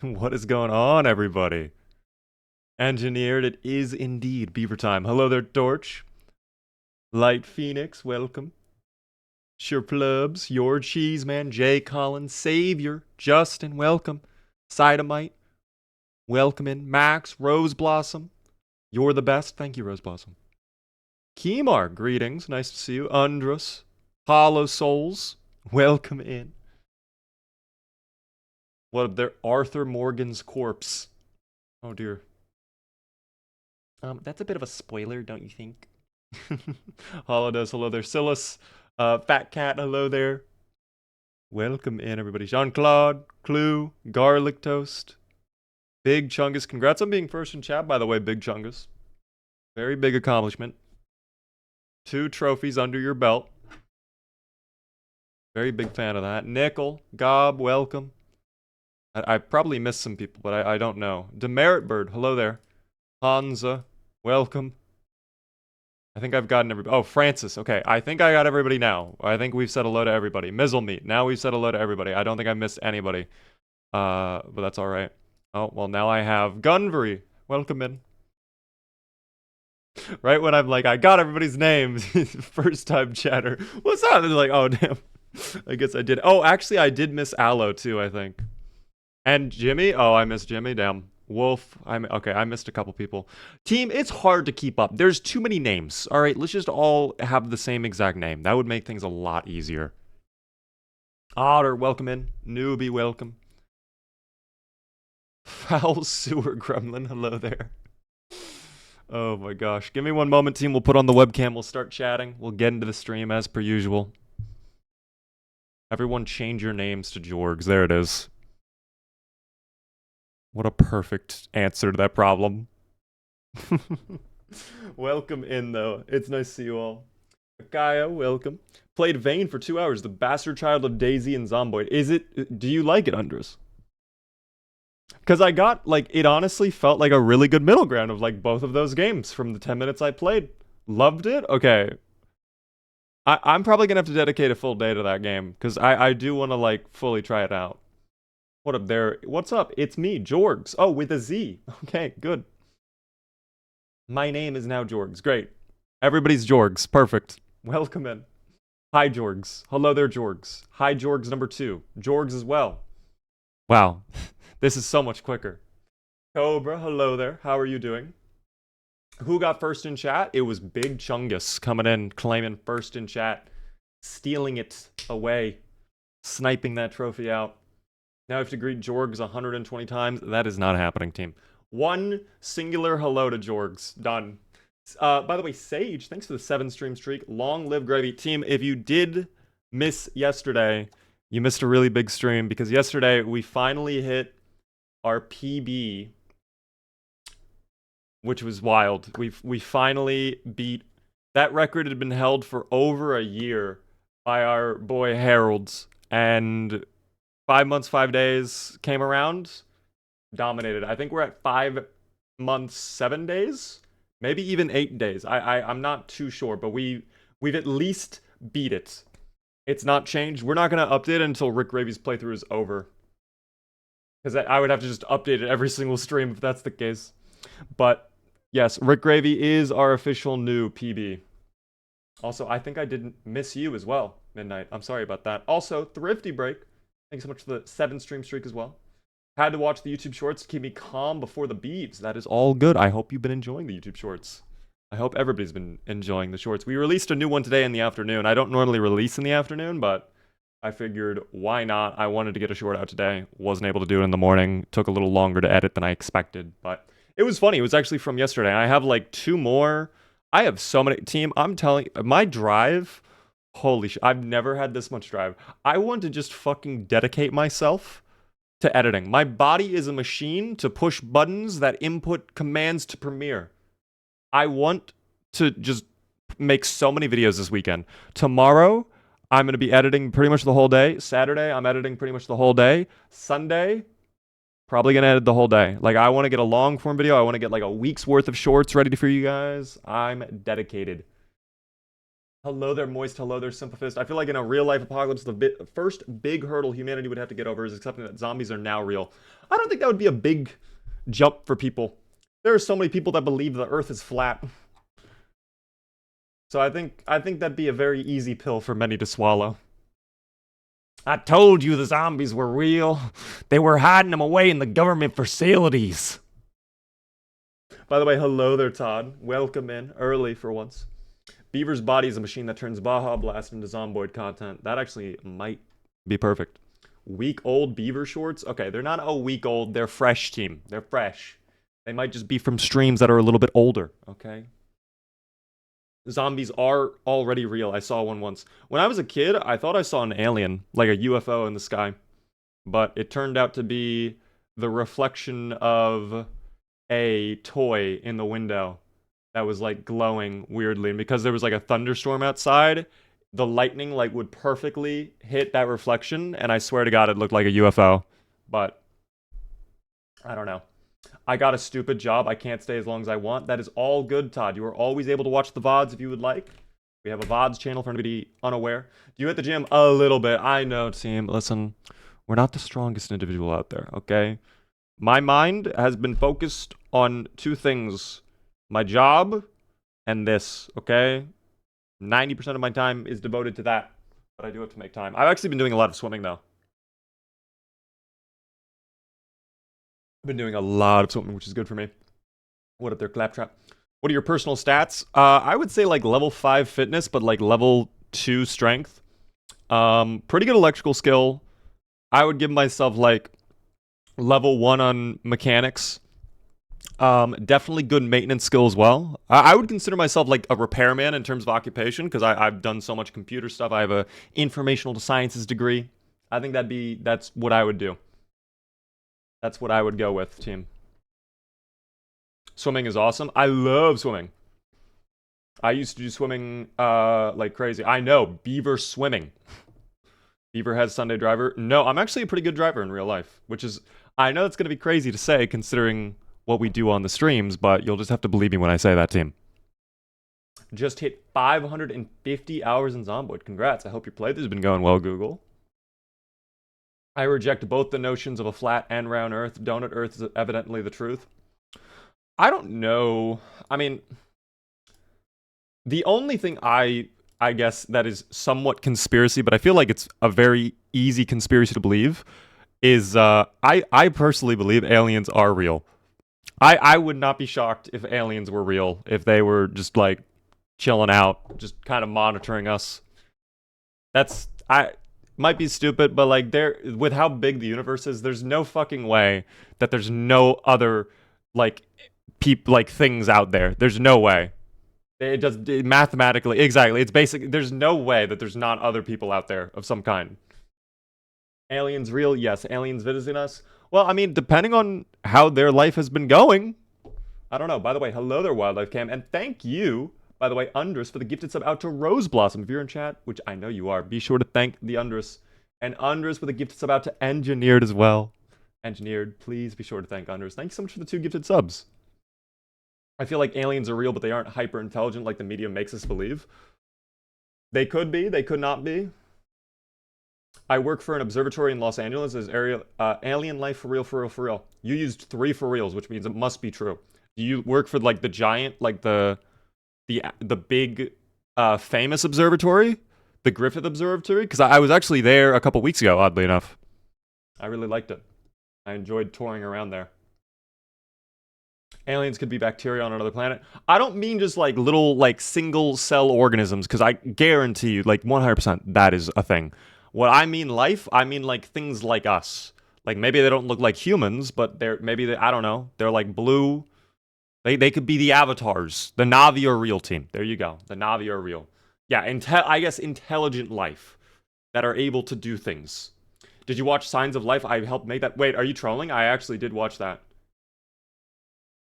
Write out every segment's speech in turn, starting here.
What is going on, everybody? Engineered, it is indeed Beaver time. Hello there, Torch. Light Phoenix, welcome. Sure Plubs, Your Cheese Man, Jay Collins, Savior, Justin, welcome. Cytomite, welcome in. Max, Rose Blossom, you're the best. Thank you, Rose Blossom. Kemar, greetings, nice to see you. Undrus, Hollow Souls, welcome in. What up there? Arthur Morgan's corpse. Oh dear. That's a bit of a spoiler, don't you think? Holodos, hello there. Silas, Fat Cat, hello there. Welcome in, everybody. Jean-Claude, Clue, Garlic Toast, Big Chungus. Congrats on being first in chat, by the way, Big Chungus. Very big accomplishment. 2 trophies under your belt. Very big fan of that. Nickel, Gob, welcome. I probably missed some people, but I don't know. Demerit Bird, hello there. Hansa, welcome. I think I've gotten everybody. Oh, Francis. Okay, I think I got everybody now. I think we've said hello to everybody. Mizzle Meat. Now we've said hello to everybody. I don't think I missed anybody. But that's all right. Oh, well, now I have Gunvery. Welcome in. Right when I'm like, I got everybody's names. First time chatter. What's up? They're like, oh, damn. I guess I did. Oh, actually, I did miss Aloe, too, I think. And Jimmy? Oh, I missed Jimmy. Damn. Wolf. Okay, I missed a couple people. Team, it's hard to keep up. There's too many names. All right, let's just all have the same exact name. That would make things a lot easier. Otter, welcome in. Newbie, welcome. Foul Sewer Gremlin, hello there. Oh my gosh. Give me one moment, team. We'll put on the webcam. We'll start chatting. We'll get into the stream as per usual. Everyone change your names to Jorgs. There it is. What a perfect answer to that problem. Welcome in, though. It's nice to see you all. Gaia, welcome. Played Vayne for 2 hours. The bastard child of Daisy and Zomboid. Do you like it, Undress? Because I got, like, it honestly felt like a really good middle ground of, like, both of those games from the 10 minutes I played. Loved it? Okay. I'm probably going to have to dedicate a full day to that game, because I do want to, like, fully try it out. What up there? What's up? It's me, Jorgs. Oh, with a Z. Okay, good. My name is now Jorgs. Great. Everybody's Jorgs. Perfect. Welcome in. Hi, Jorgs. Hello there, Jorgs. Hi, Jorgs number 2. Jorgs as well. Wow. This is so much quicker. Cobra, hello there. How are you doing? Who got first in chat? It was Big Chungus coming in, claiming first in chat, stealing it away, sniping that trophy out. Now I have to greet Jorgs 120 times. That is not happening, team. One singular hello to Jorgs. Done. By the way, Sage, thanks for the 7-stream streak. Long live Gravy. Team, if you did miss yesterday, you missed a really big stream, because yesterday we finally hit our PB, which was wild. We finally beat... That record had been held for over a year by our boy Harold's, and 5 months, 5 days came around, dominated. I think we're at 5 months, 7 days, maybe even 8 days. I'm not too sure, but we've at least beat it. It's not changed. We're not gonna update it until Rick Gravy's playthrough is over, because I would have to just update it every single stream if that's the case. But yes, Rick Gravy is our official new PB. Also, I think I didn't miss you as well, Midnight. I'm sorry about that. Also, Thrifty Break, thanks so much for the 7-stream streak as well. Had to watch the YouTube shorts to keep me calm before the beeves. That is all good. I hope you've been enjoying the YouTube shorts. I hope everybody's been enjoying the shorts. We released a new one today in the afternoon. I don't normally release in the afternoon, but I figured, why not? I wanted to get a short out today. Wasn't able to do it in the morning. Took a little longer to edit than I expected, but it was funny. It was actually from yesterday. I have like 2 more. I have so many. Team, I'm telling you, my drive, holy shit, I've never had this much drive. I want to just fucking dedicate myself to editing. My body is a machine to push buttons that input commands to Premiere. I want to just make so many videos this weekend. Tomorrow, I'm going to be editing pretty much the whole day. Saturday, I'm editing pretty much the whole day. Sunday, probably going to edit the whole day. Like, I want to get a long form video. I want to get like a week's worth of shorts ready for you guys. I'm dedicated. Hello there, Moist. Hello there, Simplifist. I feel like in a real life apocalypse, the first big hurdle humanity would have to get over is accepting that zombies are now real. I don't think that would be a big jump for people. There are so many people that believe the Earth is flat. So I think that'd be a very easy pill for many to swallow. I told you the zombies were real. They were hiding them away in the government facilities. By the way, hello there, Todd. Welcome in early for once. Beaver's body is a machine that turns Baja Blast into Zomboid content. That actually might be perfect. Week old Beaver shorts? Okay, they're not a week old. They're fresh, team. They're fresh. They might just be from streams that are a little bit older, okay? Zombies are already real. I saw one once. When I was a kid, I thought I saw an alien, like a UFO in the sky. But it turned out to be the reflection of a toy in the window that was like glowing weirdly. And because there was like a thunderstorm outside, the lightning like would perfectly hit that reflection. And I swear to God, it looked like a UFO. But I don't know. I got a stupid job. I can't stay as long as I want. That is all good, Todd. You are always able to watch the VODs if you would like. We have a VODs channel for anybody unaware. Do you hit the gym? A little bit. I know, team. Listen, we're not the strongest individual out there, okay? My mind has been focused on two things. My job and this, okay? 90% of my time is devoted to that. But I do have to make time. I've actually been doing a lot of swimming, though. I've been doing a lot of swimming, which is good for me. What up there, Claptrap? What are your personal stats? I would say like level 5 fitness, but like level 2 strength. Pretty good electrical skill. I would give myself like level 1 on mechanics. Definitely good maintenance skill as well. I would consider myself like a repairman in terms of occupation because I've done so much computer stuff. I have a informational sciences degree. I think that's what I would do. That's what I would go with, team. Swimming is awesome. I love swimming. I used to do swimming like crazy. I know, Beaver swimming. Beaver has Sunday driver. No, I'm actually a pretty good driver in real life, which is, I know it's going to be crazy to say considering what we do on the streams, but you'll just have to believe me when I say that, team. Just hit 550 hours in Zomboid. Congrats. I hope your playthrough has been going well, Google. I reject both the notions of a flat and round Earth. Donut Earth is evidently the truth. I don't know. I mean, the only thing I guess that is somewhat conspiracy, but I feel like it's a very easy conspiracy to believe, is I personally believe aliens are real. I would not be shocked if aliens were real, if they were just like chilling out, just kind of monitoring us. Might be stupid, but like with how big the universe is, there's no fucking way that there's no other like things out there. There's no way. Mathematically, exactly. It's basic. There's no way that there's not other people out there of some kind. Aliens real? Yes. Aliens visiting us? Well, I mean, depending on how their life has been going. I don't know. By the way, hello there, Wildlife Cam, and thank you, by the way, Undress, for the gifted sub out to Rose Blossom. If you're in chat, which I know you are, be sure to thank the Undress. And Undress for the gifted sub out to Engineered as well. Engineered, please be sure to thank Undress. Thank you so much for the 2 gifted subs. I feel like aliens are real, but they aren't hyper intelligent like the media makes us believe. They could be, they could not be. I work for an observatory in Los Angeles as alien life for real, for real, for real. You used 3 for reals, which means it must be true. Do you work for like the giant, like the big famous observatory? The Griffith Observatory? Because I was actually there a couple weeks ago, oddly enough. I really liked it. I enjoyed touring around there. Aliens could be bacteria on another planet. I don't mean just like little like single cell organisms, because I guarantee you like 100% that is a thing. What I mean life, I mean like things like us. Like maybe they don't look like humans, but I don't know. They're like blue. They could be the avatars. The Na'vi are real, team. There you go. The Na'vi are real. Yeah, I guess intelligent life that are able to do things. Did you watch Signs of Life? I helped make that. Wait, are you trolling? I actually did watch that.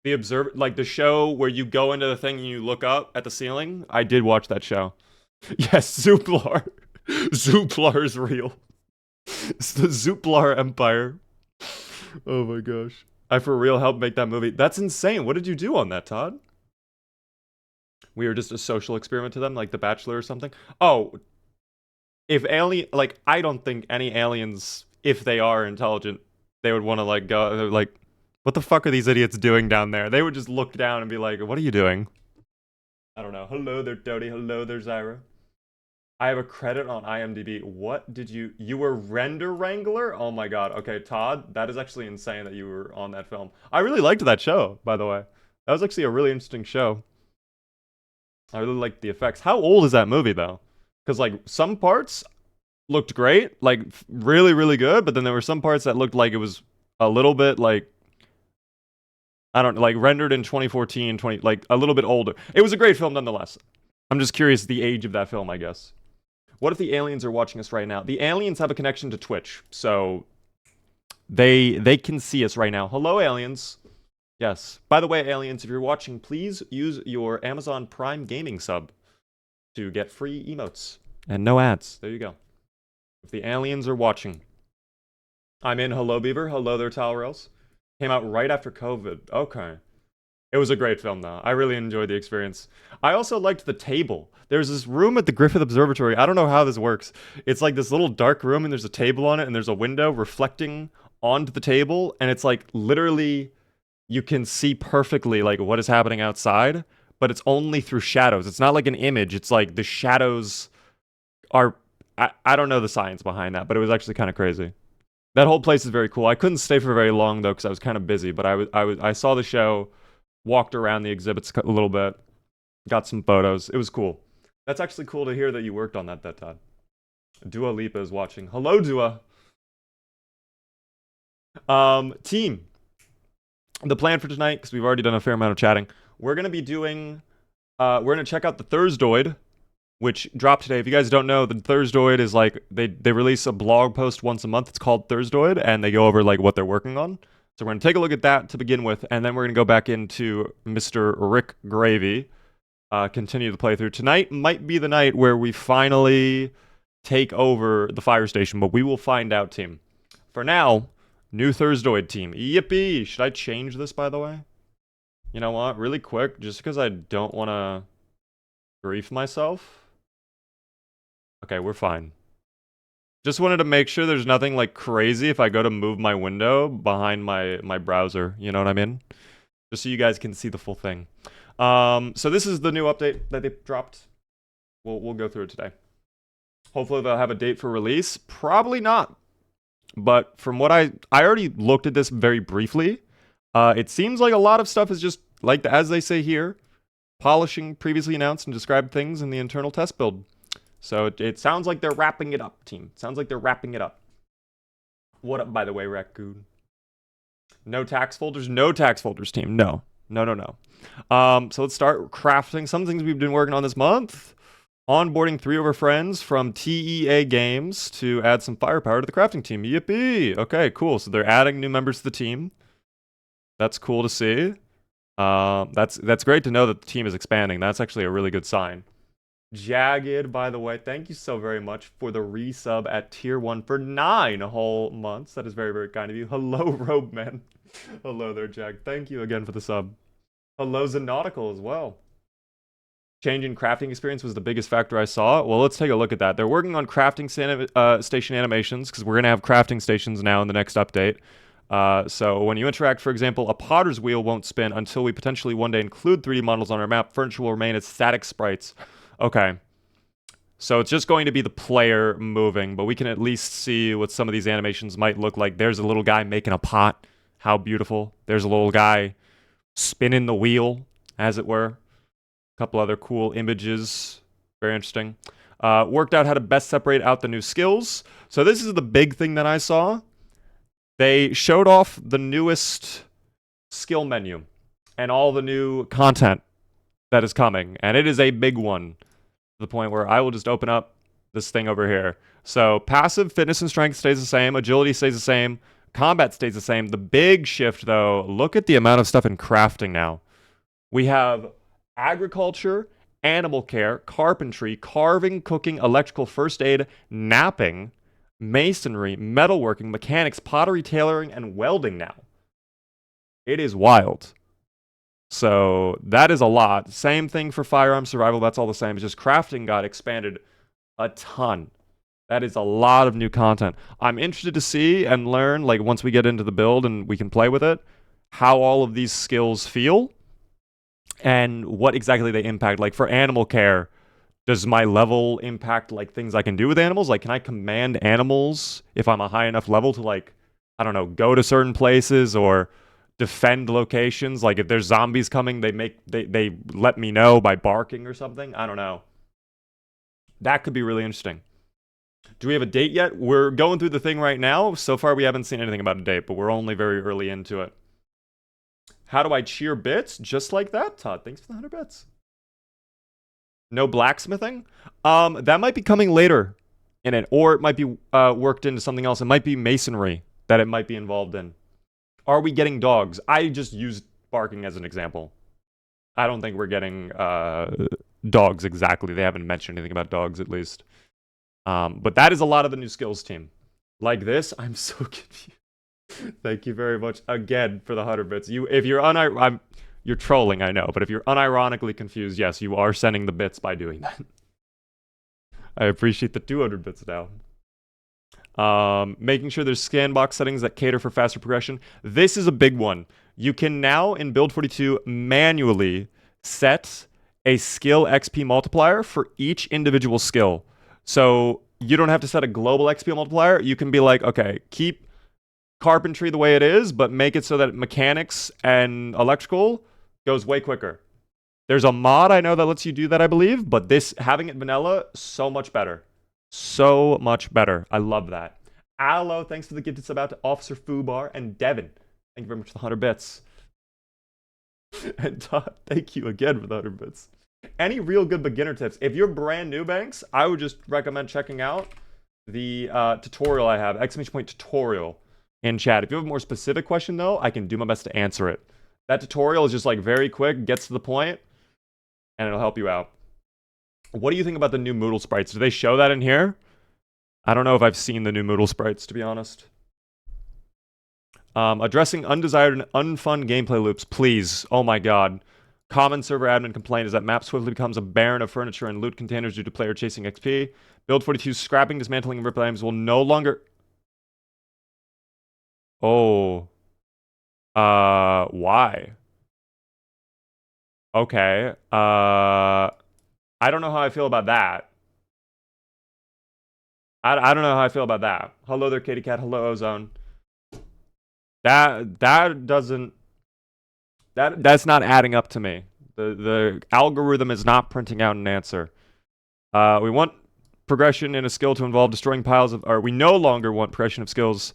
The show where you go into the thing and you look up at the ceiling. I did watch that show. Yes, Zooplar. Zooplar is real. It's the Zooplar Empire. Oh my gosh. I for real helped make that movie. That's insane. What did you do on that, Todd? We are just a social experiment to them, like The Bachelor or something. Oh, if alien, like, I don't think any aliens, if they are intelligent, they would want to like go. They're like, what the fuck are these idiots doing down there? They would just look down and be like, what are you doing? I don't know. Hello there, Dodie. Hello there, Zyra. I have a credit on IMDb. What did you were Render Wrangler? Oh my god. Okay, Todd, that is actually insane that you were on that film. I really liked that show, by the way. That was actually a really interesting show. I really liked the effects. How old is that movie though? Because like some parts looked great, like really, really good, but then there were some parts that looked like it was a little bit like I don't like rendered in 2014, like a little bit older. It was a great film nonetheless. I'm just curious the age of that film, I guess. What if the aliens are watching us right now? The aliens have a connection to Twitch, so they can see us right now. Hello, aliens. Yes. By the way, aliens, if you're watching, please use your Amazon Prime Gaming sub to get free emotes and no ads. There you go. If the aliens are watching. I'm in. Hello, Beaver. Hello there, Towel Rails. Came out right after COVID. Okay. It was a great film, though. I really enjoyed the experience. I also liked the table. There's this room at the Griffith Observatory. I don't know how this works. It's like this little dark room, and there's a table on it, and there's a window reflecting onto the table, and it's like literally you can see perfectly like what is happening outside, but it's only through shadows. It's not like an image. It's like the shadows are... I don't know the science behind that, but it was actually kind of crazy. That whole place is very cool. I couldn't stay for very long, though, because I was kind of busy, but I saw the show, walked around the exhibits a little bit, got some photos. It was cool. That's actually cool to hear that you worked on that, Todd. Dua Lipa is watching. Hello, Dua. Team. The plan for tonight, because we've already done a fair amount of chatting, we're going to be doing... we're going to check out the Thursdoid, which dropped today. If you guys don't know, the Thursdoid is like... They release a blog post once a month. It's called Thursdoid, and they go over like what they're working on. So we're going to take a look at that to begin with, and then we're going to go back into Mr. Rick Gravy, continue the playthrough. Tonight might be the night where we finally take over the fire station, but we will find out, team. For now, new Thursdoid team. Yippee! Should I change this, by the way? You know what? Really quick, just because I don't want to grief myself. Okay, we're fine. Just wanted to make sure there's nothing like crazy if I go to move my window behind my browser. You know what I mean? Just so you guys can see the full thing. So this is the new update that they dropped. We'll go through it today. Hopefully they'll have a date for release. Probably not. But from what I already looked at this very briefly. It seems like a lot of stuff is just like as they say here, polishing previously announced and described things in the internal test build. So it sounds like they're wrapping it up, team. Sounds like they're wrapping it up. What up, by the way, Raccoon? No tax folders? No tax folders, team. No. No. So let's start crafting some things we've been working on this month. Onboarding 3 of our friends from TEA Games to add some firepower to the crafting team. Yippee! Okay, cool. So they're adding new members to the team. That's cool to see. That's great to know that the team is expanding. That's actually a really good sign. Jagged, by the way, thank you so very much for the resub at tier 1 for 9 whole months. That is very, very kind of you. Hello, Robeman. Hello there, Jag. Thank you again for the sub. Hello, Zanautical as well. Changing crafting experience was the biggest factor I saw. Well, let's take a look at that. They're working on crafting station animations because we're going to have crafting stations now in the next update. So when you interact, for example, a potter's wheel won't spin until we potentially one day include 3D models on our map. Furniture will remain as static sprites. Okay, so it's just going to be the player moving, but we can at least see what some of these animations might look like. There's a little guy making a pot. How beautiful. There's a little guy spinning the wheel, as it were. A couple other cool images. Very interesting. Worked out how to best separate out the new skills. So this is the big thing that I saw. They showed off the newest skill menu and all the new content that is coming, and it is a big one. The point where I will just open up this thing over here. So passive fitness and strength stays the same. Agility stays the same. Combat stays the same. The big shift, though, look at the amount of stuff in crafting now. We have agriculture, animal care, carpentry, carving, cooking, electrical, first aid, napping, masonry, metalworking, mechanics, pottery, tailoring, and welding now. It is wild. So that is a lot. Same thing for firearm survival. That's all the same. It's just crafting got expanded a ton. That is a lot of new content. I'm interested to see and learn, like, once we get into the build and we can play with it, how all of these skills feel and what exactly they impact. Like, for animal care, does my level impact, like, things I can do with animals? Like, can I command animals if I'm a high enough level to, like, I don't know, go to certain places or defend locations? Like, if there's zombies coming, they let me know by barking or something? I don't know. That could be really interesting. Do we have a date yet? We're going through the thing right now. So far, we haven't seen anything about a date, but we're only very early into it. How do I cheer bits? Just like that, Todd. Thanks for the 100 bits. No blacksmithing? That might be coming later in it, or it might be worked into something else. It might be masonry that it might be involved in. Are we getting dogs? I just used barking as an example. I don't think we're getting dogs exactly. They haven't mentioned anything about dogs, at least. But that is a lot of the new skills team. Like this, I'm so confused. Thank you very much again for the 100 bits. If you're you're trolling, I know, but if you're unironically confused, yes, you are sending the bits by doing that. I appreciate the 200 bits now. Making sure there's scan box settings that cater for faster progression. This is a big one. You can now, in Build 42, manually set a skill XP multiplier for each individual skill. So you don't have to set a global XP multiplier. You can be like, okay, keep carpentry the way it is, but make it so that mechanics and electrical goes way quicker. There's a mod I know that lets you do that, I believe, but this, having it vanilla, so much better. So much better. I love that. Aloe, thanks for the gift. It's about to Officer Fubar and Devin. Thank you very much for the 100 bits. And Todd, thank you again for the 100 bits. Any real good beginner tips? If you're brand new, Banks, I would just recommend checking out the tutorial I have, exclamation point tutorial in chat. If you have a more specific question, though, I can do my best to answer it. That tutorial is just like very quick, gets to the point, and it'll help you out. What do you think about the new Moodle sprites? Do they show that in here? I don't know if I've seen the new Moodle sprites, to be honest. Addressing undesired and unfun gameplay loops, please. Oh my god. Common server admin complaint is that map swiftly becomes a barren of furniture and loot containers due to player chasing XP. Build 42 scrapping, dismantling, and rip items will no longer... Oh. Why? Okay. I don't know how I feel about that. I don't know how I feel about that. Hello there, Kitty Cat. Hello, Ozone. That doesn't... That's not adding up to me. The algorithm is not printing out an answer. We want progression in a skill to involve destroying piles of... Or we no longer want progression of skills.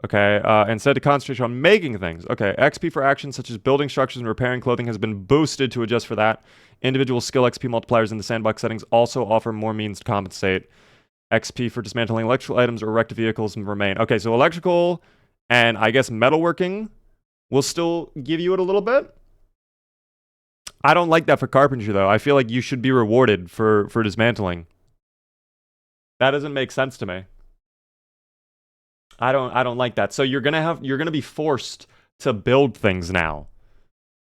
Okay, instead to concentrate on making things. Okay, XP for actions such as building structures and repairing clothing has been boosted to adjust for that. Individual skill XP multipliers in the sandbox settings also offer more means to compensate. XP for dismantling electrical items or wrecked vehicles remain. Okay, so electrical and I guess metalworking will still give you it a little bit. I don't like that for carpentry, though. I feel like you should be rewarded for dismantling. That doesn't make sense to me. I don't like that. So you're gonna be forced to build things now.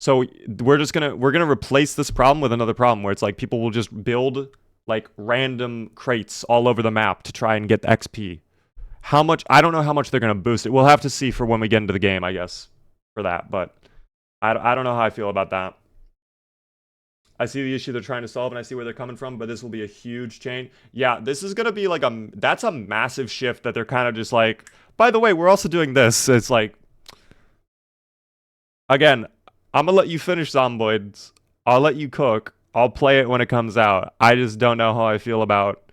So we're gonna replace this problem with another problem where it's like people will just build like random crates all over the map to try and get the XP. How much? I don't know how much they're gonna boost it. We'll have to see for when we get into the game, I guess, for that. But I don't know how I feel about that. I see the issue they're trying to solve, and I see where they're coming from, but this will be a huge change. Yeah, this is going to be like that's a massive shift that they're kind of just like, by the way, we're also doing this. It's like, again, I'm going to let you finish Zomboids. I'll let you cook. I'll play it when it comes out. I just don't know how I feel about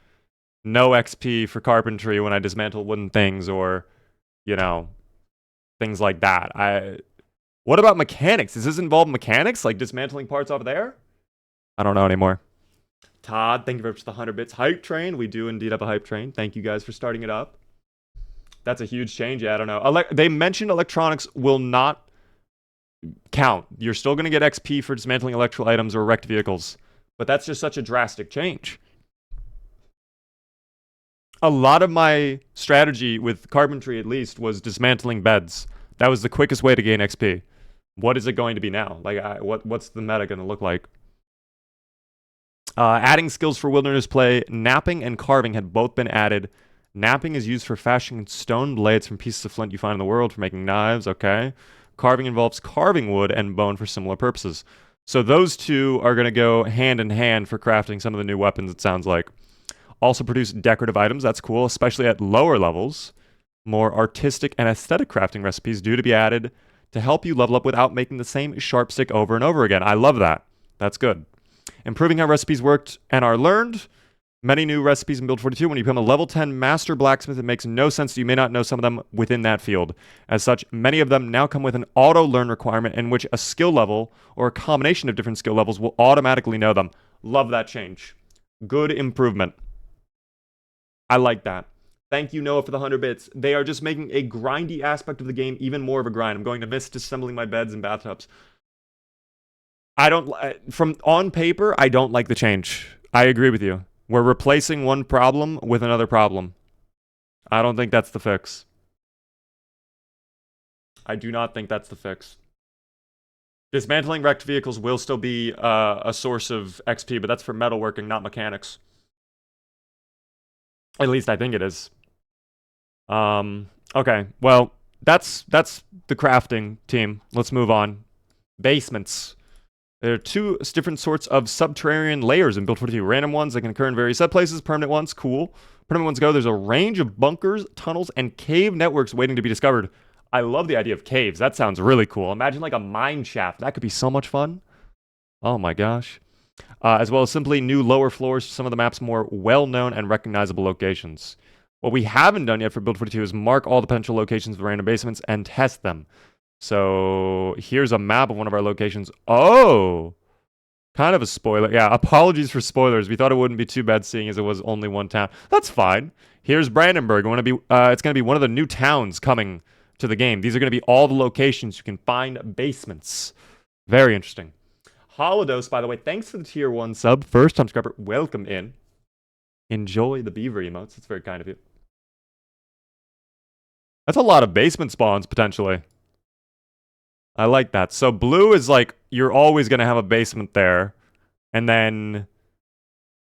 no XP for carpentry when I dismantle wooden things or, you know, things like that. What about mechanics? Does this involve mechanics, like dismantling parts off there? I don't know anymore. Todd, thank you very much for the 100 bits. Hype train. We do indeed have a hype train. Thank you guys for starting it up. That's a huge change. Yeah, I don't know. They mentioned electronics will not count. You're still going to get XP for dismantling electrical items or wrecked vehicles. But that's just such a drastic change. A lot of my strategy with carpentry, at least, was dismantling beds. That was the quickest way to gain XP. What is it going to be now? Like, what's the meta going to look like? Adding skills for wilderness play, napping and carving had both been added. Napping is used for fashioning stone blades from pieces of flint you find in the world for making knives, okay. Carving involves carving wood and bone for similar purposes. So those two are going to go hand in hand for crafting some of the new weapons, it sounds like. Also produce decorative items, that's cool, especially at lower levels. More artistic and aesthetic crafting recipes due to be added to help you level up without making the same sharp stick over and over again. I love that. That's good. Improving how recipes worked and are learned. Many new recipes in Build 42. When you become a level 10 master blacksmith, it makes no sense that you may not know some of them within that field. As such, many of them now come with an auto-learn requirement in which a skill level or a combination of different skill levels will automatically know them. Love that change. Good improvement. I like that. Thank you, Noah, for the 100 bits. They are just making a grindy aspect of the game even more of a grind. I'm going to miss disassembling my beds and bathtubs. I don't... From on paper, I don't like the change. I agree with you. We're replacing one problem with another problem. I don't think that's the fix. I do not think that's the fix. Dismantling wrecked vehicles will still be a source of XP, but that's for metalworking, not mechanics. At least I think it is. Okay, well, that's the crafting team. Let's move on. Basements. There are two different sorts of subterranean layers in Build 42. Random ones that can occur in various set places. Permanent ones, cool. Permanent ones go. There's a range of bunkers, tunnels, and cave networks waiting to be discovered. I love the idea of caves. That sounds really cool. Imagine like a mine shaft. That could be so much fun. Oh my gosh. As well as simply new lower floors to some of the map's more well-known and recognizable locations. What we haven't done yet for Build 42 is mark all the potential locations of the random basements and test them. So here's a map of one of our locations. Oh! Kind of a spoiler. Yeah, apologies for spoilers. We thought it wouldn't be too bad seeing as it was only one town. That's fine. Here's Brandenburg. It's going to be one of the new towns coming to the game. These are going to be all the locations you can find basements. Very interesting. Holodos, by the way, thanks for the tier 1 sub. First time subscriber, welcome in. Enjoy the beaver emotes. It's very kind of you. That's a lot of basement spawns, potentially. I like that. So blue is like, you're always going to have a basement there. And then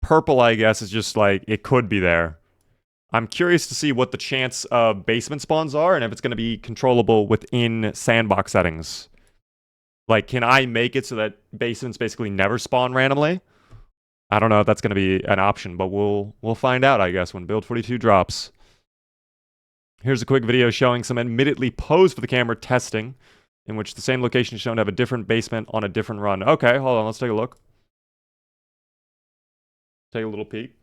purple, I guess, is just like, it could be there. I'm curious to see what the chance of basement spawns are and if it's going to be controllable within sandbox settings. Like, can I make it so that basements basically never spawn randomly? I don't know if that's going to be an option, but we'll find out, I guess, when Build 42 drops. Here's a quick video showing some admittedly posed for the camera testing, in which the same location is shown to have a different basement on a different run. Okay, hold on, let's take a look. Take a little peek.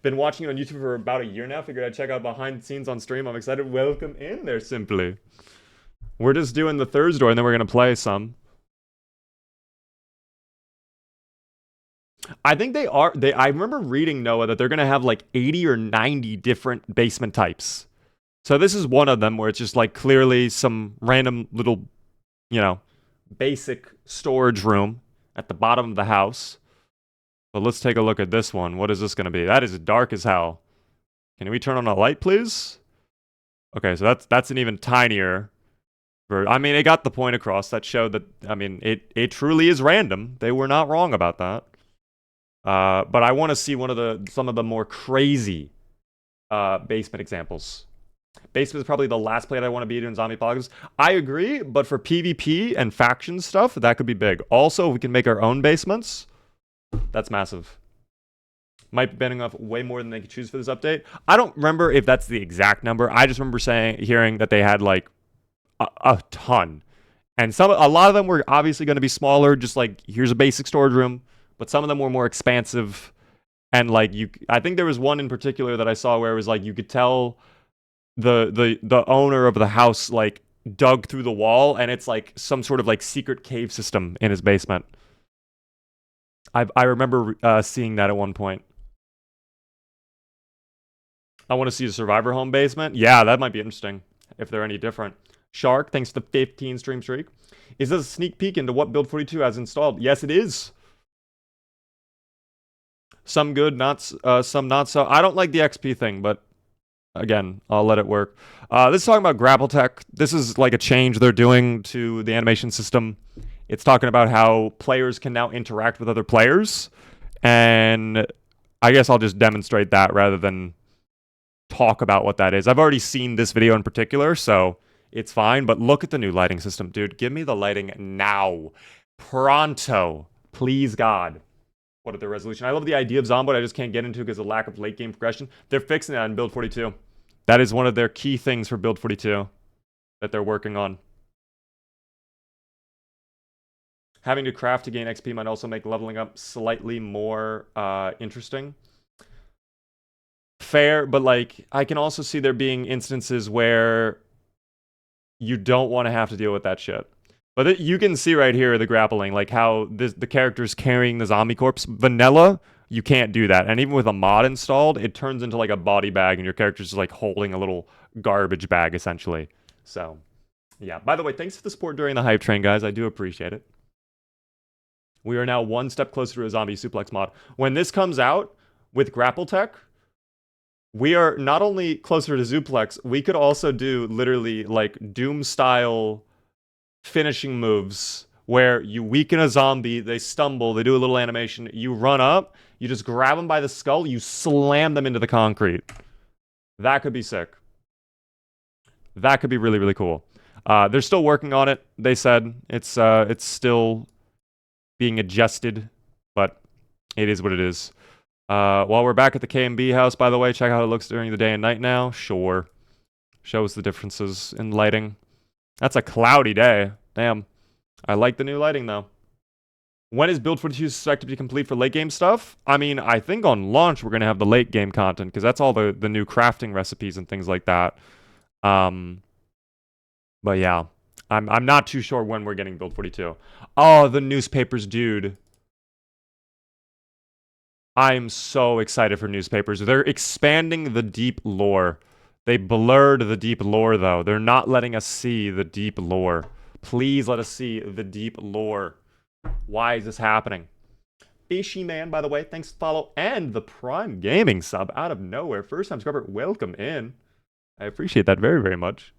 Been watching it on YouTube for about a year now. Figured I'd check out behind the scenes on stream. I'm excited. Welcome in there, Simply. We're just doing the third story, and then we're going to play some. I think they are. I remember reading, Noah, that they're going to have like 80 or 90 different basement types. So this is one of them where it's just like clearly some random little, you know, basic storage room at the bottom of the house. But let's take a look at this one. What is this going to be? That is dark as hell. Can we turn on a light, please? Okay, so that's an even tinier. I mean, it got the point across. That showed that, I mean, it truly is random. They were not wrong about that. But I want to see some of the more crazy basement examples. Basement is probably the last plate I want to be doing Zombie Apocalypse. I agree, but for PvP and faction stuff, that could be big. Also, if we can make our own basements, that's massive. Might be bending off way more than they could choose for this update. I don't remember if that's the exact number. I just remember hearing that they had like a ton. And a lot of them were obviously going to be smaller, just like here's a basic storage room. But some of them were more expansive. And like I think there was one in particular that I saw where it was like you could tell the owner of the house like dug through the wall and it's like some sort of like secret cave system in his basement. I remember seeing that at one point. I want to see a survivor home basement. Yeah, that might be interesting if they're any different. Shark, thanks to the 15 stream streak. Is this a sneak peek into what Build 42 has installed? Yes, it is. Some good, some not so. I don't like the XP thing, but Again, I'll let it work. This is talking about grapple tech. This is like a change they're doing to the animation system. It's talking about how players can now interact with other players. And I guess I'll just demonstrate that rather than talk about what that is. I've already seen this video in particular, so it's fine. But look at the new lighting system, dude. Give me the lighting now. Pronto. Please, God. What at the resolution? I love the idea of Zomboid. I just can't get into because of lack of late game progression. They're fixing that in Build 42. That is one of their key things for Build 42 that they're working on. Having to craft to gain XP might also make leveling up slightly more interesting. Fair, but like I can also see there being instances where you don't want to have to deal with that shit. But you can see right here the grappling, like how the character's carrying the zombie corpse. Vanilla, you can't do that. And even with a mod installed, it turns into like a body bag and your character's just like holding a little garbage bag, essentially. So, yeah. By the way, thanks for the support during the hype train, guys. I do appreciate it. We are now one step closer to a zombie suplex mod. When this comes out with grapple tech, we are not only closer to Zuplex, we could also do literally like Doom-style finishing moves where you weaken a zombie, they stumble, they do a little animation, you run up, you just grab them by the skull, you slam them into the concrete. That could be sick. That could be really, really cool. They're still working on it, they said. It's still being adjusted, but it is what it is. While we're back at the KMB house, by the way, check out how it looks during the day and night now. Sure. Shows the differences in lighting. That's a cloudy day. Damn. I like the new lighting, though. When is Build 42 expected to be complete for late game stuff? I mean, I think on launch we're going to have the late game content, because that's all the new crafting recipes and things like that. But yeah. I'm not too sure when we're getting Build 42. Oh, the newspapers, dude. I'm so excited for newspapers. They're expanding the deep lore. They blurred the deep lore, though. They're not letting us see the deep lore. Please let us see the deep lore. Why is this happening? Fishy Man, by the way, thanks for the follow. And the Prime Gaming sub out of nowhere. First time subscriber, welcome in. I appreciate that very, very much.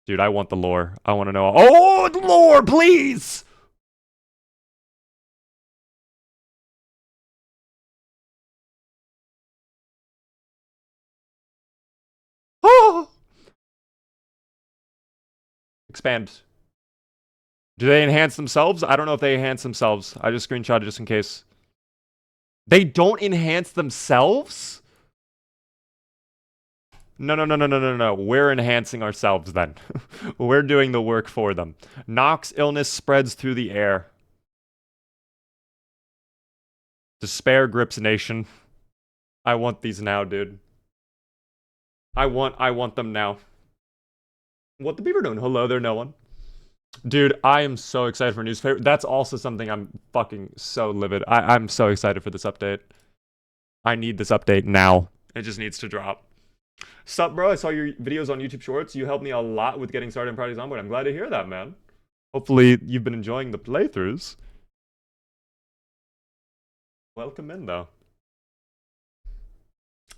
Dude, I want the lore. I want to know. Oh, the lore, please! Oh! Expand. Do they enhance themselves? I don't know if they enhance themselves. I just screenshotted just in case. They don't enhance themselves? No. We're enhancing ourselves then. We're doing the work for them. Nox illness spreads through the air. Despair grips nation. I want these now, dude. I want them now. What the beaver doing? Hello there, no one. Dude, I am so excited for newspaper. That's also something I'm fucking so livid. I'm so excited for this update. I need this update now. It just needs to drop. Sup, bro? I saw your videos on YouTube Shorts. You helped me a lot with getting started in Project Zomboid. I'm glad to hear that, man. Hopefully, you've been enjoying the playthroughs. Welcome in, though.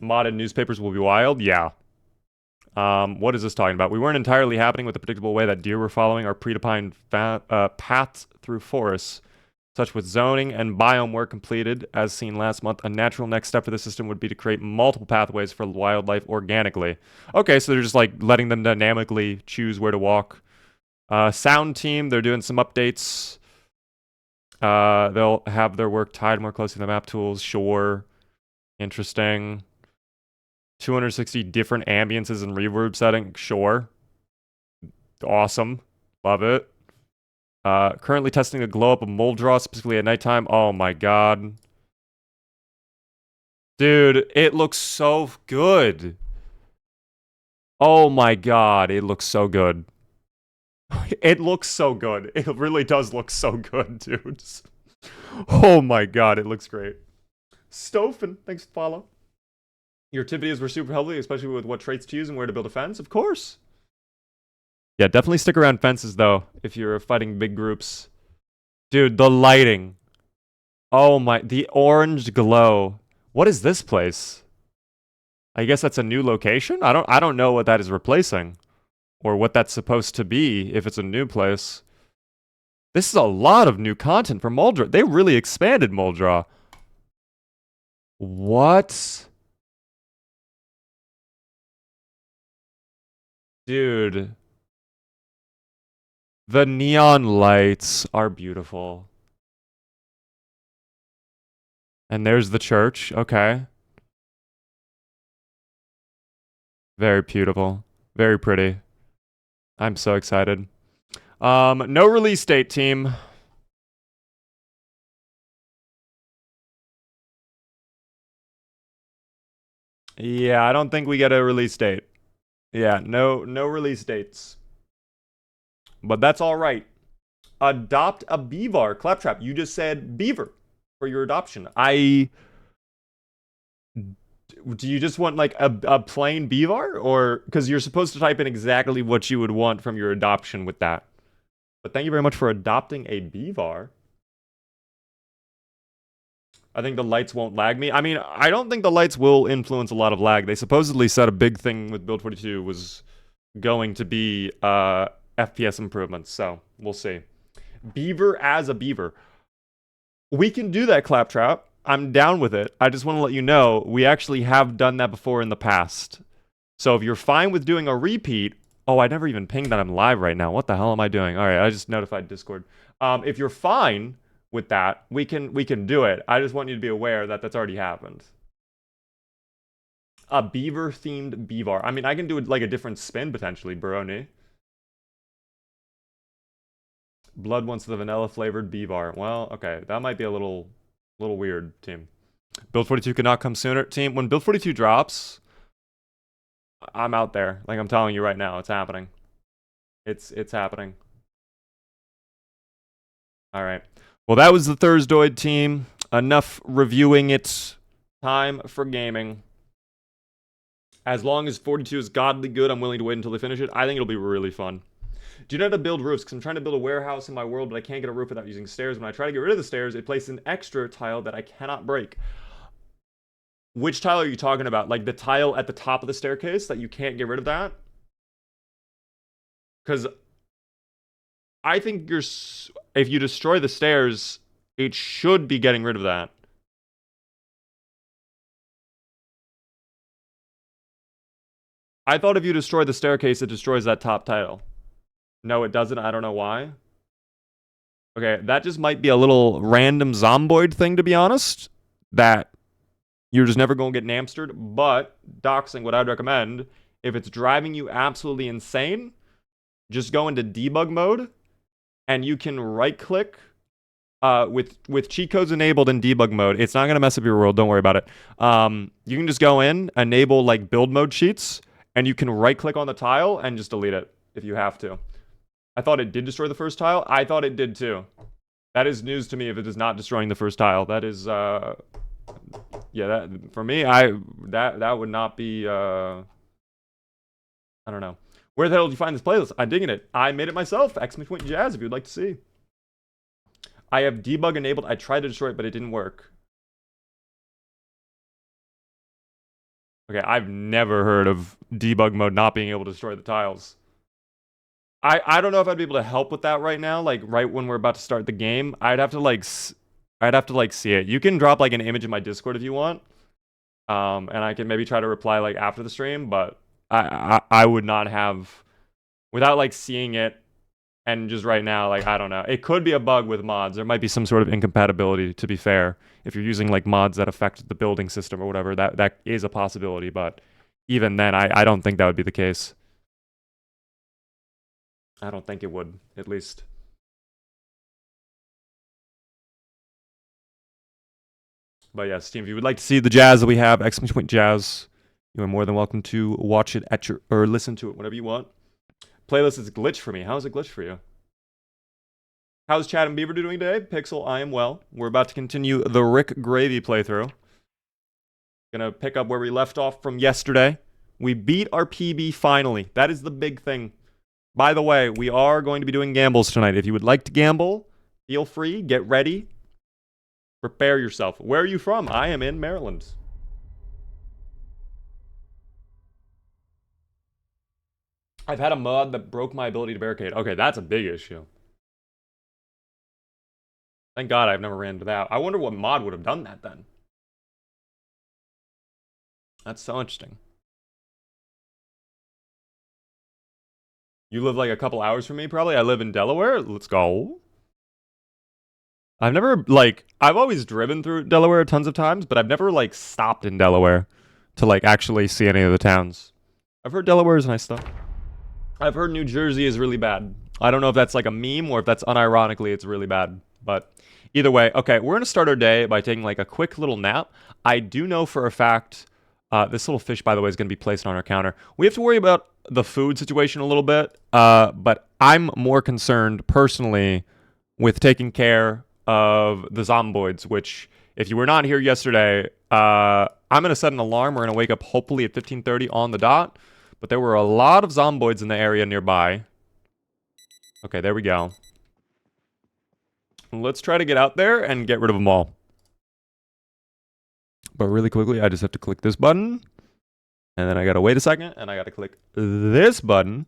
Modded newspapers will be wild? Yeah. What is this talking about? We weren't entirely happening with the predictable way that deer were following our predefined paths through forests. Such with zoning and biome work completed, as seen last month, a natural next step for the system would be to create multiple pathways for wildlife organically. Okay, so they're just like letting them dynamically choose where to walk. Sound team, they're doing some updates. They'll have their work tied more closely to the map tools. Sure. Interesting. 260 different ambiances and reverb setting. Sure. Awesome. Love it. Currently testing a glow up of mold draw, specifically at nighttime. Oh my god. Dude, it looks so good. Oh my god, it looks so good. It looks so good. It really does look so good, dudes. Oh my god, it looks great. Stofen, thanks for follow. Your tip videos were super helpful, especially with what traits to use and where to build a fence, of course. Yeah, definitely stick around fences, though, if you're fighting big groups. Dude, the lighting. Oh my, the orange glow. What is this place? I guess that's a new location? I don't know what that is replacing. Or what that's supposed to be if it's a new place. This is a lot of new content for Muldra. They really expanded Muldra. What? Dude. The neon lights are beautiful. And there's the church. Okay. Very beautiful. Very pretty. I'm so excited. No release date, team. Yeah, I don't think we get a release date. Yeah, no release dates. But that's all right. Adopt a beaver. Claptrap, you just said beaver for your adoption. Do you just want like a plain beaver, or because you're supposed to type in exactly what you would want from your adoption with that? But thank you very much for adopting a beaver. I think the lights won't lag me. I mean, I don't think the lights will influence a lot of lag. They supposedly said a big thing with Build 42 was going to be FPS improvements, so we'll see. Beaver as a beaver. We can do that, Claptrap. I'm down with it. I just want to let you know we actually have done that before in the past. So if you're fine with doing a repeat, oh, I never even pinged that I'm live right now. What the hell am I doing? All right, I just notified Discord. If you're fine with that, we can do it. I just want you to be aware that that's already happened. A beaver-themed beaver. I mean, I can do it like a different spin potentially, Baroni. Blood wants the vanilla-flavored beaver. Well, okay, that might be a little weird, team. Build 42 cannot come sooner, team. When Build 42 drops, I'm out there. Like I'm telling you right now, it's happening. It's happening. All right. Well, that was the Thursdoid team. Enough reviewing it. Time for gaming. As long as 42 is godly good, I'm willing to wait until they finish it. I think it'll be really fun. Do you know how to build roofs? Because I'm trying to build a warehouse in my world, but I can't get a roof without using stairs. When I try to get rid of the stairs, it places an extra tile that I cannot break. Which tile are you talking about? Like the tile at the top of the staircase that you can't get rid of that? Because I think if you destroy the stairs, it should be getting rid of that. I thought if you destroy the staircase, it destroys that top tile. No, it doesn't. I don't know why. Okay, that just might be a little random zomboid thing, to be honest. That you're just never going to get namstered. But doxing, what I'd recommend, if it's driving you absolutely insane, just go into debug mode, and you can right-click with cheat codes enabled in debug mode. It's not going to mess up your world. Don't worry about it. You can just go in, enable like build mode cheats, and you can right-click on the tile and just delete it if you have to. I thought it did destroy the first tile. I thought it did too. That is news to me if it is not destroying the first tile. That is, yeah, that for me, that would not be, I don't know. Where the hell did you find this playlist? I'm digging it. I made it myself. !Jazz if you'd like to see. I have debug enabled. I tried to destroy it, but it didn't work. Okay, I've never heard of debug mode not being able to destroy the tiles. I don't know if I'd be able to help with that right now, like right when we're about to start the game. I'd have to like see it. You can drop like an image in my Discord if you want. And I can maybe try to reply like after the stream, but I would not have without like seeing it and just right now, like I don't know. It could be a bug with mods. There might be some sort of incompatibility, to be fair. If you're using like mods that affect the building system or whatever, that is a possibility, but even then I don't think that would be the case. I don't think it would, at least. But yes, team, if you would like to see the jazz that we have, !Jazz, you are more than welcome to watch it at your, or listen to it whenever you want. Playlist is glitched for me. How is it glitched for you? How's Chad and Beaver doing today? Pixel, I am well. We're about to continue the Rick Gravy playthrough. Gonna pick up where we left off from yesterday. We beat our PB finally. That is the big thing. By the way, we are going to be doing gambles tonight. If you would like to gamble, feel free, get ready. Prepare yourself. Where are you from? I am in Maryland. I've had a mod that broke my ability to barricade. Okay, that's a big issue. Thank God I've never ran into that. I wonder what mod would have done that then. That's so interesting. You live like a couple hours from me, probably? I live in Delaware. Let's go. I've never, like, I've always driven through Delaware tons of times, but I've never, like, stopped in Delaware to, like, actually see any of the towns. I've heard Delaware is nice stuff. I've heard New Jersey is really bad. I don't know if that's, like, a meme or if that's unironically it's really bad. But either way, okay, we're going to start our day by taking, like, a quick little nap. I do know for a fact, this little fish, by the way, is going to be placed on our counter. We have to worry about the food situation a little bit, but I'm more concerned, personally, with taking care of the zomboids, which, if you were not here yesterday, I'm going to set an alarm. We're going to wake up hopefully at 15:30 on the dot. But there were a lot of zomboids in the area nearby. Okay, there we go. Let's try to get out there and get rid of them all. But really quickly, I just have to click this button. And then I got to wait a second, and I got to click this button.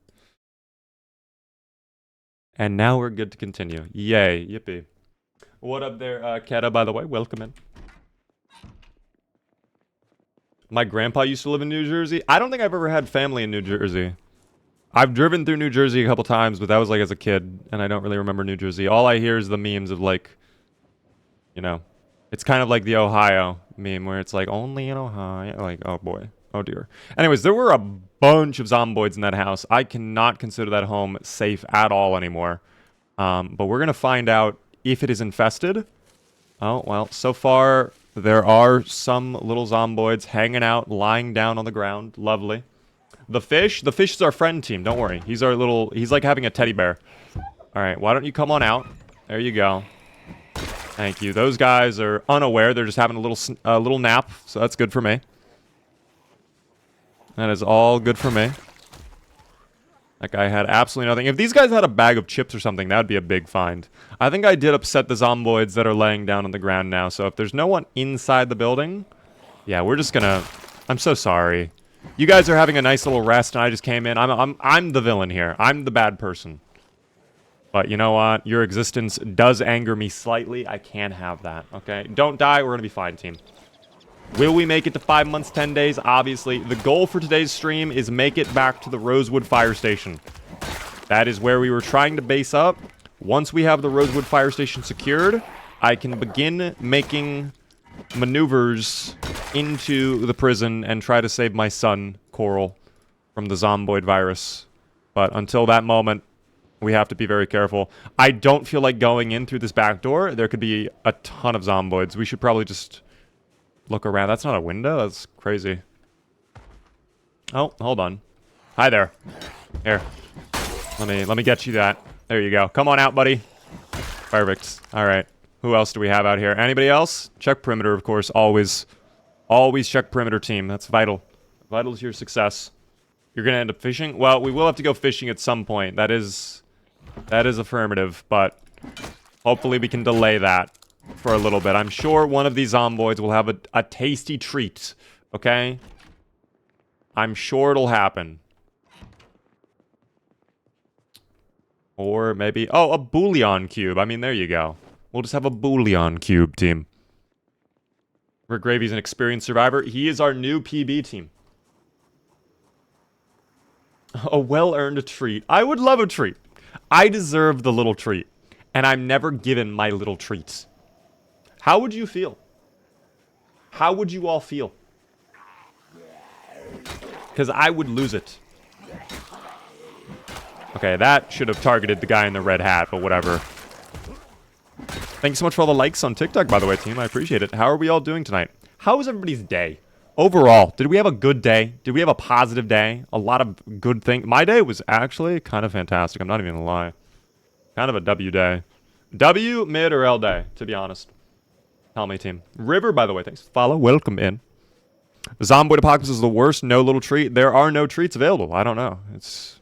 And now we're good to continue. Yay, yippee. What up there, Keta, by the way? Welcome in. My grandpa used to live in New Jersey. I don't think I've ever had family in New Jersey. I've driven through New Jersey a couple times, but that was like as a kid, and I don't really remember New Jersey. All I hear is the memes of like, you know, it's kind of like the Ohio meme where it's like, only in Ohio. Like, oh boy. Oh dear. Anyways, there were a bunch of zomboids in that house. I cannot consider that home safe at all anymore. But we're going to find out if it is infested. Oh, well, so far there are some little zomboids hanging out, lying down on the ground. Lovely. The fish is our friend team. Don't worry. He's like having a teddy bear. All right, why don't you come on out? There you go. Thank you. Those guys are unaware. They're just having a little nap, so that's good for me. That is all good for me. That guy had absolutely nothing. If these guys had a bag of chips or something, that would be a big find. I think I did upset the zomboids that are laying down on the ground now. So if there's no one inside the building, yeah, we're just gonna... I'm so sorry. You guys are having a nice little rest, and I just came in. I'm the villain here. I'm the bad person. But you know what? Your existence does anger me slightly. I can't have that, okay? Don't die. We're gonna be fine, team. Will we make it to 5 months, 10 days? Obviously. The goal for today's stream is make it back to the Rosewood Fire Station. That is where we were trying to base up. Once we have the Rosewood Fire Station secured, I can begin making maneuvers into the prison and try to save my son, Coral, from the Zomboid virus. But until that moment, we have to be very careful. I don't feel like going in through this back door. There could be a ton of Zomboids. We should probably just... look around. That's not a window. That's crazy. Oh, hold on. Hi there. Here. Let me get you that. There you go. Come on out, buddy. Perfect. All right. Who else do we have out here? Anybody else? Check perimeter, of course. Always check perimeter, team. That's vital. Vital to your success. You're going to end up fishing? Well, we will have to go fishing at some point. That is affirmative, but hopefully we can delay that for a little bit. I'm sure one of these zomboids will have a tasty treat, okay? I'm sure it'll happen. Or maybe... oh, a bouillon cube. I mean, there you go. We'll just have a bouillon cube, team. Rick Gravy's an experienced survivor. He is our new PB team. A well-earned treat. I would love a treat. I deserve the little treat. And I'm never given my little treats. How would you feel? How would you all feel? Because I would lose it. Okay, that should have targeted the guy in the red hat, but whatever. Thank you so much for all the likes on TikTok, by the way, team. I appreciate it. How are we all doing tonight? How was everybody's day? Overall, did we have a good day? Did we have a positive day? A lot of good things? My day was actually kind of fantastic. I'm not even gonna lie. Kind of a W day. W, mid, or L day, to be honest. Tell me, team. River, by the way, thanks. Follow. Welcome in. The Zomboid Apocalypse is the worst. No little treat. There are no treats available. I don't know. It's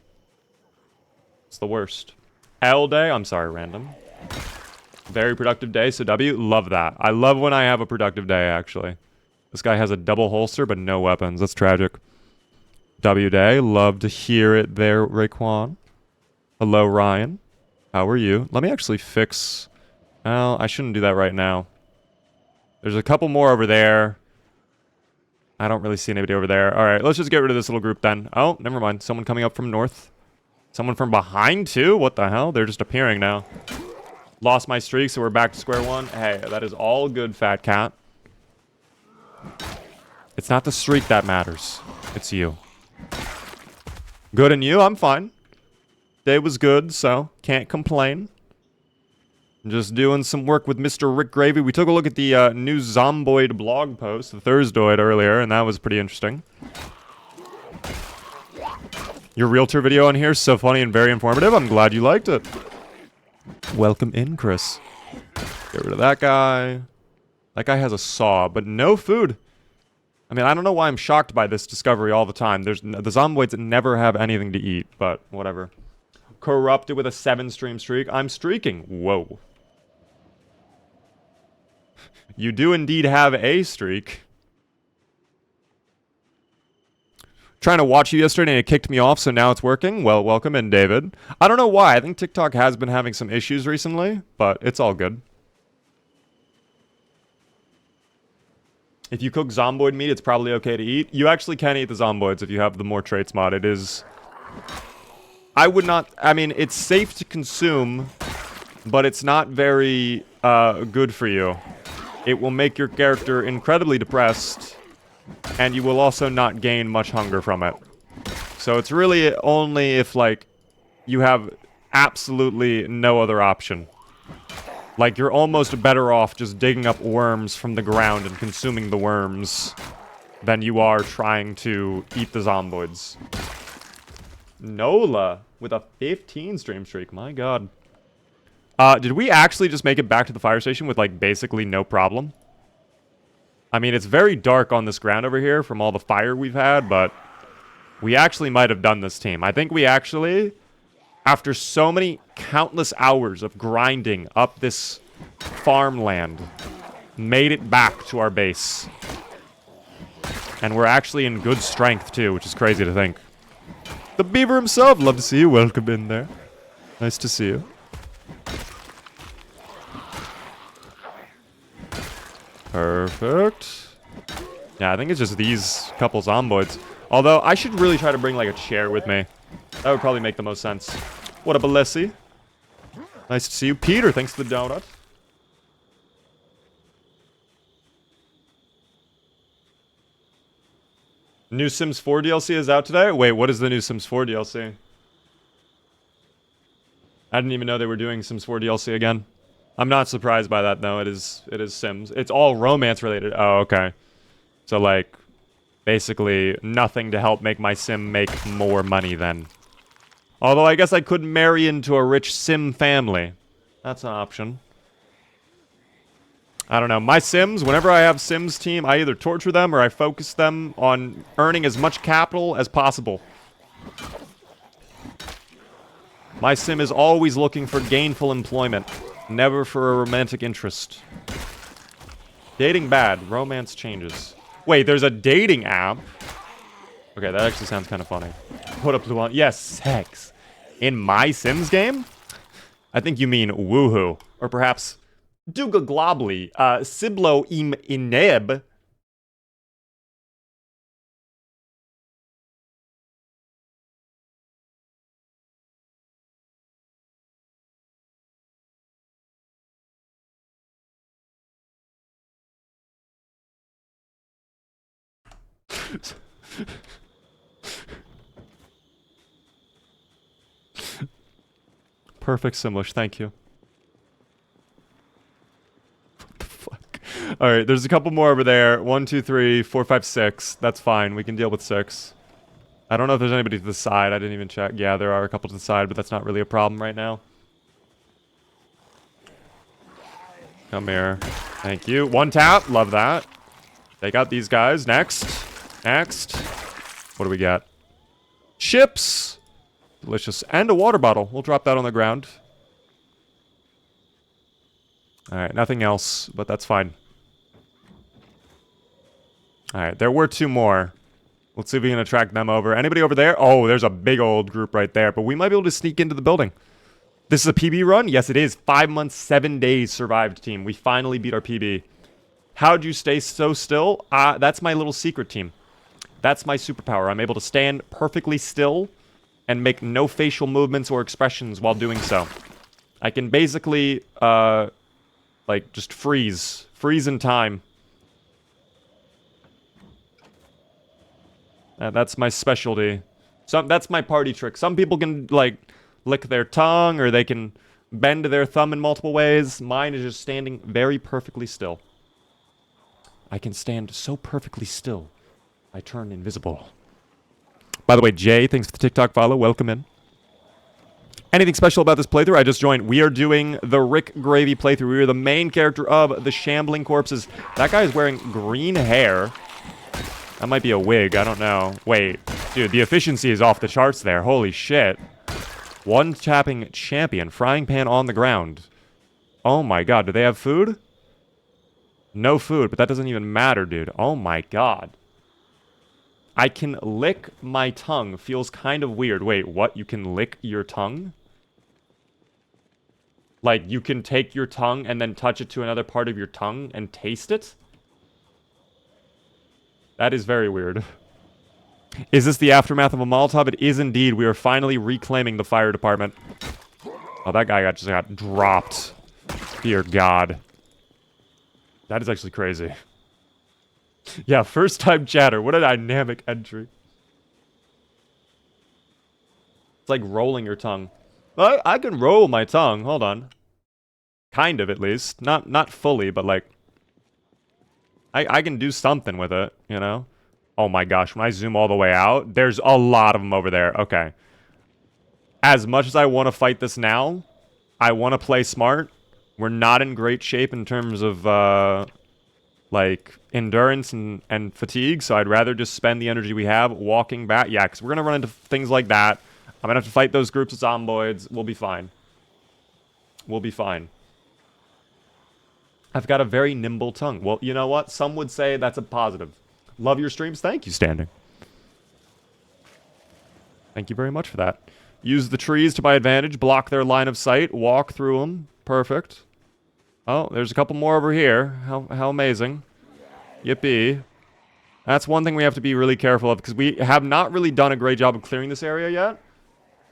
the worst. L day. I'm sorry, random. Very productive day. So W, love that. I love when I have a productive day, actually. This guy has a double holster, but no weapons. That's tragic. W Day. Love to hear it there, Raekwon. Hello, Ryan. How are you? Let me actually fix... Well, I shouldn't do that right now. There's a couple more over there. I don't really see anybody over there. Alright, let's just get rid of this little group then. Oh, never mind. Someone coming up from north. Someone from behind, too? What the hell? They're just appearing now. Lost my streak, so we're back to square one. Hey, that is all good, fat cat. It's not the streak that matters. It's you. Good and you? I'm fine. Day was good, so can't complain. Just doing some work with Mr. Rick Gravy. We took a look at the new Zomboid blog post, the Thursdoid earlier, and that was pretty interesting. Your realtor video on here is so funny and very informative. I'm glad you liked it. Welcome in, Chris. Get rid of that guy. That guy has a saw, but no food. I mean, I don't know why I'm shocked by this discovery all the time. The Zomboids never have anything to eat, but whatever. Corrupted with a 7-stream streak. I'm streaking. Whoa. You do indeed have a streak. Trying to watch you yesterday and it kicked me off, so now it's working. Well, welcome in, David. I don't know why. I think TikTok has been having some issues recently, but it's all good. If you cook Zomboid meat, it's probably okay to eat. You actually can eat the Zomboids if you have the more traits mod. It is... I would not... I mean, it's safe to consume, but it's not very good for you. It will make your character incredibly depressed, and you will also not gain much hunger from it. So it's really only if, like, you have absolutely no other option. Like, you're almost better off just digging up worms from the ground and consuming the worms than you are trying to eat the Zomboids. Nola with a 15 stream streak. My god. Did we actually just make it back to the fire station with, like, basically no problem? I mean, it's very dark on this ground over here from all the fire we've had, but we actually might have done this, team. I think we actually, after so many countless hours of grinding up this farmland, made it back to our base. And we're actually in good strength, too, which is crazy to think. The beaver himself, love to see you. Welcome in there. Nice to see you. Perfect. Yeah, I think it's just these couple Zomboids. Although, I should really try to bring, like, a chair with me. That would probably make the most sense. What up, Alessi? Nice to see you. Peter, thanks for the donut. New Sims 4 DLC is out today? Wait, what is the new Sims 4 DLC? I didn't even know they were doing Sims 4 DLC again. I'm not surprised by that, though. It is Sims. It's all romance related. Oh, okay. So, like, basically nothing to help make my sim make more money then. Although I guess I could marry into a rich sim family. That's an option. I don't know. My sims, whenever I have sims team, I either torture them or I focus them on earning as much capital as possible. My sim is always looking for gainful employment. Never for a romantic interest. Dating bad. Romance changes. Wait, there's a dating app? Okay, that actually sounds kind of funny. Put up Luan. Yes, sex. In my Sims game? I think you mean woohoo. Or perhaps Duga Globly. Siblo im ineb. Perfect Simlish, thank you. What the fuck? Alright, there's a couple more over there. 1, 2, 3, 4, 5, 6. That's fine, we can deal with 6. I don't know if there's anybody to the side, I didn't even check. Yeah, there are a couple to the side, but that's not really a problem right now. Come here. Thank you. 1 tap, love that. Take out these guys. Next. Next. What do we got? Chips! Delicious. And a water bottle. We'll drop that on the ground. Alright, nothing else, but that's fine. Alright, there were 2 more. Let's see if we can attract them over. Anybody over there? Oh, there's a big old group right there. But we might be able to sneak into the building. This is a PB run? Yes, it is. 5 months, 7 days survived, team. We finally beat our PB. How'd you stay so still? That's my little secret, team. That's my superpower. I'm able to stand perfectly still and make no facial movements or expressions while doing so. I can basically, like, just freeze. Freeze in time. That's my specialty. That's my party trick. Some people can, like, lick their tongue, or they can bend their thumb in multiple ways. Mine is just standing very perfectly still. I can stand so perfectly still, I turn invisible. By the way, Jay, thanks for the TikTok follow. Welcome in. Anything special about this playthrough? I just joined. We are doing the Rick Gravy playthrough. We are the main character of the Shambling Corpses. That guy is wearing green hair. That might be a wig. I don't know. Wait. Dude, the efficiency is off the charts there. Holy shit. One-tapping champion. Frying pan on the ground. Oh my god. Do they have food? No food, but that doesn't even matter, dude. Oh my god. I can lick my tongue. Feels kind of weird. Wait, what? You can lick your tongue? Like, you can take your tongue and then touch it to another part of your tongue and taste it? That is very weird. Is this the aftermath of a Molotov? It is indeed. We are finally reclaiming the fire department. Oh, that guy just got dropped. Dear God. That is actually crazy. Yeah, first time chatter. What a dynamic entry. It's like rolling your tongue. I can roll my tongue. Hold on. Kind of, at least. Not fully, but like... I can do something with it, you know? Oh my gosh, when I zoom all the way out, there's a lot of them over there. Okay. As much as I want to fight this now, I want to play smart. We're not in great shape in terms of, like, endurance and fatigue, so I'd rather just spend the energy we have walking back. Yeah, because we're going to run into things like that. I'm going to have to fight those groups of zomboids. We'll be fine. We'll be fine. I've got a very nimble tongue. Well, you know what? Some would say that's a positive. Love your streams. Thank you, Standing. Thank you very much for that. Use the trees to my advantage. Block their line of sight. Walk through them. Perfect. Oh, there's a couple more over here. How amazing. Yippee. That's one thing we have to be really careful of, because we have not really done a great job of clearing this area yet.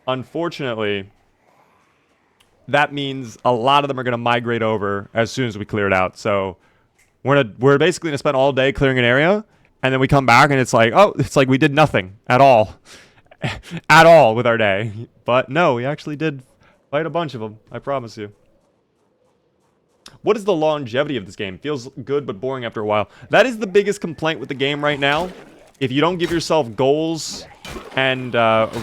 Unfortunately, that means a lot of them are going to migrate over as soon as we clear it out. So we're basically going to spend all day clearing an area, and then we come back and it's like, oh, it's like we did nothing at all. At all with our day. But no, we actually did fight a bunch of them. I promise you. What is the longevity of this game? Feels good but boring after a while. That is the biggest complaint with the game right now. If you don't give yourself goals and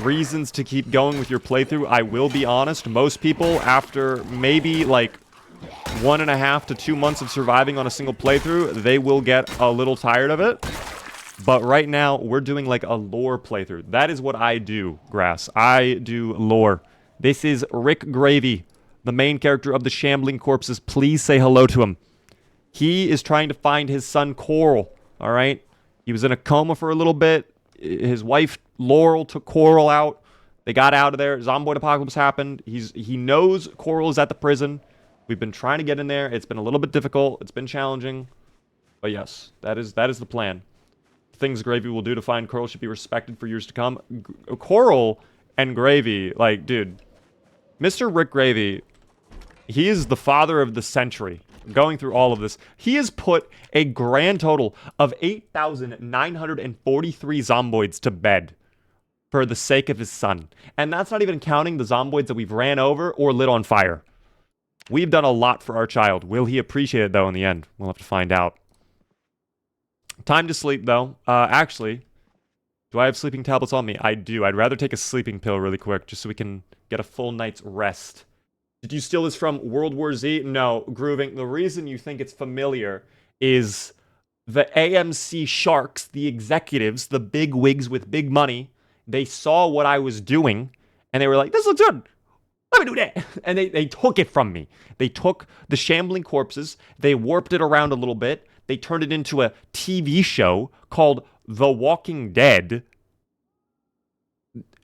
reasons to keep going with your playthrough, I will be honest, most people, after maybe like 1.5 to 2 months of surviving on a single playthrough, they will get a little tired of it. But right now, we're doing like a lore playthrough. That is what I do, Grass. I do lore. This is Rick Gravy, the main character of the Shambling Corpses. Please say hello to him. He is trying to find his son Coral, all right? He was in a coma for a little bit. His wife, Loral, took Coral out. They got out of there. Zomboid apocalypse happened. He knows Coral is at the prison. We've been trying to get in there. It's been a little bit difficult. It's been challenging. But yes, that is the plan. Things Gravy will do to find Coral should be respected for years to come. Coral and Gravy, like, dude, Mr. Rick Gravy, he is the father of the century. Going through all of this, he has put a grand total of 8,943 zomboids to bed for the sake of his son. And that's not even counting the zomboids that we've ran over or lit on fire. We've done a lot for our child. Will he appreciate it, though, in the end? We'll have to find out. Time to sleep, though. Actually, do I have sleeping tablets on me? I do. I'd rather take a sleeping pill really quick, just so we can get a full night's rest. Did you steal this from World War Z? No, Grooving. The reason you think it's familiar is the AMC sharks, the executives, the big wigs with big money, they saw what I was doing, and they were like, this looks good. Let me do that. And they took it from me. They took the Shambling Corpses, they warped it around a little bit, they turned it into a TV show called The Walking Dead,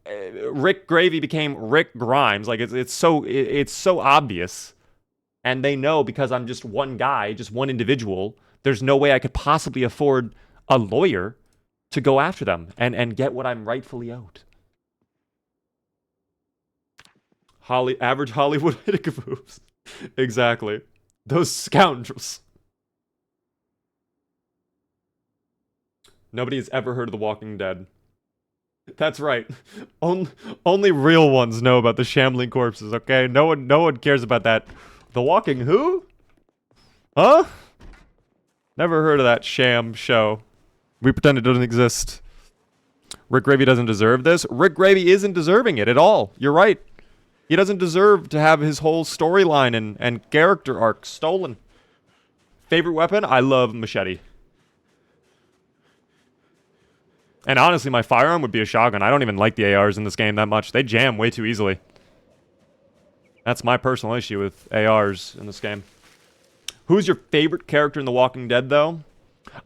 Rick Gravy became Rick Grimes. Like it's so obvious, and they know because I'm just one guy, just one individual. There's no way I could possibly afford a lawyer to go after them and get what I'm rightfully owed. Average Hollywood hiccups. Exactly. Those scoundrels. Nobody has ever heard of The Walking Dead. That's right. Only real ones know about the Shambling Corpses, okay? No one cares about that. The Walking who? Huh? Never heard of that sham show. We pretend it doesn't exist. Rick Gravy doesn't deserve this. Rick Gravy isn't deserving it at all. You're right. He doesn't deserve to have his whole storyline and character arc stolen. Favorite weapon? I love machete. And honestly, my firearm would be a shotgun. I don't even like the ARs in this game that much. They jam way too easily. That's my personal issue with ARs in this game. Who's your favorite character in The Walking Dead, though?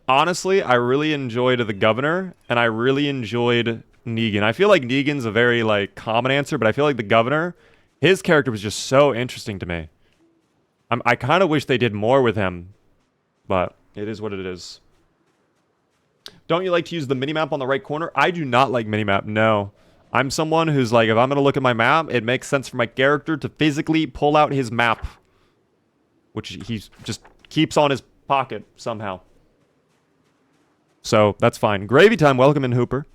Honestly, I really enjoyed the governor, and I really enjoyed Negan. I feel like Negan's a very, like, common answer, but I feel like the governor, his character was just so interesting to me. I kind of wish they did more with him, but it is what it is. Don't you like to use the minimap on the right corner? I do not like minimap, no. I'm someone who's like, if I'm going to look at my map, it makes sense for my character to physically pull out his map. Which he just keeps on his pocket somehow. So, that's fine. Gravy time, welcome in, Hooper.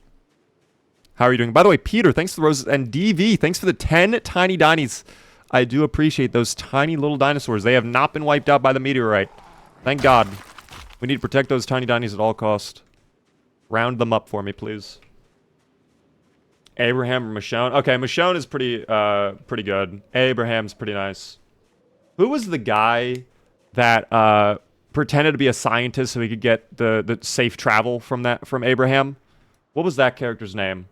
How are you doing? By the way, Peter, thanks for the roses. And DV, thanks for the 10 tiny dinies. I do appreciate those tiny little dinosaurs. They have not been wiped out by the meteorite. Thank God. We need to protect those tiny dinies at all cost. Round them up for me, please. Abraham or Michonne? Okay, Michonne is pretty good. Abraham's pretty nice. Who was the guy that pretended to be a scientist so he could get the safe travel from Abraham? What was that character's name?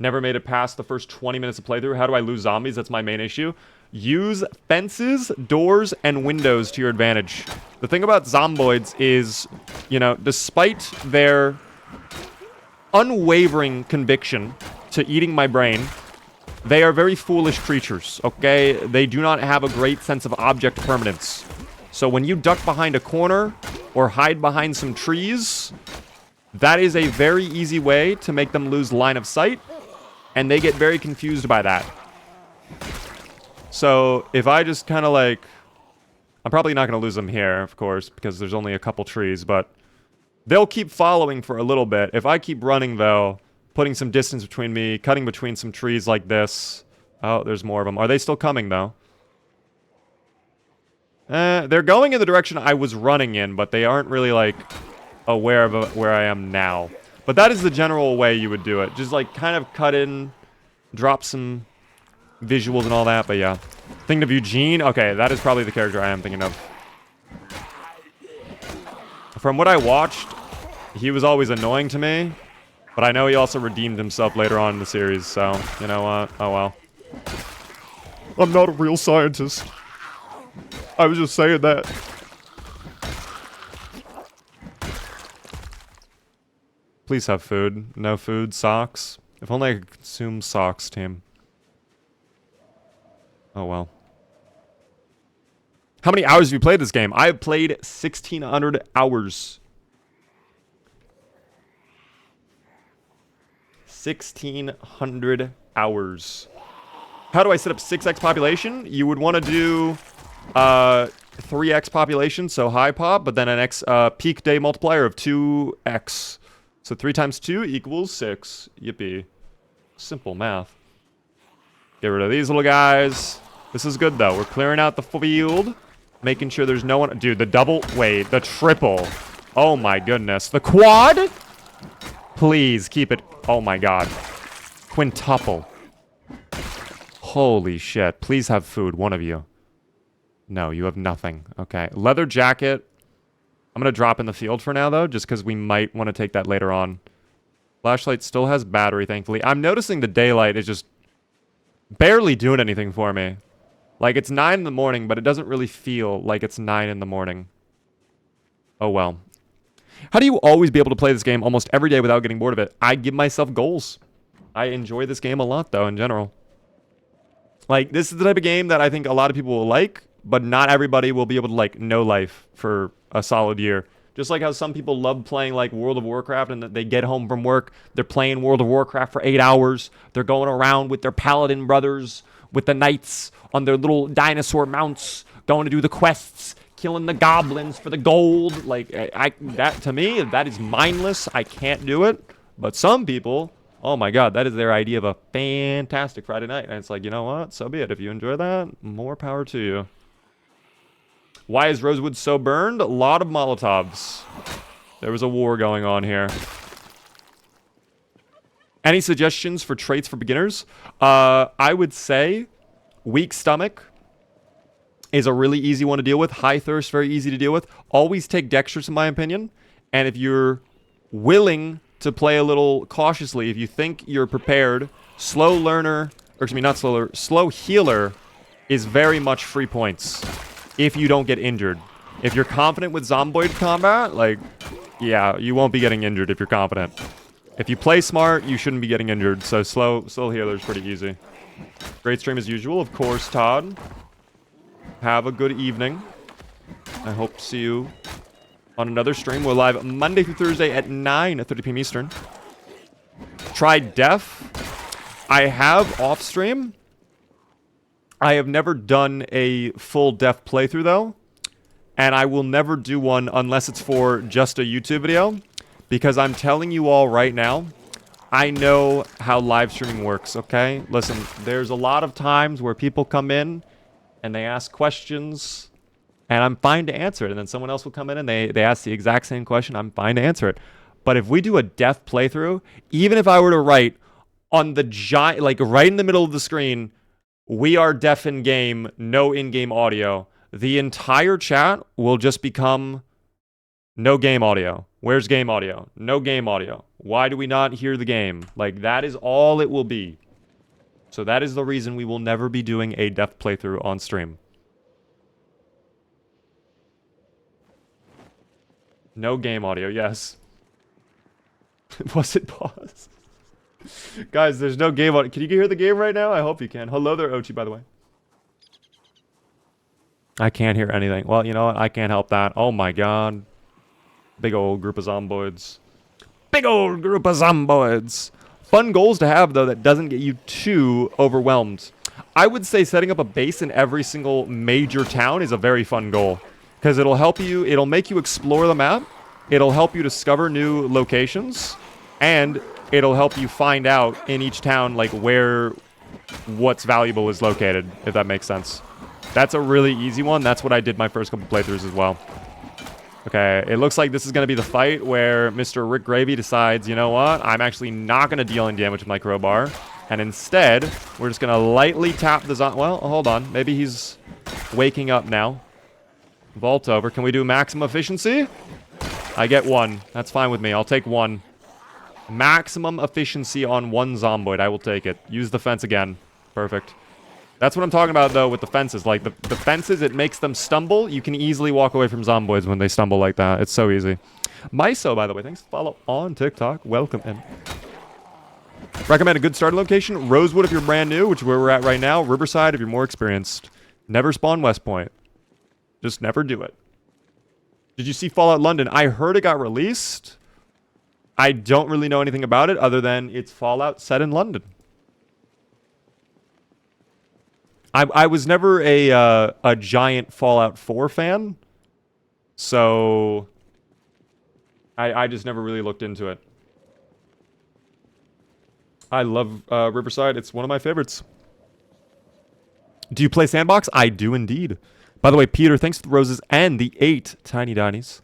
Never made it past the first 20 minutes of playthrough. How do I lose zombies? That's my main issue. Use fences, doors, and windows to your advantage. The thing about zomboids is, you know, despite their unwavering conviction to eating my brain, they are very foolish creatures, okay? They do not have a great sense of object permanence. So when you duck behind a corner or hide behind some trees, that is a very easy way to make them lose line of sight, and they get very confused by that. So if I just kind of like... I'm probably not going to lose them here, of course, because there's only a couple trees, but they'll keep following for a little bit. If I keep running, though, putting some distance between me, cutting between some trees like this... Oh, there's more of them. Are they still coming, though? They're going in the direction I was running in, but they aren't really, like, aware of where I am now. But that is the general way you would do it. Just, like, kind of cut in, drop some visuals and all that, but yeah. Thinking of Eugene? Okay, that is probably the character I am thinking of. From what I watched, he was always annoying to me, but I know he also redeemed himself later on in the series, so, you know what? Oh well. I'm not a real scientist. I was just saying that. Please have food. No food. Socks. If only I could consume socks, team. Oh well. How many hours have you played this game? I have played 1,600 hours. 1,600 hours. How do I set up 6x population? You would want to do 3x population, so high pop, but then an x peak day multiplier of 2x. So 3 times 2 equals 6. Yippee. Simple math. Get rid of these little guys. This is good, though. We're clearing out the field. Making sure there's no one... Dude, the double... Wait, the triple. Oh, my goodness. The quad? Please, keep it... Oh, my God. Quintuple. Holy shit. Please have food, one of you. No, you have nothing. Okay. Leather jacket. I'm going to drop in the field for now, though, just because we might want to take that later on. Flashlight still has battery, thankfully. I'm noticing the daylight is just barely doing anything for me. Like, it's 9 in the morning, but it doesn't really feel like it's 9 in the morning. Oh, well. How do you always be able to play this game almost every day without getting bored of it? I give myself goals. I enjoy this game a lot, though, in general. Like, this is the type of game that I think a lot of people will like, but not everybody will be able to, like, know life for a solid year. Just like how some people love playing, like, World of Warcraft, and they get home from work, they're playing World of Warcraft for 8 hours, they're going around with their paladin brothers, with the knights on their little dinosaur mounts, going to do the quests, killing the goblins for the gold. Like, that, to me, that is mindless. I can't do it. But some people, oh my god, that is their idea of a fantastic Friday night. And it's like, you know what? So be it. If you enjoy that, more power to you. Why is Rosewood so burned? A lot of Molotovs. There was a war going on here. Any suggestions for traits for beginners? I would say weak stomach is a really easy one to deal with. High thirst, very easy to deal with. Always take dexterous, in my opinion. And if you're willing to play a little cautiously, if you think you're prepared, slow learner, or excuse me, not slow learner, slow healer is very much free points if you don't get injured. If you're confident with Zomboid combat, like, yeah, you won't be getting injured if you're confident. If you play smart, you shouldn't be getting injured. So slow healer is pretty easy. Great stream as usual, of course, Todd. Have a good evening. I hope to see you on another stream. We're live Monday through Thursday at 9:30 p.m. Eastern. Try Def. I have off stream. I have never done a full Def playthrough, though. And I will never do one unless it's for just a YouTube video. Because I'm telling you all right now, I know how live streaming works, okay? Listen, there's a lot of times where people come in and they ask questions, and I'm fine to answer it. And then someone else will come in and they ask the exact same question. I'm fine to answer it. But if we do a Def playthrough, even if I were to write on the giant, like right in the middle of the screen, we are deaf in game, no in-game audio, the entire chat will just become no game audio. Where's game audio? No game audio. Why do we not hear the game? Like, that is all it will be. So that is the reason we will never be doing a Def playthrough on stream. No game audio, yes. Was it paused? Guys, there's no game audio. Can you hear the game right now? I hope you can. Hello there, Ochi, by the way. I can't hear anything. Well, you know what? I can't help that. Oh my god. Big old group of zomboids. Big old group of zomboids. Fun goals to have, though, that doesn't get you too overwhelmed. I would say setting up a base in every single major town is a very fun goal. Because it'll help you, it'll make you explore the map. It'll help you discover new locations. And it'll help you find out in each town, like, where what's valuable is located, if that makes sense. That's a really easy one. That's what I did my first couple playthroughs as well. Okay, it looks like this is going to be the fight where Mr. Rick Gravy decides, you know what, I'm actually not going to deal any damage with my crowbar. And instead, we're just going to lightly tap the zombie. Well, hold on. Maybe he's waking up now. Vault over. Can we do maximum efficiency? I get one. That's fine with me. I'll take one. Maximum efficiency on one zomboid. I will take it. Use the fence again. Perfect. That's what I'm talking about, though, with the fences. Like, the fences, it makes them stumble. You can easily walk away from zomboids when they stumble like that. It's so easy. Myso, by the way, thanks for follow on TikTok. Welcome in. Recommend a good starting location. Rosewood if you're brand new, which is where we're at right now. Riverside if you're more experienced. Never spawn West Point. Just never do it. Did you see Fallout London? I heard it got released. I don't really know anything about it other than it's Fallout set in London. I was never a giant Fallout 4 fan, so I just never really looked into it. I love Riverside. It's one of my favorites. Do you play Sandbox? I do indeed. By the way, Peter, thanks for the roses and the 8 Tiny Dinies.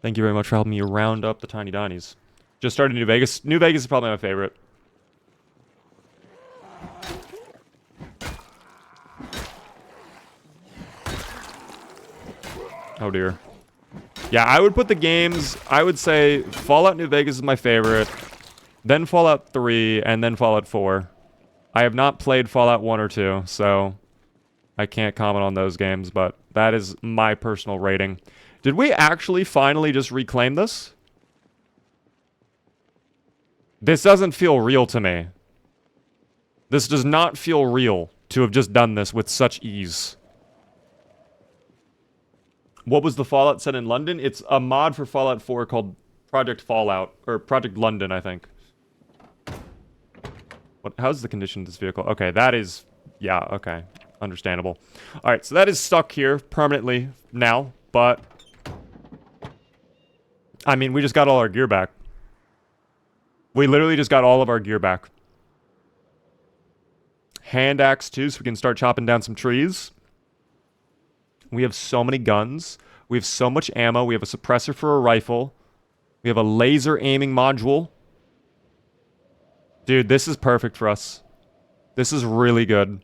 Thank you very much for helping me round up the Tiny Dinies. Just started New Vegas. New Vegas is probably my favorite. Oh dear. Yeah, I would put the games, I would say Fallout New Vegas is my favorite, then Fallout 3, and then Fallout 4. I have not played Fallout 1 or 2, so I can't comment on those games, but that is my personal rating. Did we actually finally just reclaim this? This doesn't feel real to me. This does not feel real to have just done this with such ease. What was the Fallout set in London? It's a mod for Fallout 4 called Project Fallout, or Project London, I think. How's the condition of this vehicle? Okay, that is... Yeah, okay. Understandable. Alright, so that is stuck here permanently now, but... I mean, we just got all our gear back. We literally just got all of our gear back. Hand axe, too, so we can start chopping down some trees. We have so many guns. We have so much ammo. We have a suppressor for a rifle. We have a laser aiming module. Dude, this is perfect for us. This is really good.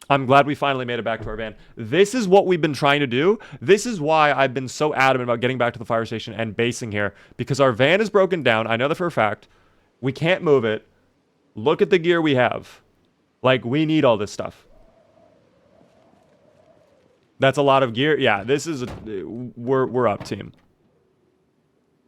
I'm glad we finally made it back to our van. This is what we've been trying to do. This is why I've been so adamant about getting back to the fire station and basing here. Because our van is broken down. I know that for a fact. We can't move it. Look at the gear we have. Like, we need all this stuff. That's a lot of gear. Yeah, this is... We're up, team.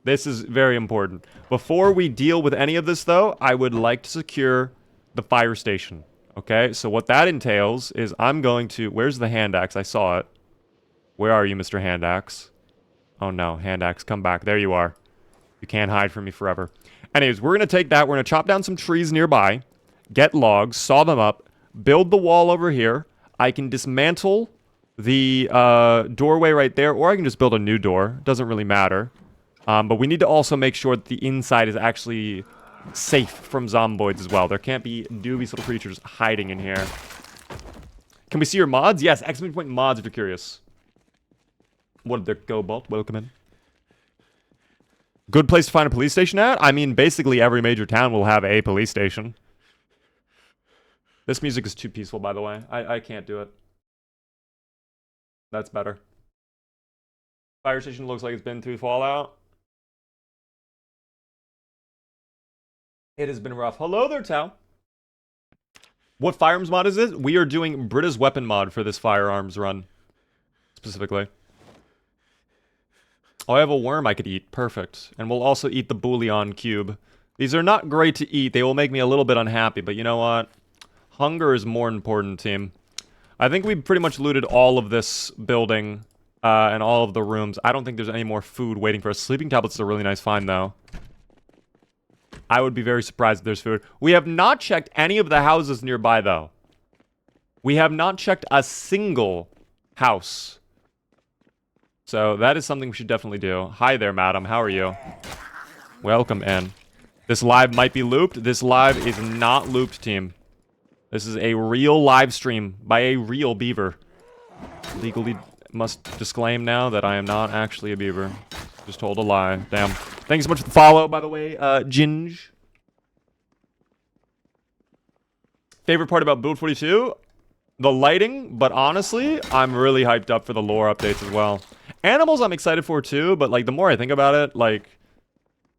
This is very important. Before we deal with any of this, though, I would like to secure the fire station. Okay, so what that entails is I'm going to... Where's the hand axe? I saw it. Where are you, Mr. Hand Axe? Oh, no. Hand axe, come back. There you are. You can't hide from me forever. Anyways, we're going to take that. We're going to chop down some trees nearby. Get logs. Saw them up. Build the wall over here. I can dismantle the doorway right there, or I can just build a new door. Doesn't really matter. But we need to also make sure that the inside is actually safe from zomboids as well. There can't be dubious little creatures hiding in here. Can we see your mods? Yes, exclamation point mods if you're curious. What did there go, Bolt? Welcome in. Good place to find a police station at? I mean, basically every major town will have a police station. This music is too peaceful, by the way. I can't do it. That's better. Fire station looks like it's been through Fallout. It has been rough. Hello there, Tao. What firearms mod is it? We are doing Brita's weapon mod for this firearms run. Specifically. Oh, I have a worm I could eat. Perfect. And we'll also eat the bouillon cube. These are not great to eat. They will make me a little bit unhappy. But you know what? Hunger is more important, team. I think we pretty much looted all of this building and all of the rooms. I don't think there's any more food waiting for us. Sleeping tablets is a really nice find, though. I would be very surprised if there's food. We have not checked any of the houses nearby, though. We have not checked a single house. So that is something we should definitely do. Hi there, madam. How are you? Welcome in. This live might be looped. This live is not looped, team. This is a real live stream by a real beaver. Legally must disclaim now that I am not actually a beaver. Just told a lie. Damn. Thanks so much for the follow, by the way, Ginge. Favorite part about Build 42? The lighting, but honestly, I'm really hyped up for the lore updates as well. Animals I'm excited for too, but like the more I think about it, like,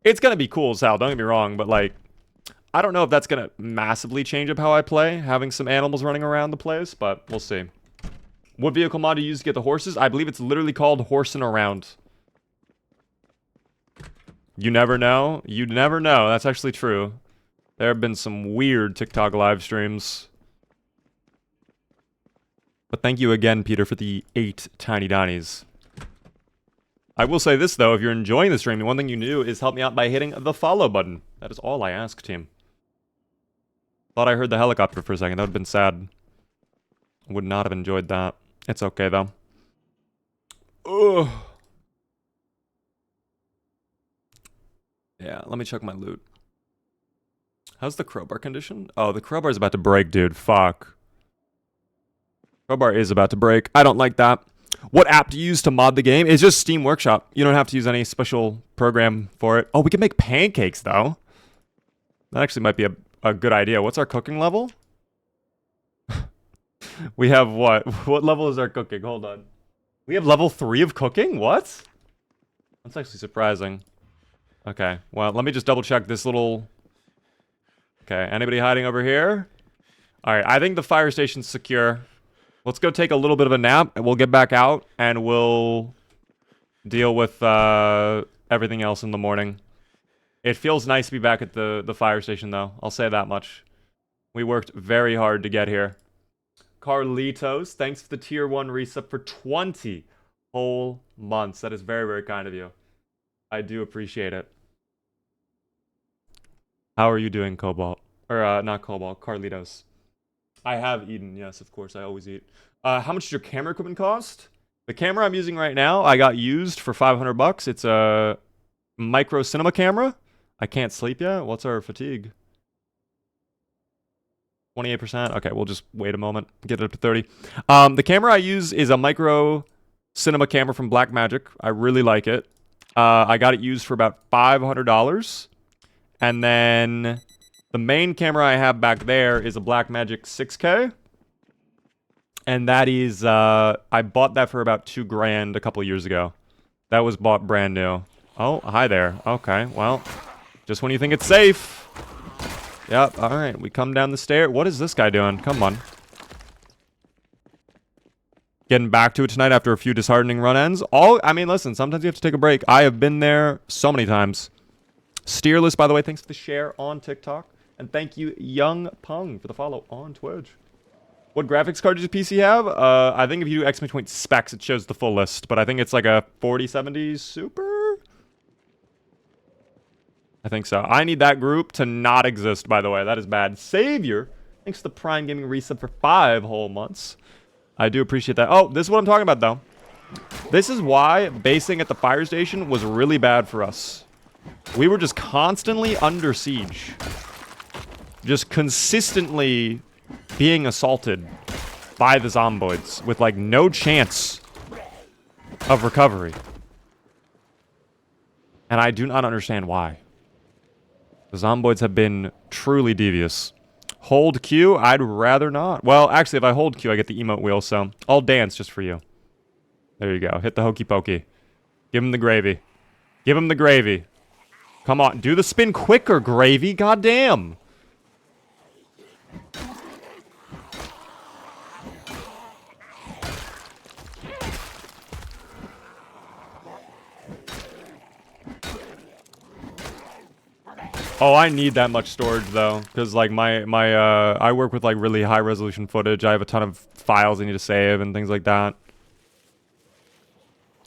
it's gonna be cool as hell, don't get me wrong, but like, I don't know if that's gonna massively change up how I play, having some animals running around the place, but we'll see. What vehicle mod do you use to get the horses? I believe it's literally called Horsing Around. You never know. You never know. That's actually true. There have been some weird TikTok live streams. But thank you again, Peter, for the 8 tiny donnies. I will say this, though. If you're enjoying the stream, the one thing you do is help me out by hitting the follow button. That is all I ask, team. Thought I heard the helicopter for a second. That would have been sad. Would not have enjoyed that. It's okay, though. Ugh. Yeah, let me check my loot. How's the crowbar condition? Oh, the crowbar is about to break, dude. Fuck. Crowbar is about to break. I don't like that. What app do you use to mod the game? It's just Steam Workshop. You don't have to use any special program for it. Oh, we can make pancakes, though. That actually might be a good idea. What's our cooking level? We have what? What level is our cooking? Hold on. We have level 3 of cooking? What? That's actually surprising. Okay, well, let me just double check this little... Okay, anybody hiding over here? Alright, I think the fire station's secure. Let's go take a little bit of a nap, and we'll get back out, and we'll deal with everything else in the morning. It feels nice to be back at the fire station, though. I'll say that much. We worked very hard to get here. Carlitos, thanks for the tier 1 resub for 20 whole months. That is very, very kind of you. I do appreciate it. How are you doing, Cobalt? Or, not Cobalt, Carlitos. I have eaten, yes, of course, I always eat. How much does your camera equipment cost? The camera I'm using right now, I got used for 500 bucks. It's a micro cinema camera. I can't sleep yet. What's our fatigue? 28%. Okay, we'll just wait a moment. Get it up to 30. The camera I use is a micro cinema camera from Blackmagic. I really like it. I got it used for about $500. And then the main camera I have back there is a Blackmagic 6K. And that is, I bought that for about $2 grand a couple years ago. That was bought brand new. Oh, hi there. Okay, well, just when you think it's safe. Yep, alright, we come down the stair. What is this guy doing? Come on. Getting back to it tonight after a few disheartening run ends. I mean, listen, sometimes you have to take a break. I have been there so many times. Steerless, by the way, thanks for the share on TikTok. And thank you, Young Pung, for the follow on Twitch. What graphics card does your PC have? I think if you do exclamation point specs, it shows the full list. But I think it's like a 4070 Super? I think so. I need that group to not exist, by the way. That is bad. Savior, thanks to the Prime Gaming resub for 5 whole months. I do appreciate that. Oh, this is what I'm talking about, though. This is why basing at the fire station was really bad for us. We were just constantly under siege. Just consistently being assaulted by the zomboids with, like, no chance of recovery. And I do not understand why. The zomboids have been truly devious. Hold Q? I'd rather not. Well, actually, if I hold Q, I get the emote wheel, so I'll dance just for you. There you go. Hit the hokey pokey. Give him the gravy. Give him the gravy. Come on. Do the spin quicker, gravy. Goddamn. Oh, I need that much storage though, because like I work with like really high resolution footage. I have a ton of files I need to save and things like that.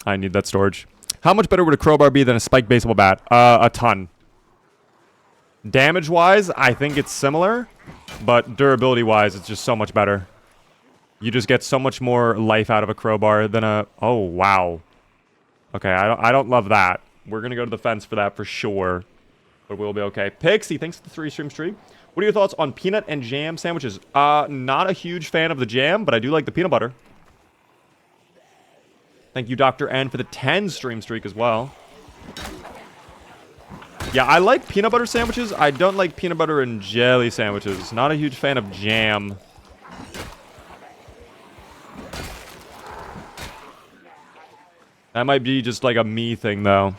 I need that storage. How much better would a crowbar be than a spiked baseball bat? A ton. Damage-wise, I think it's similar, but durability-wise, it's just so much better. You just get so much more life out of a crowbar than a... Oh, wow. Okay, I don't love that. We're gonna go to the fence for that for sure. But we'll be okay. Pixie, thanks for the 3-stream stream. What are your thoughts on peanut and jam sandwiches? Not a huge fan of the jam, but I do like the peanut butter. Thank you, Dr. N, for the 10-stream streak as well. Yeah, I like peanut butter sandwiches. I don't like peanut butter and jelly sandwiches. Not a huge fan of jam. That might be just like a me thing, though.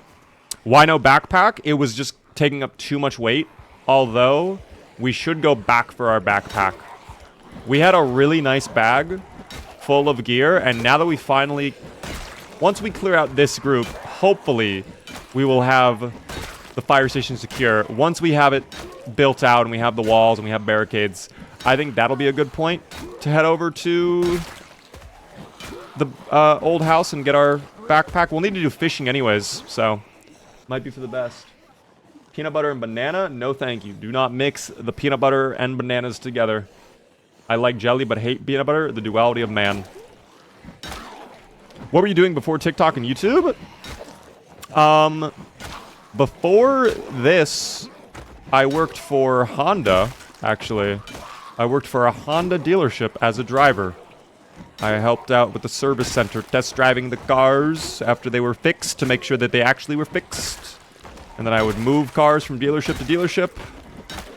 Why no backpack? It was just taking up too much weight. Although, we should go back for our backpack. We had a really nice bag full of gear, and now that we finally... Once we clear out this group, hopefully, we will have the fire station secure. Once we have it built out and we have the walls and we have barricades, I think that'll be a good point to head over to the old house and get our backpack. We'll need to do fishing anyways, so might be for the best. Peanut butter and banana? No thank you. Do not mix the peanut butter and bananas together. I like jelly but hate peanut butter. The duality of man. What were you doing before TikTok and YouTube? Before this, I worked for Honda, actually. I worked for a Honda dealership as a driver. I helped out with the service center, test driving the cars after they were fixed to make sure that they actually were fixed. And then I would move cars from dealership to dealership.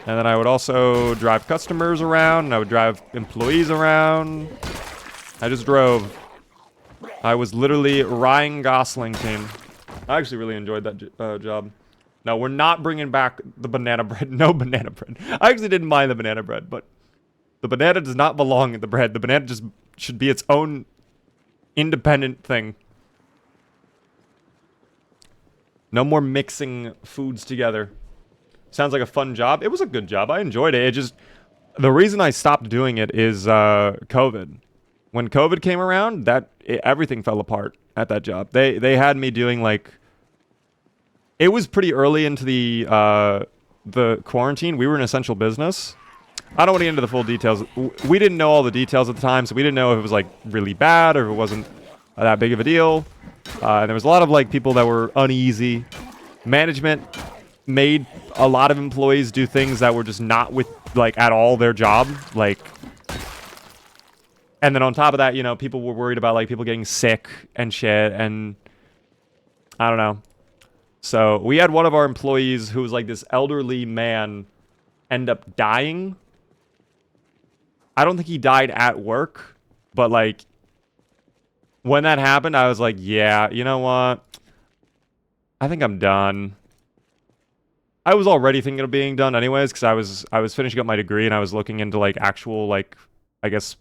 And then I would also drive customers around, and I would drive employees around. I just drove. I was literally Ryan Gosling team. I actually really enjoyed that job. No, we're not bringing back the banana bread. No banana bread. I actually didn't mind the banana bread, but the banana does not belong in the bread. The banana just should be its own independent thing. No more mixing foods together. Sounds like a fun job. It was a good job. I enjoyed it. It just... The reason I stopped doing it is COVID. When COVID came around, everything fell apart at that job. They had me doing, like... It was pretty early into the quarantine. We were an essential business. I don't want to get into the full details. We didn't know all the details at the time, so we didn't know if it was, like, really bad or if it wasn't that big of a deal. And there was a lot of, like, people that were uneasy. Management made a lot of employees do things that were just not with, like, at all their job. Like, and then on top of that, you know, people were worried about, like, people getting sick and shit, and I don't know. So we had one of our employees who was, like, this elderly man end up dying. I don't think he died at work, but, like, when that happened, I was like, yeah, you know what? I think I'm done. I was already thinking of being done anyways, because I was finishing up my degree and I was looking into, like, actual, like, I guess,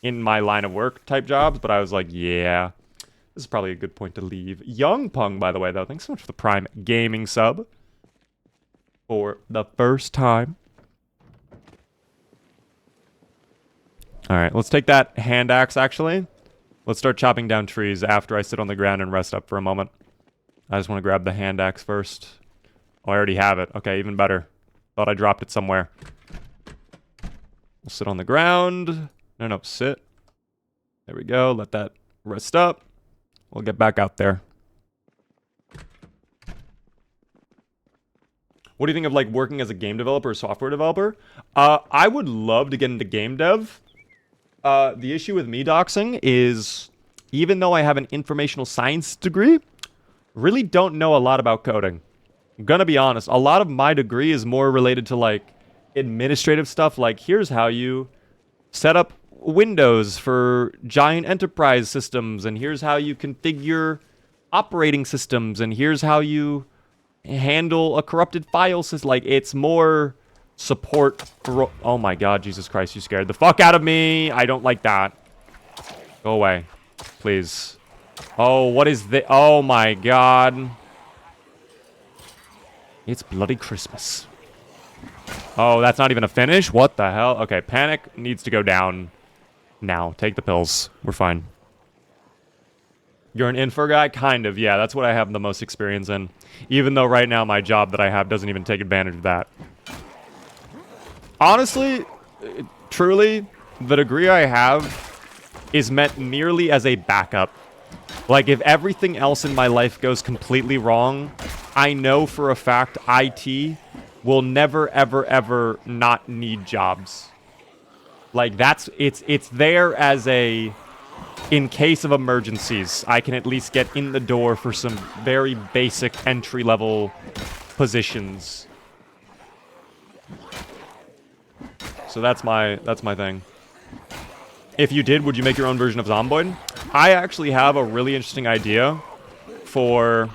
in my line of work type jobs, but I was like, yeah, this is probably a good point to leave. Young Pung, by the way, though, thanks so much for the Prime Gaming sub for the first time. All right, let's take that hand axe, actually. Let's start chopping down trees after I sit on the ground and rest up for a moment. I just want to grab the hand axe first. Oh, I already have it. Okay, even better. Thought I dropped it somewhere. We'll sit on the ground. No, sit. There we go. Let that rest up. We'll get back out there. What do you think of, like, working as a game developer or software developer? I would love to get into game dev. The issue with me doxing is, even though I have an informational science degree, really don't know a lot about coding. I'm gonna be honest. A lot of my degree is more related to, like, administrative stuff. Like, here's how you set up Windows for giant enterprise systems, and here's how you configure operating systems, and here's how you handle a corrupted file system. Like, it's more support for... Oh my god, Jesus Christ, you scared the fuck out of me. I don't like that. Go away, please. Oh, what is this? Oh my god. It's bloody Christmas. Oh, that's not even a finish? What the hell? Okay, panic needs to go down now. Take the pills. We're fine. You're an info guy? Kind of, yeah. That's what I have the most experience in. Even though right now my job that I have doesn't even take advantage of that. Honestly, truly, the degree I have is meant merely as a backup. Like, if everything else in my life goes completely wrong, I know for a fact IT will never, ever, ever not need jobs. Like, it's there as a... In case of emergencies, I can at least get in the door for some very basic entry-level positions. So that's my thing. If you did, would you make your own version of Zomboid? I actually have a really interesting idea for...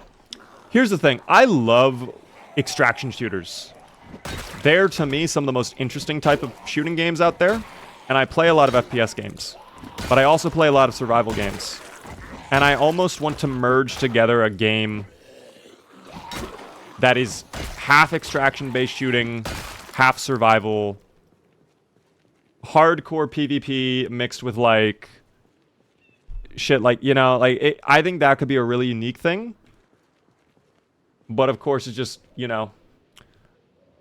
Here's the thing. I love extraction shooters. They're, to me, some of the most interesting type of shooting games out there. And I play a lot of FPS games. But I also play a lot of survival games. And I almost want to merge together a game that is half extraction-based shooting, half survival, hardcore PvP mixed with, like, shit, like, you know, like, I think that could be a really unique thing. But, of course, it's just, you know,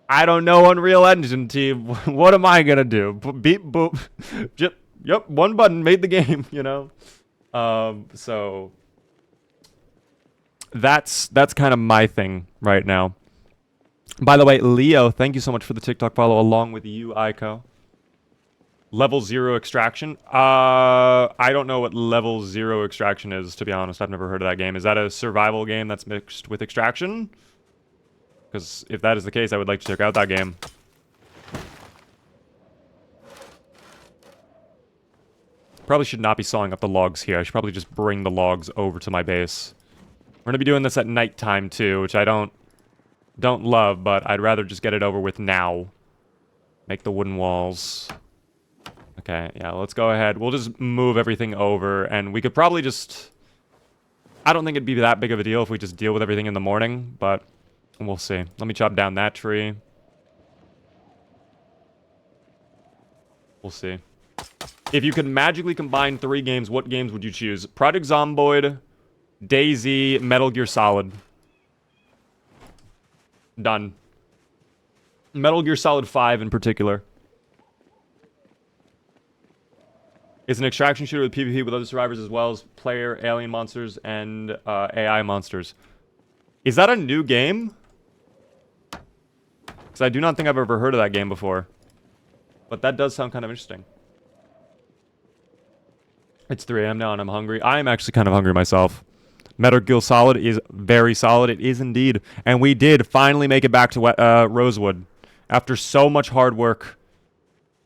I don't know Unreal Engine, team. What am I gonna do? Beep, boop. Just, yep, one button made the game, you know? So that's kind of my thing right now. By the way, Leo, thank you so much for the TikTok follow, along with you, Aiko. Level 0 extraction? I don't know what level 0 extraction is, to be honest. I've never heard of that game. Is that a survival game that's mixed with extraction? Because if that is the case, I would like to check out that game. Probably should not be sawing up the logs here. I should probably just bring the logs over to my base. We're going to be doing this at nighttime too, which I don't love, but I'd rather just get it over with now. Make the wooden walls. Okay, yeah, let's go ahead. We'll just move everything over, and we could probably just... I don't think it'd be that big of a deal if we just deal with everything in the morning, but we'll see. Let me chop down that tree. We'll see. If you could magically combine 3 games, what games would you choose? Project Zomboid, DayZ, Metal Gear Solid. Done. Metal Gear Solid 5 in particular. It's an extraction shooter with PvP with other survivors as well as player, alien monsters, and AI monsters. Is that a new game? Because I do not think I've ever heard of that game before. But that does sound kind of interesting. It's 3 a.m. now and I'm hungry. I am actually kind of hungry myself. Metal Gear Solid is very solid. It is indeed. And we did finally make it back to Rosewood. After so much hard work.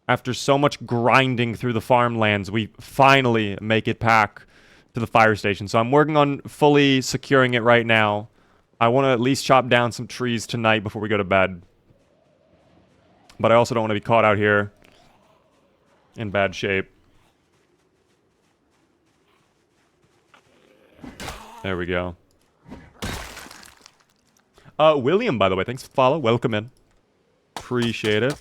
After so much grinding through the farmlands, we finally make it back to the fire station. So I'm working on fully securing it right now. I want to at least chop down some trees tonight before we go to bed. But I also don't want to be caught out here in bad shape. There we go. William, by the way, thanks for the follow. Welcome in. Appreciate it.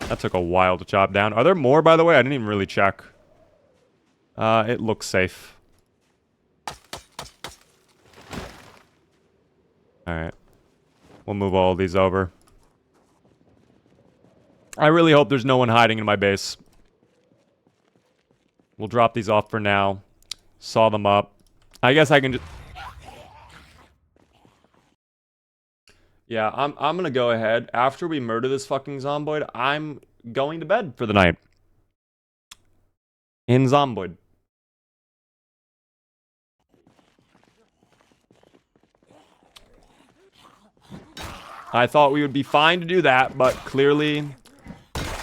That took a while to chop down. Are there more, by the way? I didn't even really check. It looks safe. Alright. We'll move all these over. I really hope there's no one hiding in my base. We'll drop these off for now. Saw them up. I guess I can just... Yeah, I'm gonna go ahead. After we murder this fucking Zomboid, I'm going to bed for the night. In Zomboid. I thought we would be fine to do that, but clearly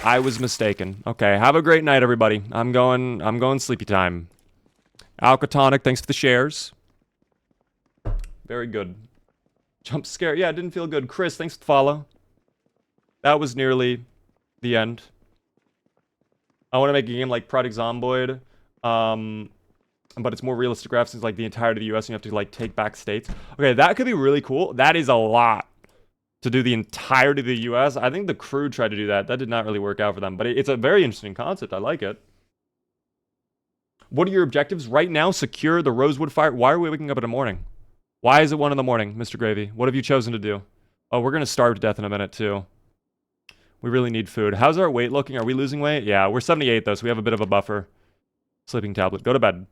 I was mistaken. Okay, have a great night, everybody. I'm going sleepy time. Alcatonic, thanks for the shares. Very good. Jump scare. Yeah, it didn't feel good. Chris, thanks for the follow. That was nearly the end. I want to make a game like Project Zomboid, but it's more realistic graphics. It's like the entirety of the US, and you have to like take back states. Okay, that could be really cool. That is a lot to do the entirety of the US. I think the crew tried to do that. That did not really work out for them, but it's a very interesting concept. I like it. What are your objectives right now? Secure the Rosewood fire. Why are we waking up in the morning? Why is it 1 in the morning, Mr. Gravy? What have you chosen to do? Oh, we're going to starve to death in a minute, too. We really need food. How's our weight looking? Are we losing weight? Yeah, we're 78, though, so we have a bit of a buffer. Sleeping tablet. Go to bed.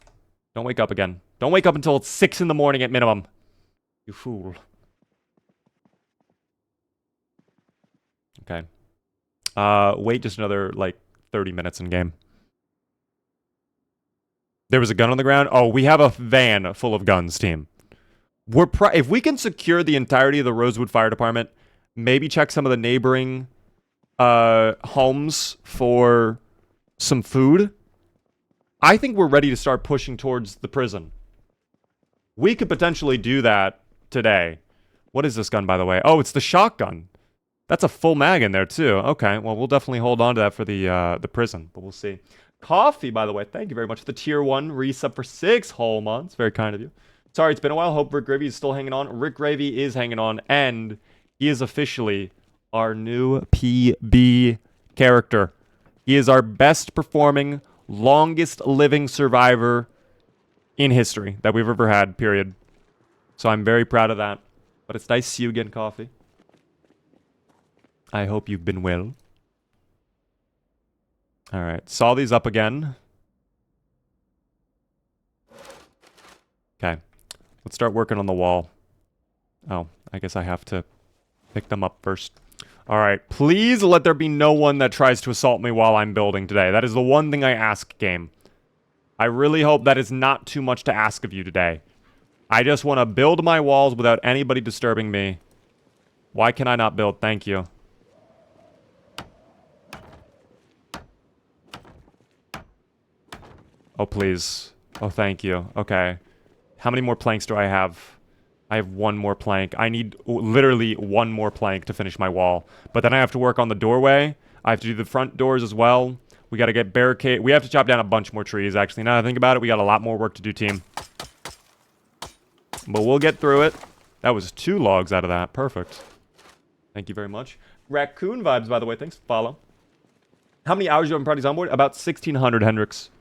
Don't wake up again. Don't wake up until it's 6 in the morning at minimum. You fool. Okay. Wait just another, like, 30 minutes in game. There was a gun on the ground? Oh, we have a van full of guns, team. If we can secure the entirety of the Rosewood Fire Department, maybe check some of the neighboring homes for some food, I think we're ready to start pushing towards the prison. We could potentially do that today. What is this gun, by the way? Oh, it's the shotgun. That's a full mag in there, too. Okay, well, we'll definitely hold on to that for the prison, but we'll see. Coffee, by the way, thank you very much for the tier 1 resub for 6 whole months. Very kind of you. Sorry, it's been a while. Hope Rick Gravy is still hanging on. Rick Gravy is hanging on, and he is officially our new PB character. He is our best performing, longest living survivor in history that we've ever had, period. So I'm very proud of that. But it's nice to see you again, Coffee. I hope you've been well. Alright, saw these up again. Okay. Let's start working on the wall. Oh, I guess I have to pick them up first. Alright, please let there be no one that tries to assault me while I'm building today. That is the one thing I ask, game. I really hope that is not too much to ask of you today. I just want to build my walls without anybody disturbing me. Why can I not build? Thank you. Oh, please. Oh, thank you. Okay. How many more planks do I have? I have 1 more plank. I need literally 1 more plank to finish my wall. But then I have to work on the doorway. I have to do the front doors as well. We got to get barricade. We have to chop down a bunch more trees, actually. Now that I think about it, we got a lot more work to do, team. but we'll get through it. That was 2 logs out of that. Perfect. Thank you very much. Raccoon vibes, by the way. Thanks for follow. How many hours do you have in Project Zomboid? About 1,600, Hendrix.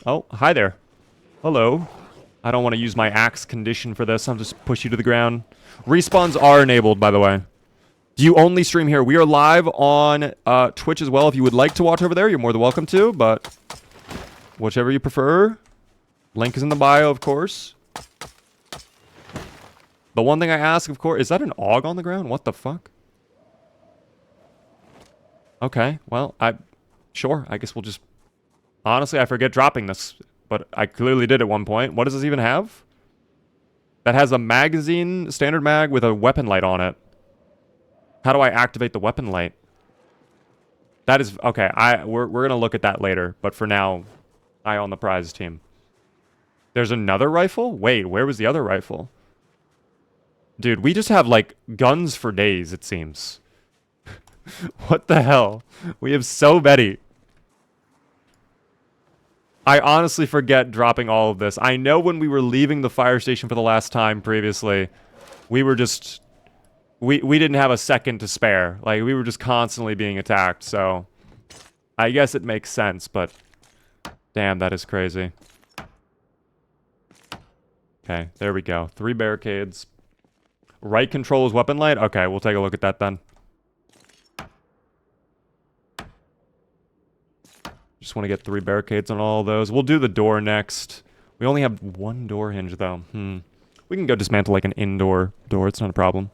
Oh, hi there. Hello. I don't want to use my axe condition for this. I'll just push you to the ground. Respawns are enabled, by the way. Do you only stream here? We are live on Twitch as well. If you would like to watch over there, you're more than welcome to, but whichever you prefer. Link is in the bio, of course. The one thing I ask, of course, is that an AUG on the ground? What the fuck? Okay, well, sure, I guess we'll just... Honestly, I forget dropping this, but I clearly did at one point. What does this even have? That has a magazine, standard mag, with a weapon light on it. How do I activate the weapon light? That is... Okay, we're gonna look at that later, but for now, eye on the prize team. There's another rifle? Wait, where was the other rifle? Dude, we just have, like, guns for days, it seems. What the hell? We have so many. I honestly forget dropping all of this. I know when we were leaving the fire station for the last time previously, we were just... We didn't have a second to spare. Like, we were just constantly being attacked, so... I guess it makes sense, but... Damn, that is crazy. Okay, there we go. 3 barricades. Right control is weapon light? Okay, we'll take a look at that then. Just want to get 3 barricades on all of those. We'll do the door next. We only have 1 door hinge, though. We can go dismantle, like, an indoor door. It's not a problem.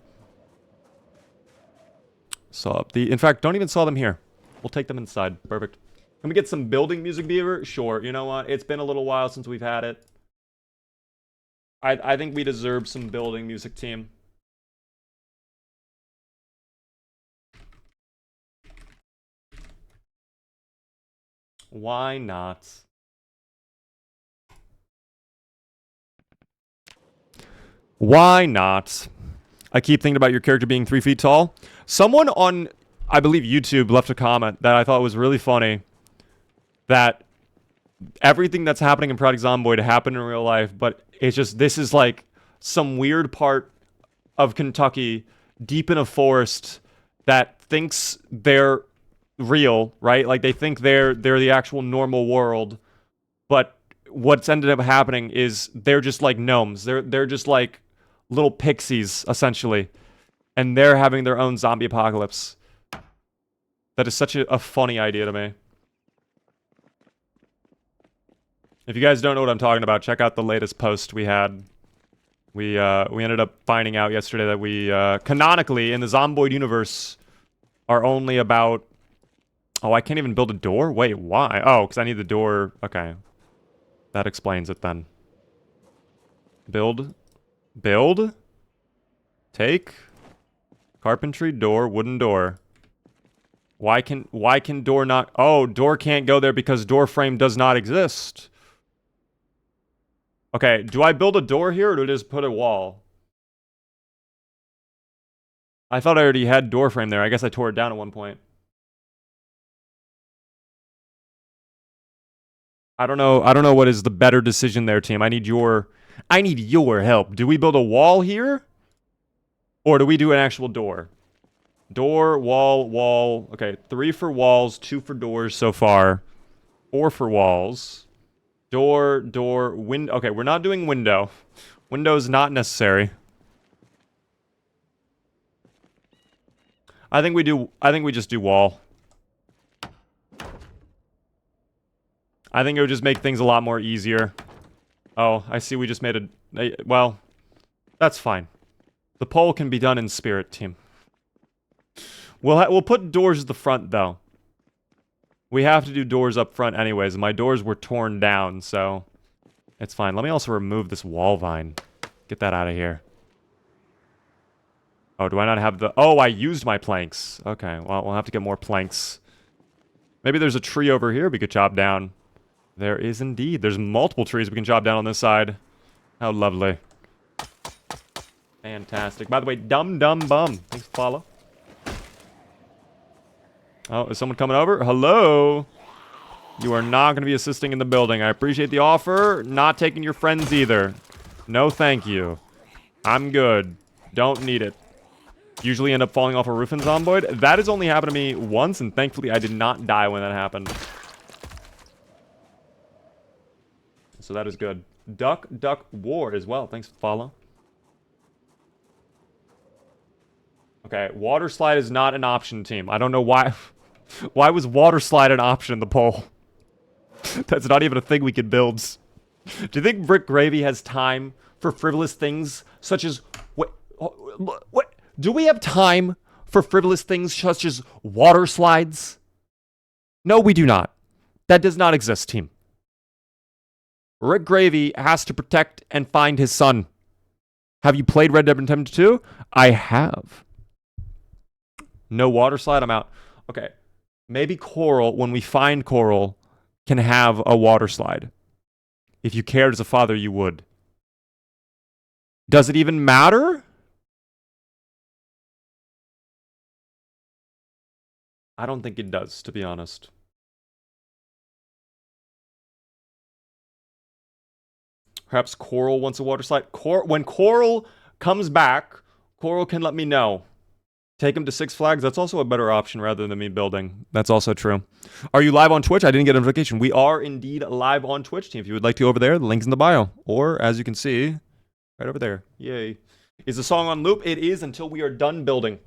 In fact, don't even saw them here. We'll take them inside. Perfect. Can we get some building music, Beaver? Sure. You know what? It's been a little while since we've had it. I think we deserve some building music, team. Why not? Why not? I keep thinking about your character being 3 feet tall. Someone on, I believe, YouTube left a comment that I thought was really funny. That everything that's happening in Project Zomboid happened in real life, but it's just, this is like some weird part of Kentucky, deep in a forest, that thinks they're real, right? Like, they think they're the actual normal world, but what's ended up happening is they're just like gnomes. They're just like little pixies, essentially, and they're having their own zombie apocalypse. That is such a funny idea to me. If you guys don't know what I'm talking about, check out the latest post we had. We ended up finding out yesterday that we canonically in the Zomboid universe are only about... Oh, I can't even build a door? Wait, why? Oh, because I need the door. Okay. That explains it then. Build. Build. Take. Carpentry, door, wooden door. Why can door not... Oh, door can't go there because door frame does not exist. Okay, do I build a door here or do I just put a wall? I thought I already had door frame there. I guess I tore it down at one point. I don't know what is the better decision there, team. I need your help. Do we build a wall here? Or do we do an actual door? Door, wall, wall. Okay, 3 for walls, 2 for doors so far. 4 for walls. Door, door, window. Okay, we're not doing window. Window is not necessary. I think we just do wall. I think it would just make things a lot more easier. Oh, I see we just made well, that's fine. The poll can be done in spirit, team. We'll put doors at the front, though. We have to do doors up front anyways, and my doors were torn down, so it's fine. Let me also remove this wall vine. Get that out of here. Oh, do I not have the... Oh, I used my planks. Okay, well, we'll have to get more planks. Maybe there's a tree over here we could chop down. There is indeed. There's multiple trees we can chop down on this side. How lovely. Fantastic. By the way, Dum Dum Bum. Thanks for the follow. Oh, is someone coming over? Hello? You are not going to be assisting in the building. I appreciate the offer. Not taking your friends either. No thank you. I'm good. Don't need it. Usually end up falling off a roof in Zomboid. That has only happened to me once, and thankfully I did not die when that happened. So that is good. Duck War as well. Thanks for the follow. Okay, water slide is not an option, team. I don't know why. Why was water slide an option in the poll? That's not even a thing we could build. Do you think Brick Gravy has time for frivolous things such as... What? Do we have time for frivolous things such as water slides? No, we do not. That does not exist, team. Rick Gravy has to protect and find his son. Have you played Red Dead Redemption 2? I have. No water slide, I'm out. Okay. Maybe Coral, when we find Coral, can have a water slide. If you cared as a father, you would. Does it even matter? I don't think it does, to be honest. Perhaps Coral wants a water slide. When Coral comes back, Coral can let me know. Take him to Six Flags. That's also a better option rather than me building. That's also true. Are you live on Twitch? I didn't get a notification. We are indeed live on Twitch, team. If you would like to go over there, the link's in the bio. Or, as you can see, right over there. Yay. Is the song on loop? It is until we are done building.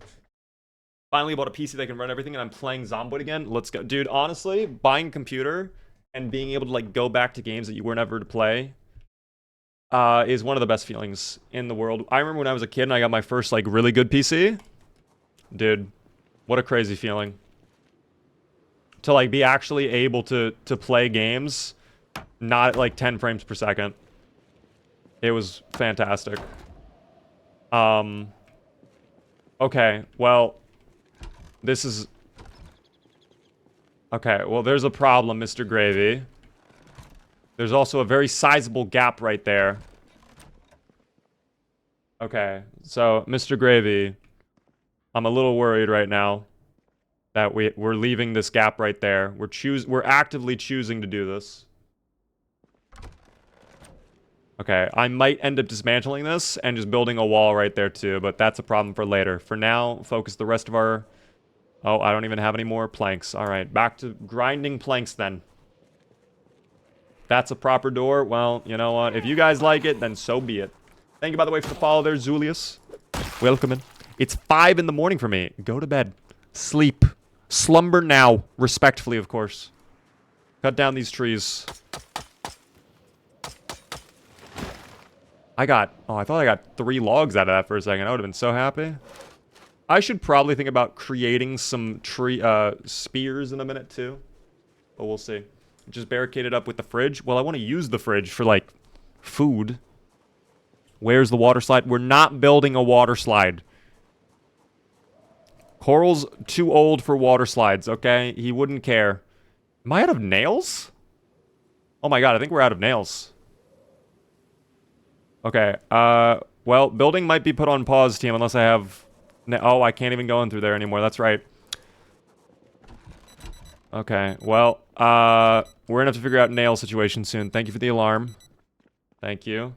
Finally bought a PC that can run everything, and I'm playing Zomboid again. Let's go. Dude, honestly, buying a computer and being able to, like, go back to games that you were never to play is one of the best feelings in the world. I remember when I was a kid and I got my first, like, really good PC. Dude, what a crazy feeling. To, like, be actually able to play games not at, like, 10 frames per second. It was fantastic. Okay, well, this is... Okay, well, there's a problem, Mr. Gravy. There's also a very sizable gap right there. Okay, so, Mr. Gravy, I'm a little worried right now that we're leaving this gap right there. We're actively choosing to do this. Okay, I might end up dismantling this and just building a wall right there too, but that's a problem for later. For now, focus the rest of our... Oh, I don't even have any more planks. Alright, back to grinding planks then. That's a proper door. Well, you know what? If you guys like it, then so be it. Thank you, by the way, for the follow there, Zulius. Welcome in. It's 5 in the morning for me. Go to bed. Sleep. Slumber now. Respectfully, of course. Cut down these trees. I thought I got 3 logs out of that for a second. I would have been so happy. I should probably think about creating some spears in a minute, too. But we'll see. Just barricade it up with the fridge. Well, I want to use the fridge for, like, food. Where's the water slide? We're not building a water slide. Coral's too old for water slides, okay? He wouldn't care. Am I out of nails? Oh my god, I think we're out of nails. Okay, well, building might be put on pause, team, unless I have... Oh, I can't even go in through there anymore, that's right. Okay, well, we're gonna have to figure out nail situation soon. Thank you for the alarm. Thank you.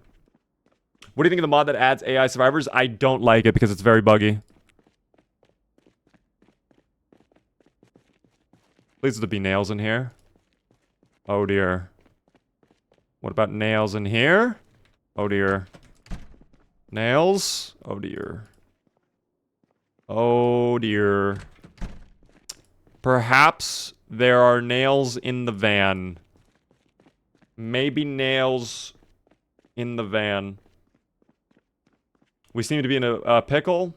What do you think of the mod that adds AI survivors? I don't like it because it's very buggy. Please there be nails in here. Oh dear. What about nails in here? Oh dear. Nails? Oh dear. Oh dear. Perhaps there are nails in the van. Maybe nails in the van. We seem to be in a pickle.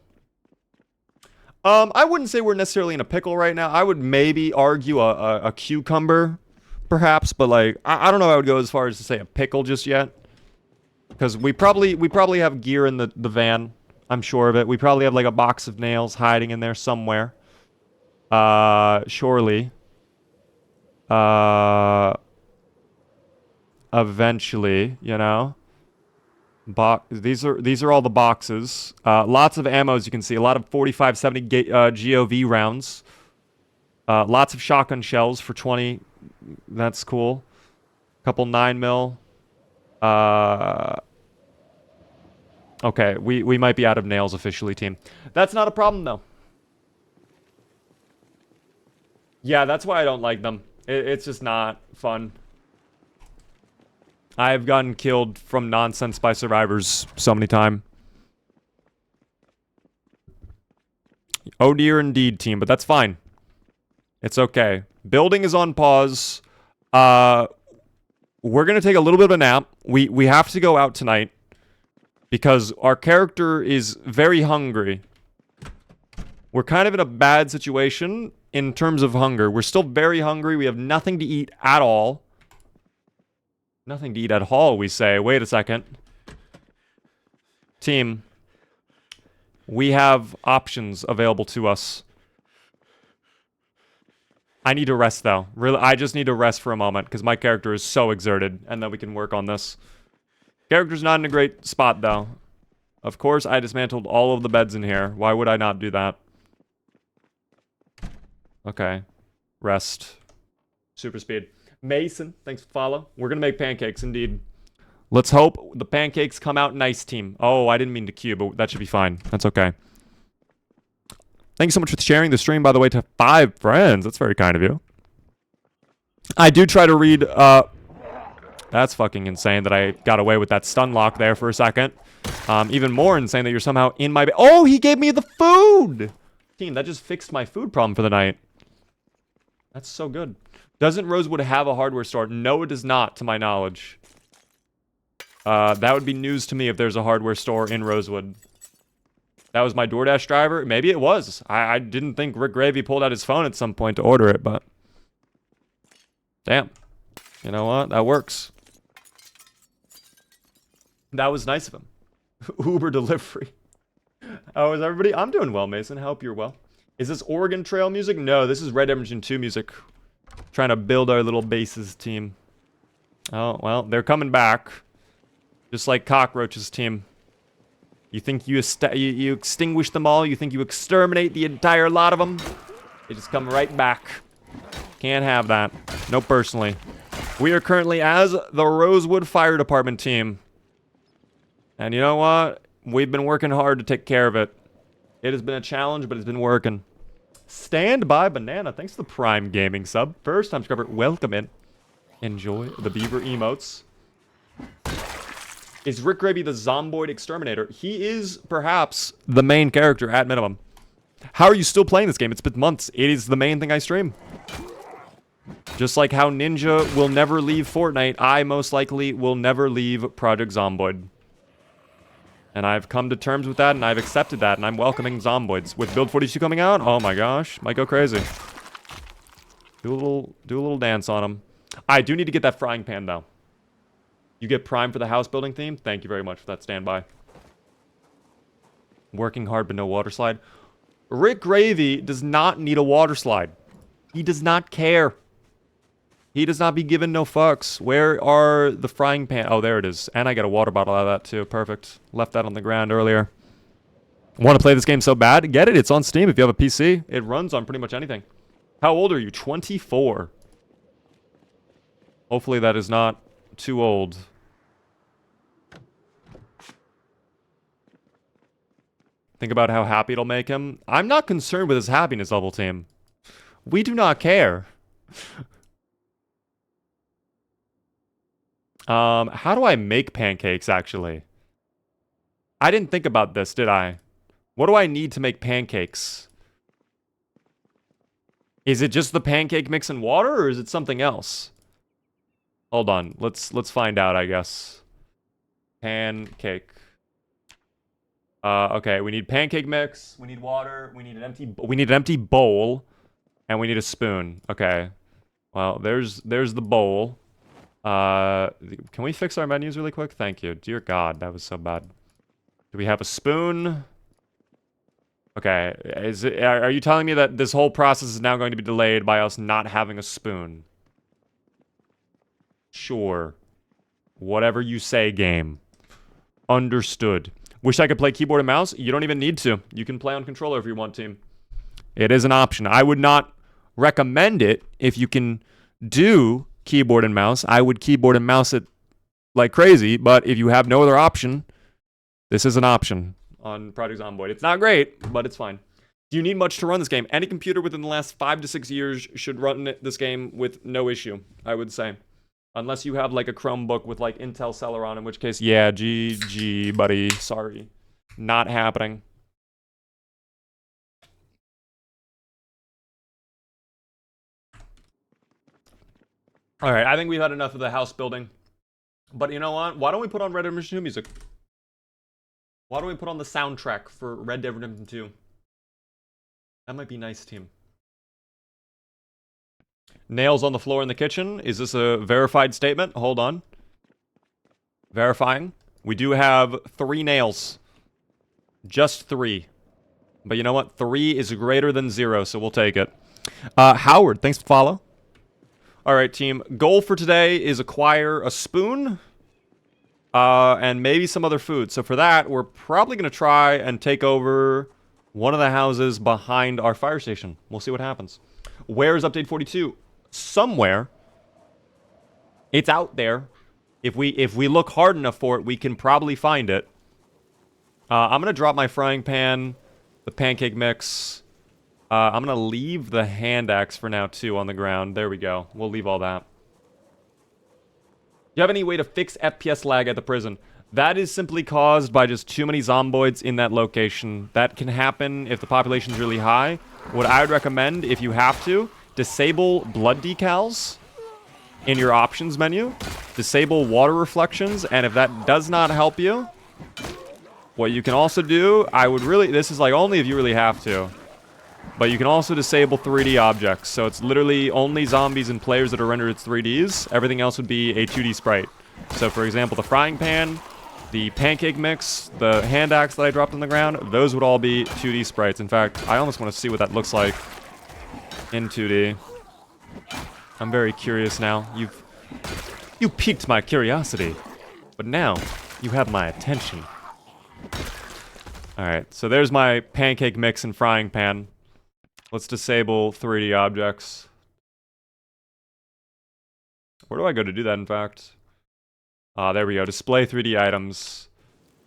I wouldn't say we're necessarily in a pickle right now. I would maybe argue a cucumber, perhaps, but like I don't know if I would go as far as to say a pickle just yet. Because we probably have gear in the van. I'm sure of it. We probably have like a box of nails hiding in there somewhere. Surely. Eventually, you know. These are all the boxes. Lots of ammo, as you can see. A lot of 45-70 GOV rounds. Lots of shotgun shells for 20. That's cool. Couple 9mm. Okay, we might be out of nails officially, team. That's not a problem, though. Yeah, that's why I don't like them. It's just not fun. I've gotten killed from nonsense by survivors so many times. Oh dear indeed, team, but that's fine. It's okay. Building is on pause. We're gonna take a little bit of a nap. We have to go out tonight because our character is very hungry. We're kind of in a bad situation in terms of hunger. We're still very hungry. We have nothing to eat at all. Nothing to eat at all, we say. Wait a second. Team, we have options available to us. I need to rest, though. Really, I just need to rest for a moment, because my character is so exerted, and then we can work on this. Character's not in a great spot, though. Of course, I dismantled all of the beds in here. Why would I not do that? Okay. Rest. Super speed. Mason, thanks for the follow. We're gonna make pancakes, indeed. Let's hope the pancakes come out nice, team. Oh, I didn't mean to queue, but that should be fine. That's okay. Thanks so much for sharing the stream, by the way, to 5 friends. That's very kind of you. I do try to read, that's fucking insane that I got away with that stun lock there for a second. Even more insane that you're somehow in my... Oh, he gave me the food! Team, that just fixed my food problem for the night. That's so good. Doesn't Rosewood have a hardware store? No, it does not, to my knowledge. That would be news to me if there's a hardware store in Rosewood. That was my DoorDash driver. Maybe it was. I didn't think Rick Gravy pulled out his phone at some point to order it, but... Damn. You know what? That works. That was nice of him. Uber delivery. How is everybody? I'm doing well, Mason. I hope you're well. Is this Oregon Trail music? No, this is Red Dead Redemption 2 music. Trying to build our little bases team. Oh, well, they're coming back. Just like cockroaches, team. You think you extinguish them all? You think you exterminate the entire lot of them? They just come right back. Can't have that. No, personally. We are currently as the Rosewood Fire Department team. And you know what? We've been working hard to take care of it. It has been a challenge, but it's been working. Stand by Banana. Thanks for the Prime Gaming sub. First time subscriber, welcome in. Enjoy the beaver emotes. Is Rick Gravy the Zomboid Exterminator? He is perhaps the main character at minimum. How are you still playing this game? It's been months. It is the main thing I stream. Just like how Ninja will never leave Fortnite, I most likely will never leave Project Zomboid. And I've come to terms with that, and I've accepted that, and I'm welcoming Zomboids. With Build 42 coming out, oh my gosh, might go crazy. Do a little dance on them. I do need to get that frying pan, though. You get Prime for the house building theme? Thank you very much for that standby. Working hard, but no water slide. Rick Gravy does not need a water slide. He does not care. He does not be given no fucks. Where are the frying pan? Oh, there it is. And I got a water bottle out of that, too. Perfect. Left that on the ground earlier. Want to play this game so bad? Get it. It's on Steam if you have a PC. It runs on pretty much anything. How old are you? 24. Hopefully that is not too old. Think about how happy it'll make him. I'm not concerned with his happiness level, team. We do not care. How do I make pancakes, actually? I didn't think about this, did I? What do I need to make pancakes? Is it just the pancake mix and water, or is it something else? Hold on. Let's find out, I guess. Pancake. Okay, we need pancake mix, we need water, we need an empty bowl, and we need a spoon. Okay. Well, there's the bowl. Can we fix our menus really quick? Thank you. Dear God, that was so bad. Do we have a spoon? Okay. Are you telling me that this whole process is now going to be delayed by us not having a spoon? Sure. Whatever you say, game. Understood. Wish I could play keyboard and mouse? You don't even need to. You can play on controller if you want, team. It is an option. I would not recommend it if you can do keyboard and mouse. I would keyboard and mouse it like crazy, but if you have no other option, This is an option on Project Zomboid. It's not great, but it's fine. Do you need much to run this game? Any computer within the last 5 to 6 years should run this game with no issue, I would say. Unless you have like a Chromebook with like Intel Celeron, in which case, yeah, GG, buddy. Sorry. Not happening. All right, I think we've had enough of the house building. But you know what? Why don't we put on Red Dead Redemption 2 music? Why don't we put on the soundtrack for Red Dead Redemption 2? That might be nice, team. Nails on the floor in the kitchen. Is this a verified statement? Hold on. Verifying. We do have 3 nails. Just 3. But you know what? 3 is greater than 0, so we'll take it. Howard, thanks for follow. All right, team. Goal for today is acquire a spoon and maybe some other food. So for that, we're probably going to try and take over one of the houses behind our fire station. We'll see what happens. Where is update 42? Somewhere. It's out there. If we look hard enough for it, we can probably find it. I'm going to drop my frying pan, the pancake mix. I'm going to leave the hand axe for now, too, on the ground. There we go. We'll leave all that. Do you have any way to fix FPS lag at the prison? That is simply caused by just too many zomboids in that location. That can happen if the population is really high. What I would recommend, if you have to, disable blood decals in your options menu. Disable water reflections, and if that does not help you, what you can also do, I would really, this is like only if you really have to, but you can also disable 3D objects. So it's literally only zombies and players that are rendered as 3Ds. Everything else would be a 2D sprite. So for example, the frying pan, the pancake mix, the hand axe that I dropped on the ground, those would all be 2D sprites. In fact, I almost want to see what that looks like in 2D. I'm very curious now. You piqued my curiosity, but now you have my attention. Alright, so there's my pancake mix and frying pan. Let's disable 3D objects. Where do I go to do that, in fact? There we go. Display 3D items.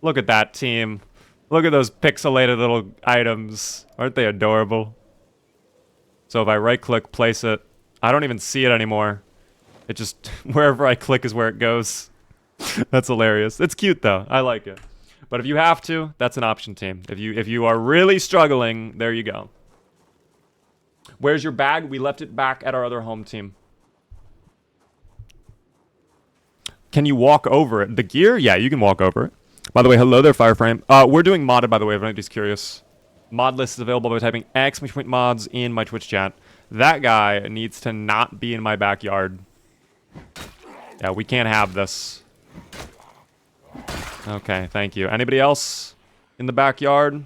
Look at that, team. Look at those pixelated little items. Aren't they adorable? So if I right-click, place it, I don't even see it anymore. It just, wherever I click is where it goes. That's hilarious. It's cute, though. I like it. But if you have to, that's an option, team. If you are really struggling, there you go. Where's your bag? We left it back at our other home, team. Can you walk over it? The gear? Yeah, you can walk over it. By the way, hello there, Fireframe. We're doing modded, by the way, if anybody's curious. Mod list is available by typing !mods in my Twitch chat. That guy needs to not be in my backyard. Yeah, we can't have this. Okay, thank you. Anybody else in the backyard?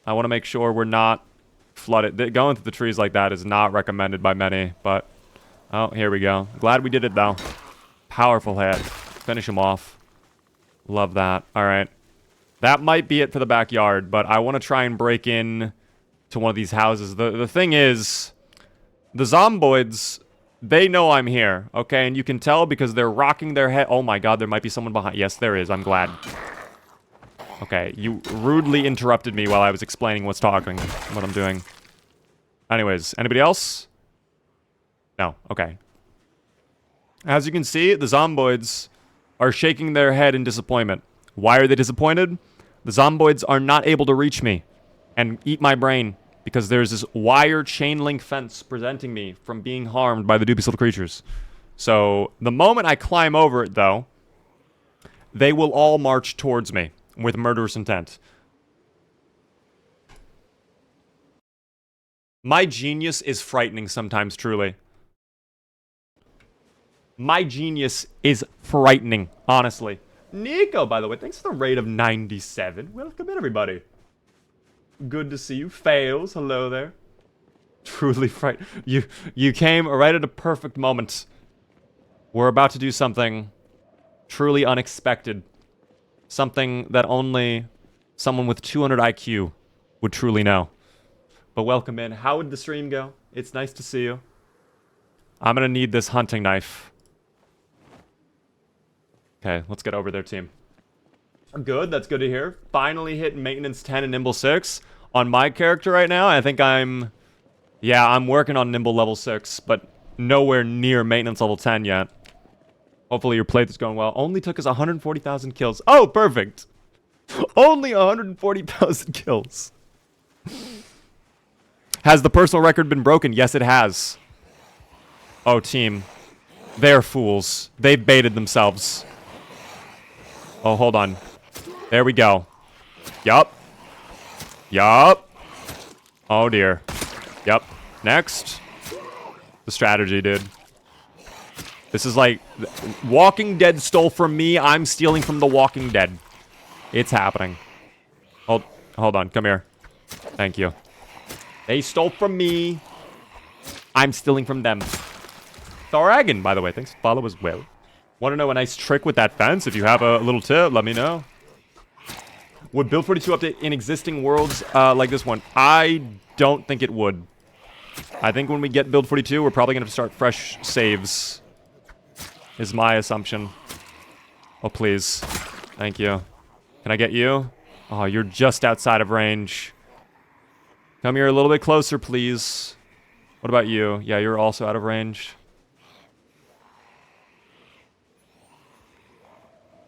I want to make sure we're not flooded. Going through the trees like that is not recommended by many, but... Oh, here we go. Glad we did it, though. Powerful hit. Finish him off. Love that. All right. That might be it for the backyard, but I want to try and break in to one of these houses. The thing is, the zomboids, they know I'm here, okay? And you can tell because they're rocking their head. Oh my god, there might be someone behind. Yes, there is. I'm glad. Okay, you rudely interrupted me while I was explaining what I'm doing. Anyways, anybody else? No, okay. As you can see, the zomboids are shaking their head in disappointment. Why are they disappointed? The zomboids are not able to reach me and eat my brain because there's this wire chain link fence preventing me from being harmed by the dubious little creatures. So the moment I climb over it, though, they will all march towards me with murderous intent. My genius is frightening sometimes, truly. My genius is frightening, honestly. Nico, by the way, thanks for the rate of 97. Welcome in, everybody. Good to see you. Fails, hello there. Truly frightening. You came right at a perfect moment. We're about to do something truly unexpected. Something that only someone with 200 IQ would truly know. But welcome in. How would the stream go? It's nice to see you. I'm gonna need this hunting knife. Okay, let's get over there, team. Good, that's good to hear. Finally hit maintenance 10 and nimble 6 on my character right now. I think I'm working on nimble level 6, but nowhere near maintenance level 10 yet. Hopefully your playthrough's going well. Only took us 140,000 kills. Oh, perfect. Only 140,000 kills. Has the personal record been broken? Yes, it has. Oh, team. They're fools. They've baited themselves. Oh, hold on. There we go. Yup. Yup. Oh, dear. Yup. Next. The strategy, dude. This is like... Walking Dead stole from me. I'm stealing from the Walking Dead. It's happening. Hold on. Come here. Thank you. They stole from me. I'm stealing from them. Tharagan, by the way. Thanks for follow as well. Want to know a nice trick with that fence? If you have a little tip, let me know. Would Build 42 update in existing worlds like this one? I don't think it would. I think when we get Build 42, we're probably going to start fresh saves. Is my assumption. Oh, please. Thank you. Can I get you? Oh, you're just outside of range. Come here a little bit closer, please. What about you? Yeah, you're also out of range.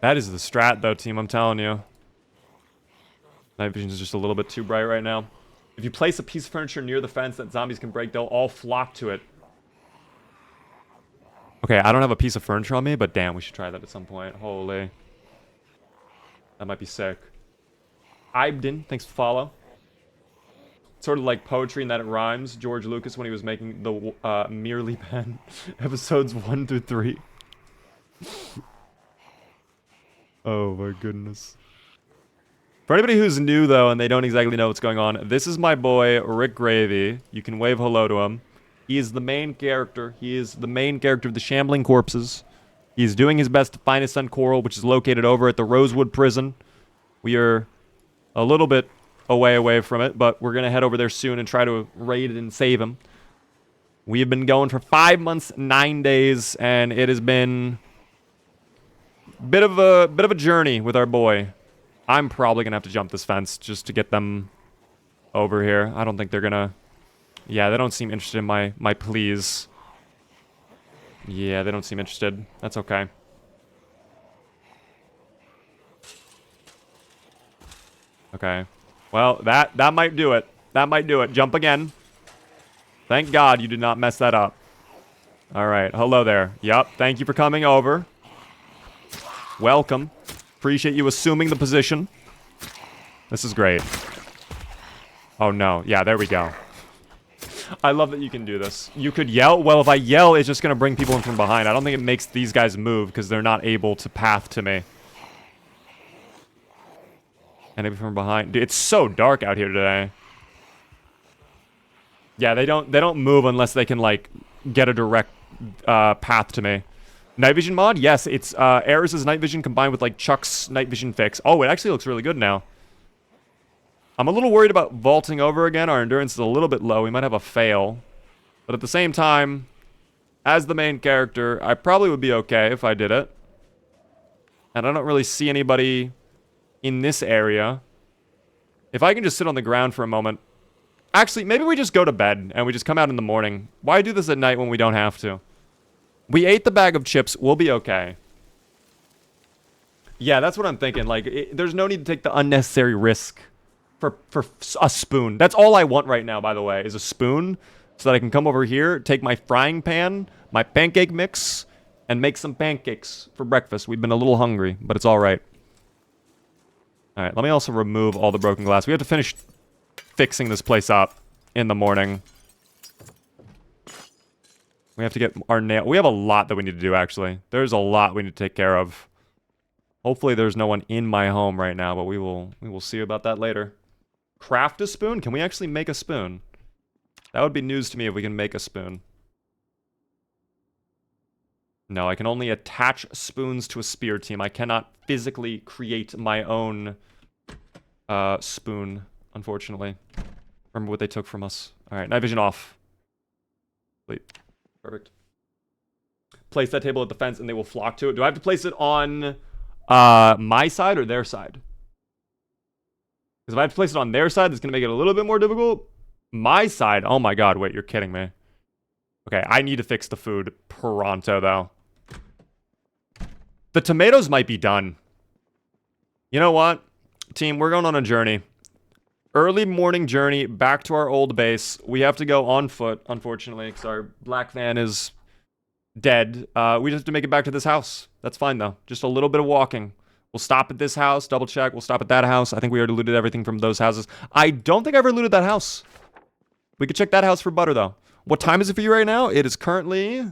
That is the strat, though, team. I'm telling you. Night vision is just a little bit too bright right now. If you place a piece of furniture near the fence that zombies can break, they'll all flock to it. Okay, I don't have a piece of furniture on me, but damn, we should try that at some point. Holy. That might be sick. Ibden, thanks for follow. Sort of like poetry in that it rhymes. George Lucas when he was making the Merely Pen episodes 1 through 3. Oh my goodness. For anybody who's new, though, and they don't exactly know what's going on, this is my boy, Rick Gravy. You can wave hello to him. He is the main character. He is the main character of the Shambling Corpses. He's doing his best to find his son, Coral, which is located over at the Rosewood Prison. We are a little bit away from it, but we're going to head over there soon and try to raid it and save him. We have been going for 5 months, 9 days, and it has been a bit of a journey with our boy. I'm probably going to have to jump this fence just to get them over here. I don't think they're going to... Yeah, they don't seem interested in my pleas. Yeah, they don't seem interested. That's okay. Okay. Well, that might do it. That might do it. Jump again. Thank God you did not mess that up. All right. Hello there. Yup. Thank you for coming over. Welcome. Appreciate you assuming the position. This is great. Oh, no. Yeah, there we go. I love that you can do this. You could yell. Well, if I yell, it's just going to bring people in from behind. I don't think it makes these guys move because they're not able to path to me. And maybe from behind. Dude, it's so dark out here today. Yeah, they don't move unless they can, like, get a direct path to me. Night vision mod? Yes, it's Eris's night vision combined with, like, Chuck's night vision fix. Oh, it actually looks really good now. I'm a little worried about vaulting over again. Our endurance is a little bit low. We might have a fail. But at the same time, as the main character, I probably would be okay if I did it. And I don't really see anybody in this area. If I can just sit on the ground for a moment. Actually, maybe we just go to bed and we just come out in the morning. Why do this at night when we don't have to? We ate the bag of chips. We'll be okay. Yeah, that's what I'm thinking. Like, there's no need to take the unnecessary risk for a spoon. That's all I want right now, by the way, is a spoon so that I can come over here, take my frying pan, my pancake mix, and make some pancakes for breakfast. We've been a little hungry, but it's all right. All right, let me also remove all the broken glass. We have to finish fixing this place up in the morning. We have to get our nail. We have a lot that we need to do, actually. There's a lot we need to take care of. Hopefully there's no one in my home right now, but we will see about that later. Craft a spoon? Can we actually make a spoon? That would be news to me if we can make a spoon. No, I can only attach spoons to a spear, team. I cannot physically create my own spoon, unfortunately. Remember what they took from us. All right, night vision off. Wait, perfect. Place that table at the fence and they will flock to it. Do I have to place it on My side or their side? Because if I have to place it on their side, it's going to make it a little bit more difficult. My side? Oh my god, wait, you're kidding me. Okay, I need to fix the food pronto, though. The tomatoes might be done. You know what? Team, we're going on a journey. Early morning journey back to our old base. We have to go on foot, unfortunately, because our black van is dead. We just have to make it back to this house. That's fine, though. Just a little bit of walking. We'll stop at this house, double check. We'll stop at that house. I think we already looted everything from those houses. I don't think I ever looted that house. We could check that house for butter, though. What time is it for you right now? It is currently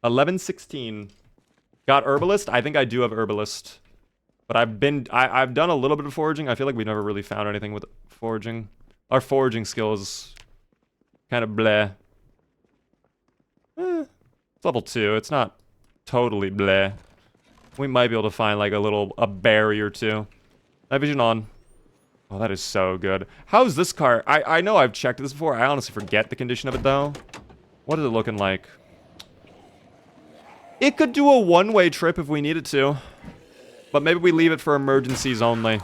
11:16. Got herbalist? I think I do have herbalist. But I've done a little bit of foraging. I feel like we've never really found anything with foraging. Our foraging skill is kind of bleh. It's level 2. It's not totally bleh. We might be able to find like a berry or two. Night vision on. Oh, that is so good. How's this car? I know I've checked this before. I honestly forget the condition of it though. What is it looking like? It could do a one-way trip if we needed to. But maybe we leave it for emergencies only.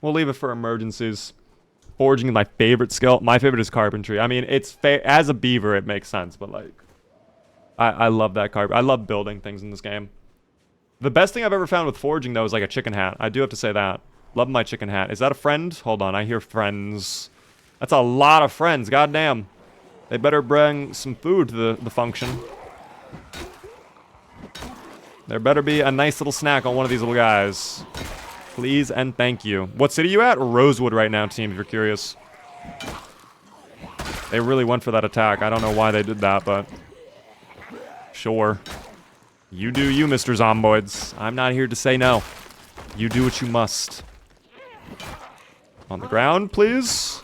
We'll leave it for emergencies. Foraging is my favorite skill. My favorite is carpentry. I mean, it's as a beaver, it makes sense, but like, I love that I love building things in this game. The best thing I've ever found with foraging though is like a chicken hat. I do have to say that. Love my chicken hat. Is that a friend? Hold on, I hear friends. That's a lot of friends. Goddamn. They better bring some food to the function. There better be a nice little snack on one of these little guys. Please and thank you. What city are you at? Rosewood right now, team, if you're curious. They really went for that attack. I don't know why they did that, but... Sure. You do you, Mr. Zomboids. I'm not here to say no. You do what you must. On the ground, please.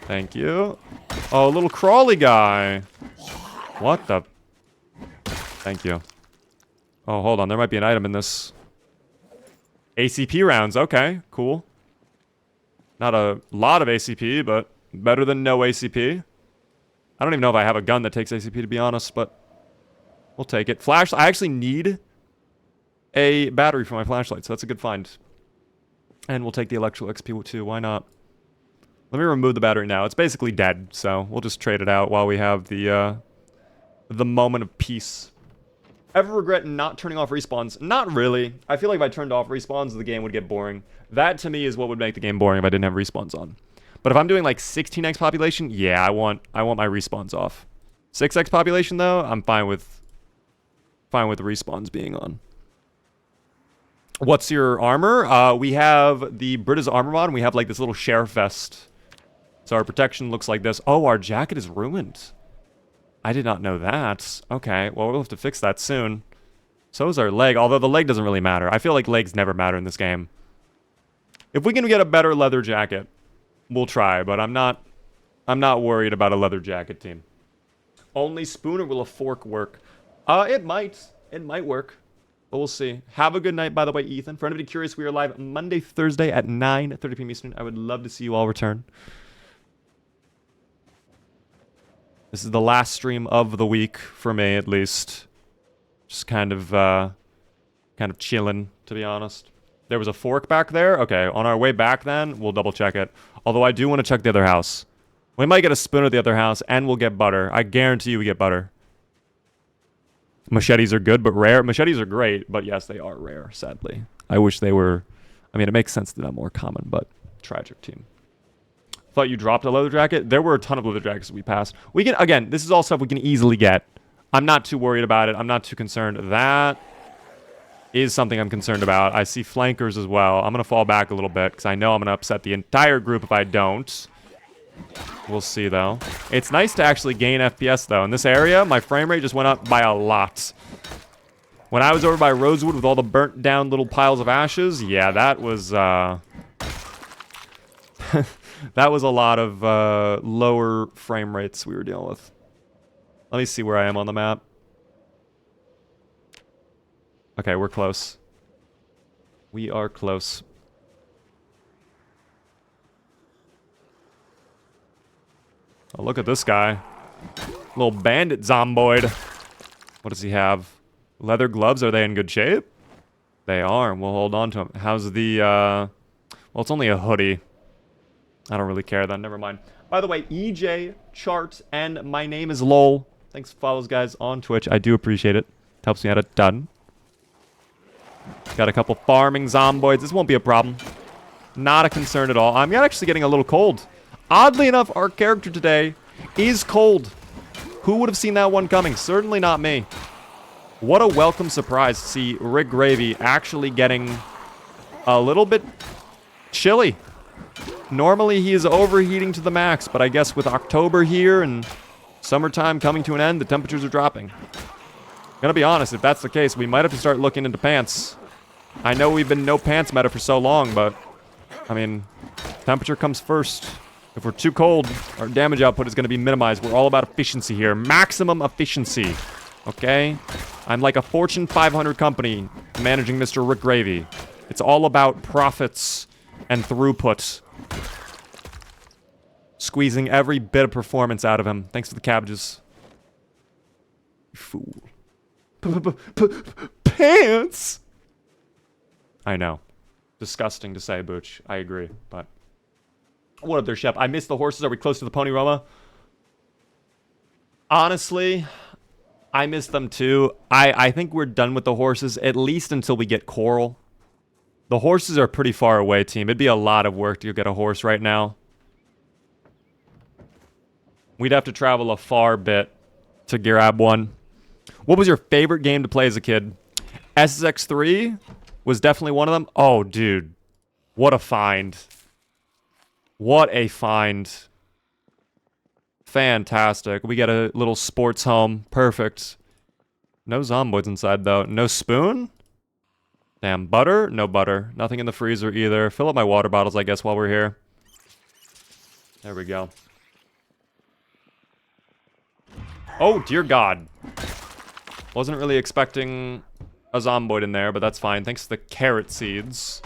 Thank you. Oh, little crawly guy. What the... Thank you. Oh, hold on. There might be an item in this. ACP rounds. Okay, cool. Not a lot of ACP, but better than no ACP. I don't even know if I have a gun that takes ACP, to be honest, but we'll take it. Flash. I actually need a battery for my flashlight, so that's a good find. And we'll take the electrical XP too. Why not? Let me remove the battery now. It's basically dead, so we'll just trade it out while we have the moment of peace. Ever regret not turning off respawns? Not really. I feel like if I turned off respawns, the game would get boring. That, to me, is what would make the game boring if I didn't have respawns on. But if I'm doing, like, 16x population, yeah, I want my respawns off. 6x population, though, I'm fine with respawns being on. What's your armor? We have the British armor mod, and we have, like, this little sheriff vest. So our protection looks like this. Oh, our jacket is ruined. I did not know that. Okay, well, we'll have to fix that soon. So is our leg, although the leg doesn't really matter. I feel like legs never matter in this game. If we can get a better leather jacket, we'll try, but I'm not worried about a leather jacket, team. Only spoon, or will a fork work? It might work, but we'll see. Have a good night, by the way, Ethan. For anybody curious, we are live Monday, Thursday at 9:30 p.m. Eastern. I would love to see you all return. This is the last stream of the week, for me at least. Just kind of chilling, to be honest. There was a fork back there? Okay, on our way back then, we'll double check it. Although I do want to check the other house. We might get a spoon at the other house, and we'll get butter. I guarantee you we get butter. Machetes are good, but rare. Machetes are great, but yes, they are rare, sadly. I wish they were... I mean, it makes sense that they're more common, but tragic, team. Thought you dropped a leather jacket. There were a ton of leather jackets that we passed. We can, again, this is all stuff we can easily get. I'm not too worried about it. I'm not too concerned. That is something I'm concerned about. I see flankers as well. I'm going to fall back a little bit because I know I'm going to upset the entire group if I don't. We'll see, though. It's nice to actually gain FPS, though. In this area, my frame rate just went up by a lot. When I was over by Rosewood with all the burnt down little piles of ashes, yeah, that was... that was a lot of lower frame rates we were dealing with. Let me see where I am on the map. Okay, we're close. We are close. Oh, look at this guy. Little bandit zomboid. What does he have? Leather gloves, are they in good shape? They are. We'll hold on to them. How's the, well, it's only a hoodie. I don't really care then. Never mind. By the way, EJ, Chart, and my name is Lol. Thanks for follows, guys, on Twitch. I do appreciate it. It helps me out a ton. Got a couple farming zomboids. This won't be a problem. Not a concern at all. I'm actually getting a little cold. Oddly enough, our character today is cold. Who would have seen that one coming? Certainly not me. What a welcome surprise to see Rick Gravy actually getting a little bit chilly. Normally he is overheating to the max, but I guess with October here and summertime coming to an end, the temperatures are dropping. Gonna be honest, if that's the case, we might have to start looking into pants. I know we've been no pants meta for so long, but I mean, temperature comes first. If we're too cold, our damage output is going to be minimized. We're all about efficiency here. Maximum efficiency. Okay? I'm like a Fortune 500 company managing Mr. Rick Gravy. It's all about profits and throughput. Squeezing every bit of performance out of him. Thanks for the cabbages. You fool. Pants! I know. Disgusting to say, Booch. I agree, but... What up there, Shep? I missed the horses. Are we close to the Pony Roma? Honestly, I miss them too. I think we're done with the horses, at least until we get Coral. The horses are pretty far away, team. It'd be a lot of work to get a horse right now. We'd have to travel a far bit to grab one. What was your favorite game to play as a kid? SSX3 was definitely one of them. Oh, dude. What a find. What a find. Fantastic. We get a little sports home. Perfect. No zomboids inside, though. No spoon? Damn. Butter? No butter. Nothing in the freezer either. Fill up my water bottles, I guess, while we're here. There we go. Oh, dear God. Wasn't really expecting a zomboid in there, but that's fine. Thanks to the carrot seeds.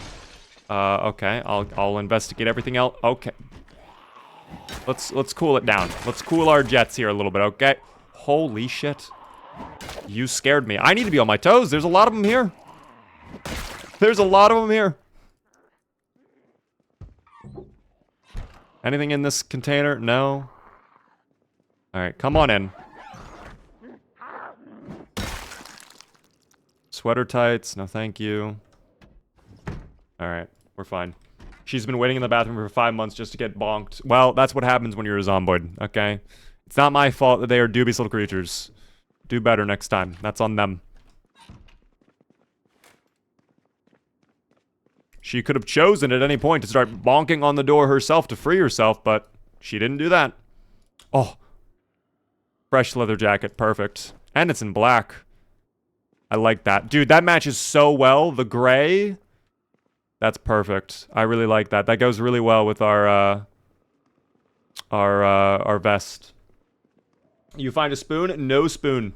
Okay, I'll investigate everything else. Okay. Let's cool it down. Let's cool our jets here a little bit, okay? Holy shit. You scared me. I need to be on my toes. There's a lot of them here. There's a lot of them here. Anything in this container? No. Alright, come on in. Sweater tights. No, thank you. Alright. We're fine. She's been waiting in the bathroom for 5 months just to get bonked. Well, that's what happens when you're a zomboid, okay? It's not my fault that they are dubious little creatures. Do better next time. That's on them. She could have chosen at any point to start bonking on the door herself to free herself, but she didn't do that. Oh. Fresh leather jacket. Perfect. And it's in black. I like that. Dude, that matches so well. The gray... That's perfect. I really like that. That goes really well with our vest. You find a spoon? No spoon.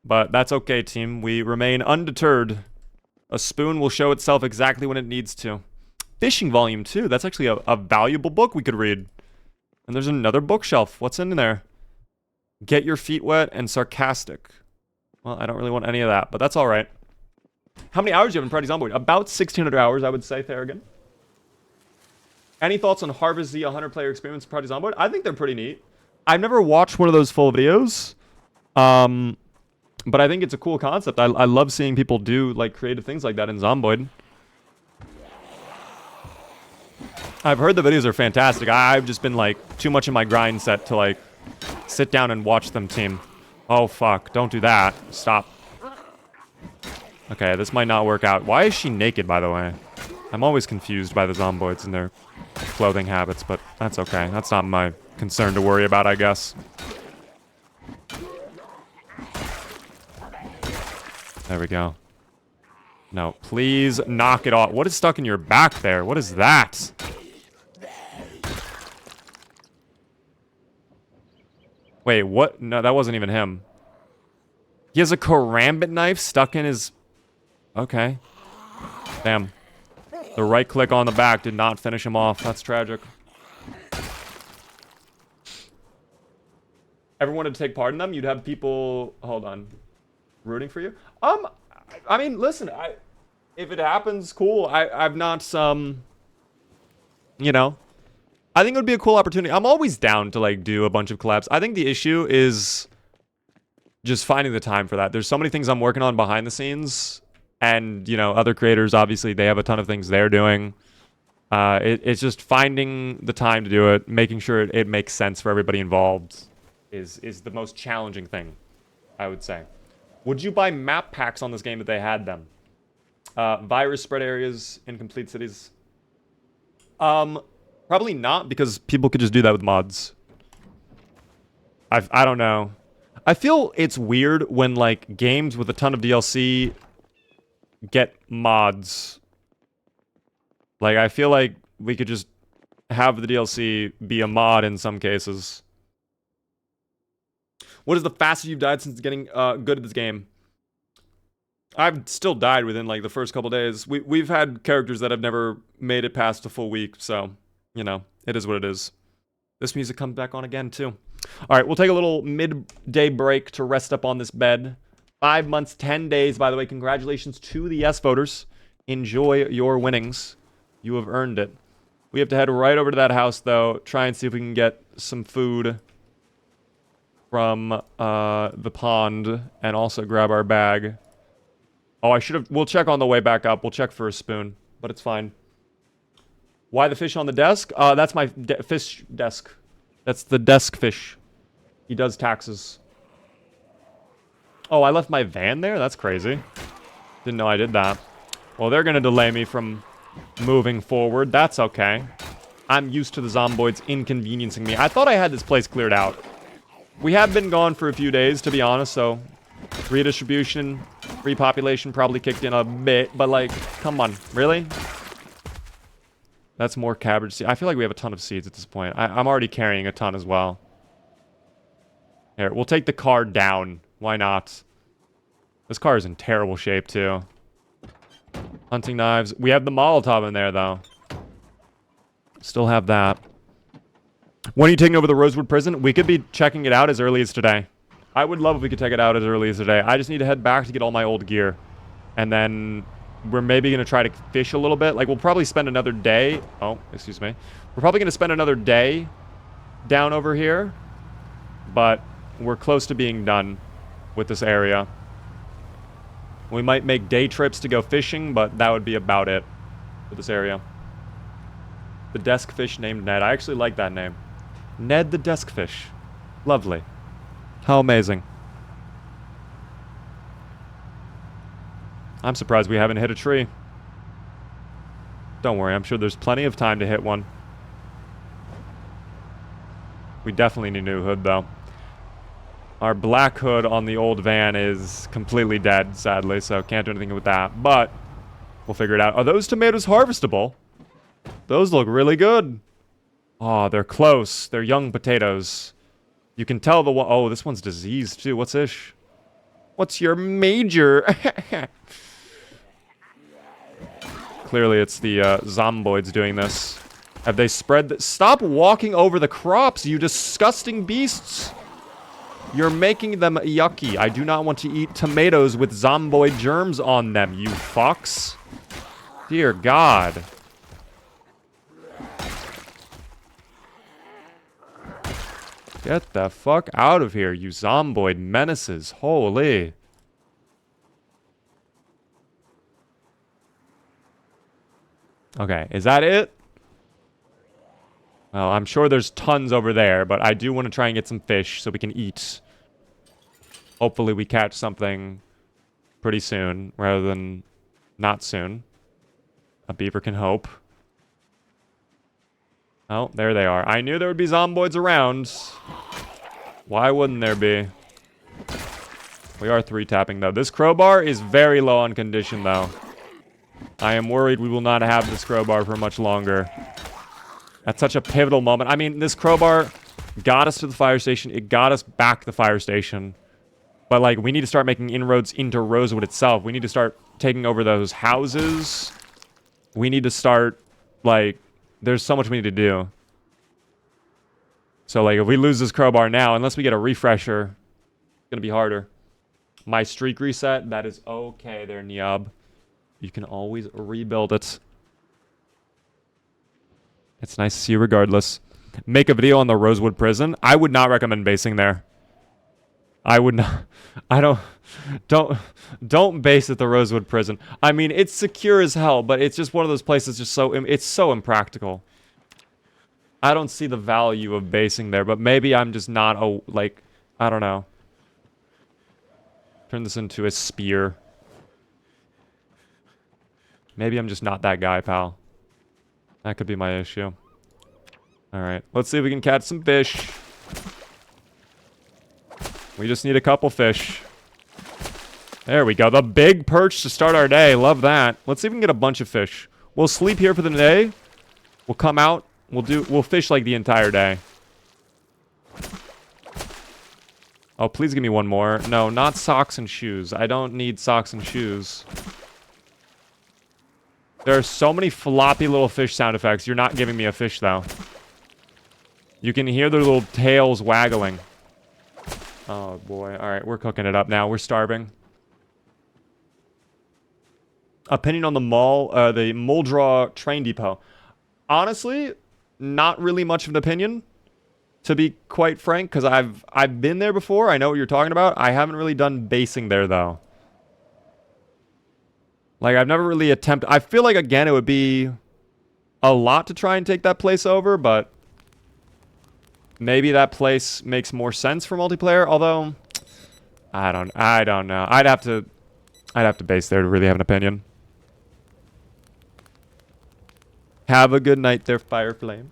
But that's okay, team. We remain undeterred. A spoon will show itself exactly when it needs to. Fishing Volume 2. That's actually a valuable book we could read. And there's another bookshelf. What's in there? Get Your Feet Wet and Sarcastic. Well, I don't really want any of that, but that's all right. How many hours do you have in Project Zomboid? About 1,600 hours, I would say, Theragon. Any thoughts on Harvest Z 100-player experience in Project Zomboid? I think they're pretty neat. I've never watched one of those full videos. But I think it's a cool concept. I love seeing people do, like, creative things like that in Zomboid. I've heard the videos are fantastic. I've just been, like, too much in my grind set to, like, sit down and watch them, team. Oh, fuck. Don't do that. Stop. Okay, this might not work out. Why is she naked, by the way? I'm always confused by the zomboids and their clothing habits, but that's okay. That's not my concern to worry about, I guess. There we go. No, please knock it off. What is stuck in your back there? What is that? Wait, what? No, that wasn't even him. He has a karambit knife stuck in his... Okay. Damn. The right click on the back did not finish him off. That's tragic. Everyone to take part in them? You'd have people... Hold on. rooting for you. I mean, listen, if it happens, cool. I've not you know, I think it would be a cool opportunity. I'm always down to like do a bunch of collabs. I think the issue is just finding the time for that. There's so many things I'm working on behind the scenes, and you know, other creators obviously they have a ton of things they're doing. It's just finding the time to do it, making sure it makes sense for everybody involved is the most challenging thing, I would say. Would you buy map packs on this game if they had them? Virus spread areas in complete cities? Probably not, because people could just do that with mods. I don't know. I feel it's weird when like games with a ton of DLC get mods. Like, I feel like we could just have the DLC be a mod in some cases. What is the fastest you've died since getting good at this game? I've still died within, like, the first couple days. We've had characters that have never made it past a full week, so, you know, it is what it is. This music comes back on again, too. All right, we'll take a little midday break to rest up on this bed. 5 months, 10 days, by the way. Congratulations to the yes voters. Enjoy your winnings. You have earned it. We have to head right over to that house, though. Try and see if we can get some food from the pond. And also grab our bag. Oh, I should have... We'll check on the way back up. We'll check for a spoon. But it's fine. Why the fish on the desk? That's my fish desk. That's the desk fish. He does taxes. Oh, I left my van there? That's crazy. Didn't know I did that. Well, they're going to delay me from moving forward. That's okay. I'm used to the zomboids inconveniencing me. I thought I had this place cleared out. We have been gone for a few days, to be honest, so redistribution, repopulation probably kicked in a bit, but like, come on, really? That's more cabbage seed. I feel like we have a ton of seeds at this point. I'm already carrying a ton as well. Here, we'll take the car down. Why not? This car is in terrible shape, too. Hunting knives. We have the Molotov in there, though. Still have that. When are you taking over the Rosewood prison? We could be checking it out as early as today. I would love if we could take it out as early as today. I just need to head back to get all my old gear. And then we're maybe going to try to fish a little bit. Like, we'll probably spend another day. Oh, excuse me. We're probably going to spend another day down over here. But we're close to being done with this area. We might make day trips to go fishing, but that would be about it for this area. The desk fish named Ned. I actually like that name. Ned the desk fish. Lovely. How amazing. I'm surprised we haven't hit a tree. Don't worry, I'm sure there's plenty of time to hit one. We definitely need a new hood, though. Our black hood on the old van is completely dead, sadly, so can't do anything with that. But we'll figure it out. Are those tomatoes harvestable? Those look really good. Oh, they're close. They're young potatoes. You can tell the one... Oh, this one's diseased, too. What's this? What's your major? Clearly, it's the zomboids doing this. Have they spread... Stop walking over the crops, you disgusting beasts! You're making them yucky. I do not want to eat tomatoes with zomboid germs on them, you fucks. Dear God. Get the fuck out of here, you zomboid menaces. Holy. Okay, is that it? Well, I'm sure there's tons over there, but I do want to try and get some fish so we can eat. Hopefully we catch something pretty soon, rather than not soon. A beaver can hope. Oh, there they are. I knew there would be zomboids around. Why wouldn't there be? We are 3-tapping, though. This crowbar is very low on condition, though. I am worried we will not have this crowbar for much longer. That's such a pivotal moment. I mean, this crowbar got us to the fire station. It got us back to the fire station. But, like, we need to start making inroads into Rosewood itself. We need to start taking over those houses. We need to start, like... There's so much we need to do. So, like, if we lose this crowbar now, unless we get a refresher, it's going to be harder. My streak reset. That is okay there, Niab. You can always rebuild it. It's nice to see you regardless. Make a video on the Rosewood Prison. I would not recommend basing there. I would not. I don't base at the Rosewood Prison. I mean, it's secure as hell, but it's just one of those places just so, it's so impractical. I don't see the value of basing there, but maybe I'm just not, like, I don't know. Turn this into a spear. Maybe I'm just not that guy, pal. That could be my issue. Alright, let's see if we can catch some fish. We just need a couple fish. There we go. The big perch to start our day. Love that. Let's see if we can get a bunch of fish. We'll sleep here for the day. We'll come out. We'll fish like the entire day. Oh, please give me one more. No, not socks and shoes. I don't need socks and shoes. There are so many floppy little fish sound effects. You're not giving me a fish, though. You can hear their little tails waggling. Oh, boy. All right, we're cooking it up now. We're starving. Opinion on the the Muldraw train depot. Honestly, not really much of an opinion, to be quite frank, because I've been there before. I know what you're talking about. I haven't really done basing there, though. Like, I've never really attempted... I feel like, again, it would be a lot to try and take that place over, but maybe that place makes more sense for multiplayer, although I don't know. I'd have to base there to really have an opinion. Have a good night there, Fireflame.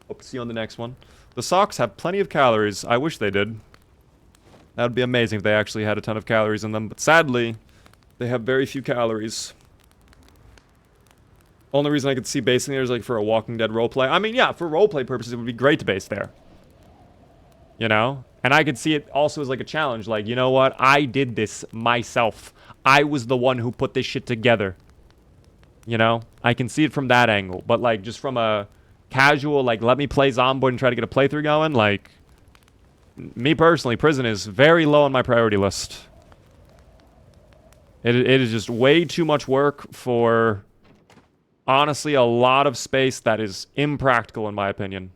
Hope to see you on the next one. The socks have plenty of calories. I wish they did. That would be amazing if they actually had a ton of calories in them, but sadly, they have very few calories. Only reason I could see basing there is like for a Walking Dead roleplay. I mean, yeah, for roleplay purposes, it would be great to base there. You know? And I could see it also as like a challenge. Like, you know what? I did this myself. I was the one who put this shit together. You know? I can see it from that angle. But like, just from a casual, like, let me play Zomboid and try to get a playthrough going, like, me personally, prison is very low on my priority list. It is just way too much work for, honestly, a lot of space that is impractical, in my opinion.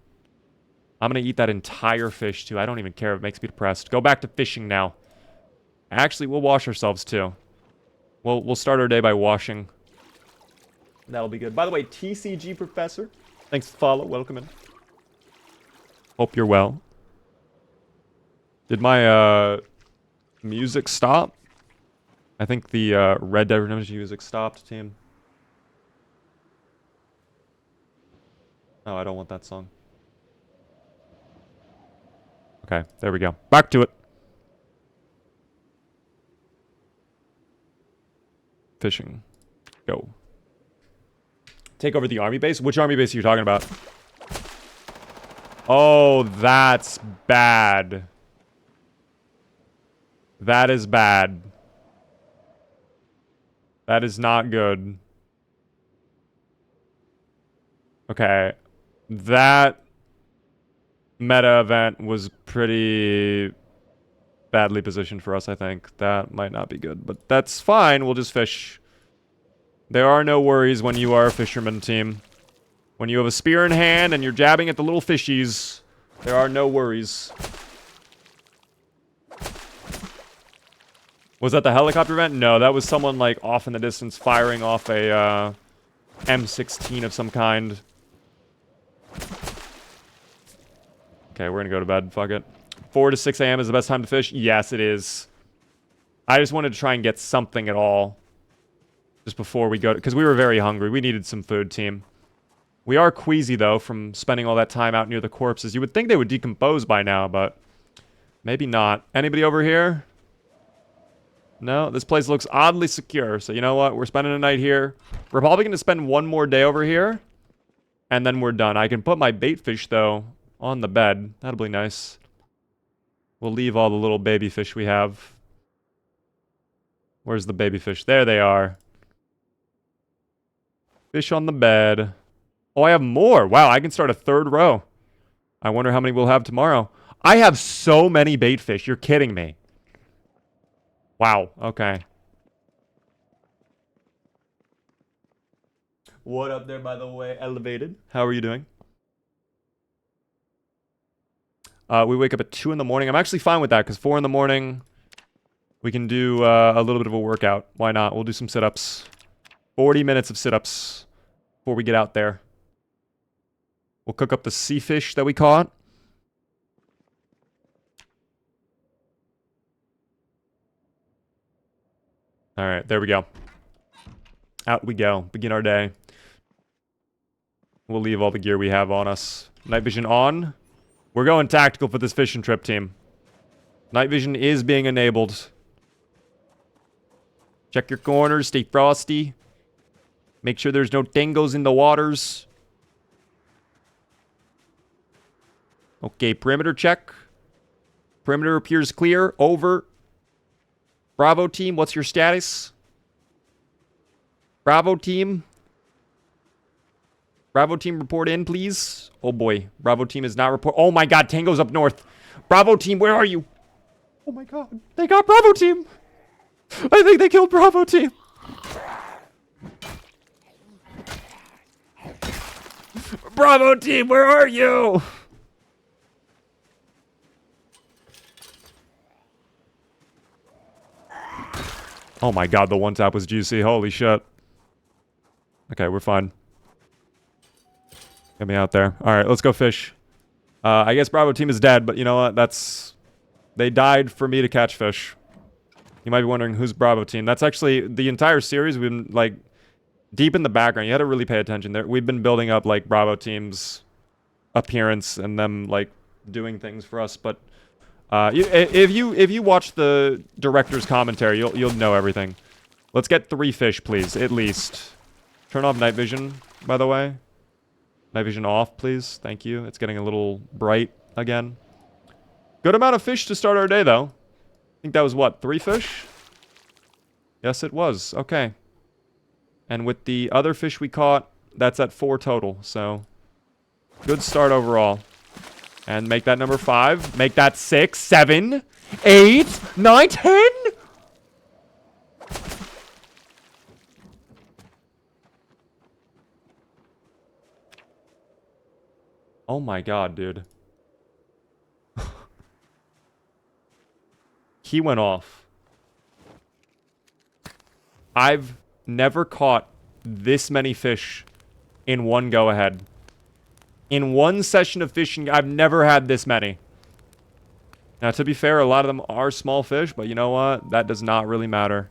I'm going to eat that entire fish, too. I don't even care. It makes me depressed. Go back to fishing now. Actually, we'll wash ourselves, too. We'll start our day by washing. That'll be good. By the way, TCG Professor, thanks for the follow. Welcome in. Hope you're well. Did my music stop? I think the Red Dead Redemption music stopped, team. Oh, I don't want that song. Okay, there we go. Back to it. Fishing. Go. Take over the army base? Which army base are you talking about? Oh, that's bad. That is bad. That is not good. Okay. That meta event was pretty badly positioned for us, I think. That might not be good, but that's fine. We'll just fish. There are no worries when you are a fisherman team. When you have a spear in hand and you're jabbing at the little fishies, there are no worries. Was that the helicopter event? No, that was someone, like, off in the distance firing off a, M16 of some kind. Okay, we're gonna go to bed. Fuck it. 4 to 6 a.m. is the best time to fish? Yes, it is. I just wanted to try and get something at all. Just before we go to... Because we were very hungry. We needed some food, team. We are queasy, though, from spending all that time out near the corpses. You would think they would decompose by now, but... maybe not. Anybody over here? No, this place looks oddly secure. So you know what? We're spending a night here. We're probably going to spend one more day over here. And then we're done. I can put my bait fish, though, on the bed. That'll be nice. We'll leave all the little baby fish we have. Where's the baby fish? There they are. Fish on the bed. Oh, I have more. Wow, I can start a third row. I wonder how many we'll have tomorrow. I have so many bait fish. You're kidding me. Wow, okay. What up there, by the way, Elevated? How are you doing? We wake up at 2 in the morning. I'm actually fine with that, because 4 in the morning, we can do a little bit of a workout. Why not? We'll do some sit-ups. 40 minutes of sit-ups before we get out there. We'll cook up the sea fish that we caught. Alright, there we go. Out we go. Begin our day. We'll leave all the gear we have on us. Night vision on. We're going tactical for this fishing trip, team. Night vision is being enabled. Check your corners. Stay frosty. Make sure there's no dingos in the waters. Okay, perimeter check. Perimeter appears clear. Over. Bravo team, what's your status? Bravo team. Bravo team, report in, please. Oh boy, Bravo team is not report. Oh my god, Tango's up north. Bravo team, where are you? Oh my god, they got Bravo team. I think they killed Bravo team. Bravo team, where are you? Oh my god, the one tap was juicy. Holy shit. Okay, we're fine. Get me out there. Alright, let's go fish. I guess Bravo team is dead, but you know what? That's... They died for me to catch fish. You might be wondering who's Bravo team. That's actually... The entire series, we've been, like... Deep in the background. You had to really pay attention there. We've been building up, like, Bravo team's appearance and them, like, doing things for us, but... if you watch the director's commentary, you'll know everything. Let's get 3 fish, please, at least. Turn off night vision, by the way. Night vision off, please. Thank you. It's getting a little bright again. Good amount of fish to start our day, though. I think that was, what, 3 fish? Yes, it was. Okay. And with the other fish we caught, that's at 4 total, so... Good start overall. And make that number 5. Make that 6, 7, 8, 9, 10! Oh my god, dude. He went off. I've never caught this many fish in one go-ahead. In one session of fishing, I've never had this many. Now, to be fair, a lot of them are small fish, but you know what? That does not really matter.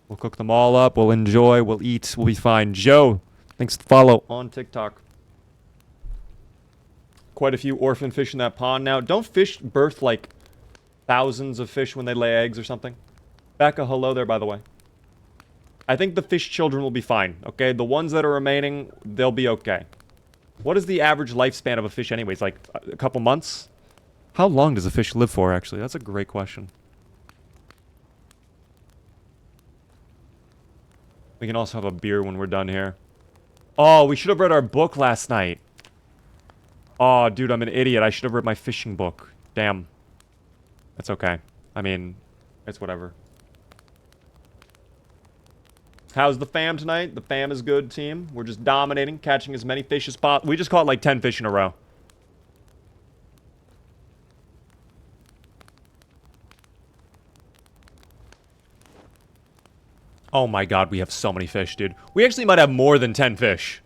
We'll cook them all up. We'll enjoy. We'll eat. We'll be fine. Joe, thanks for the follow on TikTok. Quite a few orphan fish in that pond now. Don't fish birth, like, thousands of fish when they lay eggs or something? Becca, hello there, by the way. I think the fish children will be fine, okay? The ones that are remaining, they'll be okay. What is the average lifespan of a fish anyways? Like, a couple months? How long does a fish live for, actually? That's a great question. We can also have a beer when we're done here. Oh, we should have read our book last night. Oh, dude, I'm an idiot. I should have read my fishing book. Damn. That's okay. I mean, it's whatever. How's the fam tonight? The fam is good, team. We're just dominating, catching as many fish as possible. We just caught like 10 fish in a row. Oh my god, we have so many fish, dude. We actually might have more than 10 fish.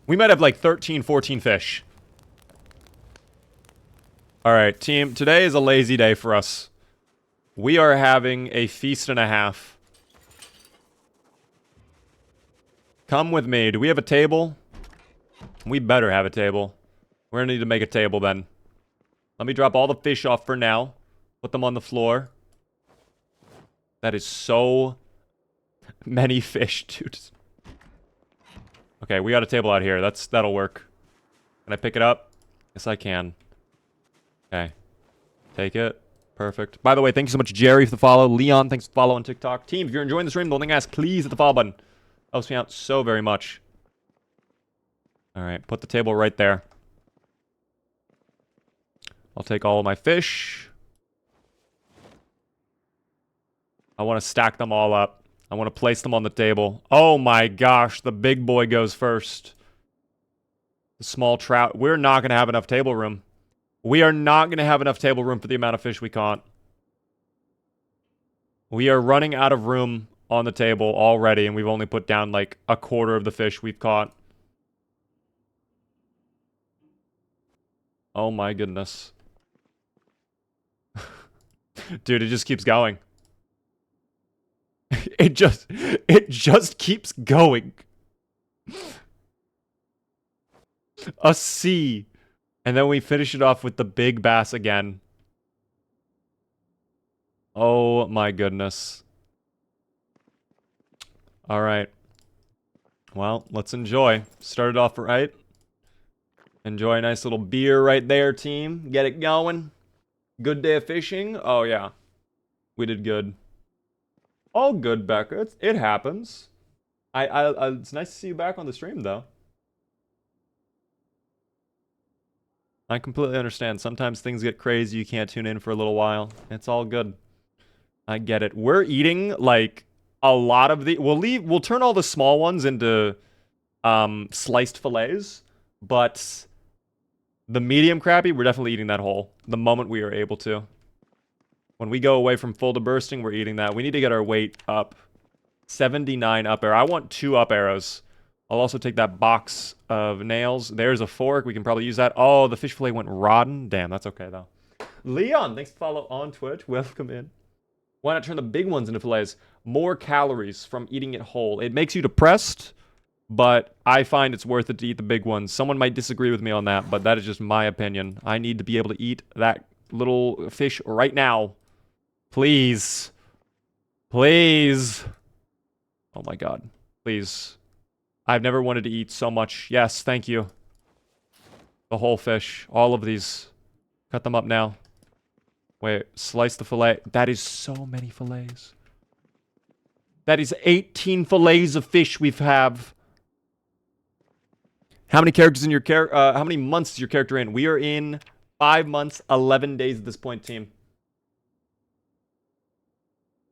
We might have like 13, 14 fish. Alright, team. Today is a lazy day for us. We are having a feast and a half. Come with me. Do we have a table? We better have a table. We're gonna need to make a table then. Let me drop all the fish off for now. Put them on the floor. That is so many fish, dude. Okay, we got a table out here. That'll work. Can I pick it up? Yes, I can. Okay. Take it. Perfect. By the way, thank you so much, Jerry, for the follow. Leon, thanks for the follow on TikTok. Team, if you're enjoying the stream, the only thing I ask, please hit the follow button. Helps me out so very much. Alright, put the table right there. I'll take all of my fish. I want to stack them all up. I want to place them on the table. Oh my gosh, the big boy goes first. The small trout. We're not going to have enough table room. We are not going to have enough table room for the amount of fish we caught. We are running out of room on the table already, and we've only put down like a quarter of the fish we've caught. Oh my goodness. Dude, it just keeps going. It just keeps going. A C. And then we finish it off with the big bass again. Oh my goodness. All right. Well, let's enjoy. Started off right. Enjoy a nice little beer right there, team. Get it going. Good day of fishing. Oh, yeah. We did good. All good, Becca. It happens. It's nice to see you back on the stream, though. I completely understand. Sometimes things get crazy. You can't tune in for a little while. It's all good. I get it. We're eating, like, a lot of the... We'll turn all the small ones into sliced fillets, but the medium crappie, we're definitely eating that whole the moment we are able to. When we go away from full to bursting, we're eating that. We need to get our weight up. 79 up arrow. I want 2 up arrows. I'll also take that box of nails. There's a fork. We can probably use that. Oh, the fish fillet went rotten. Damn, that's okay, though. Leon, thanks for follow on Twitch. Welcome in. Why not turn the big ones into fillets? More calories from eating it whole. It makes you depressed, but I find it's worth it to eat the big ones. Someone might disagree with me on that, but that is just my opinion. I need to be able to eat that little fish right now. Please. Please. Oh my god. Please. I've never wanted to eat so much. Yes, thank you. The whole fish. All of these. Cut them up now. Wait, slice the fillet. That is so many fillets. That is 18 fillets of fish we have. How many characters in your how many months is your character in? We are in 5 months, 11 days at this point, team.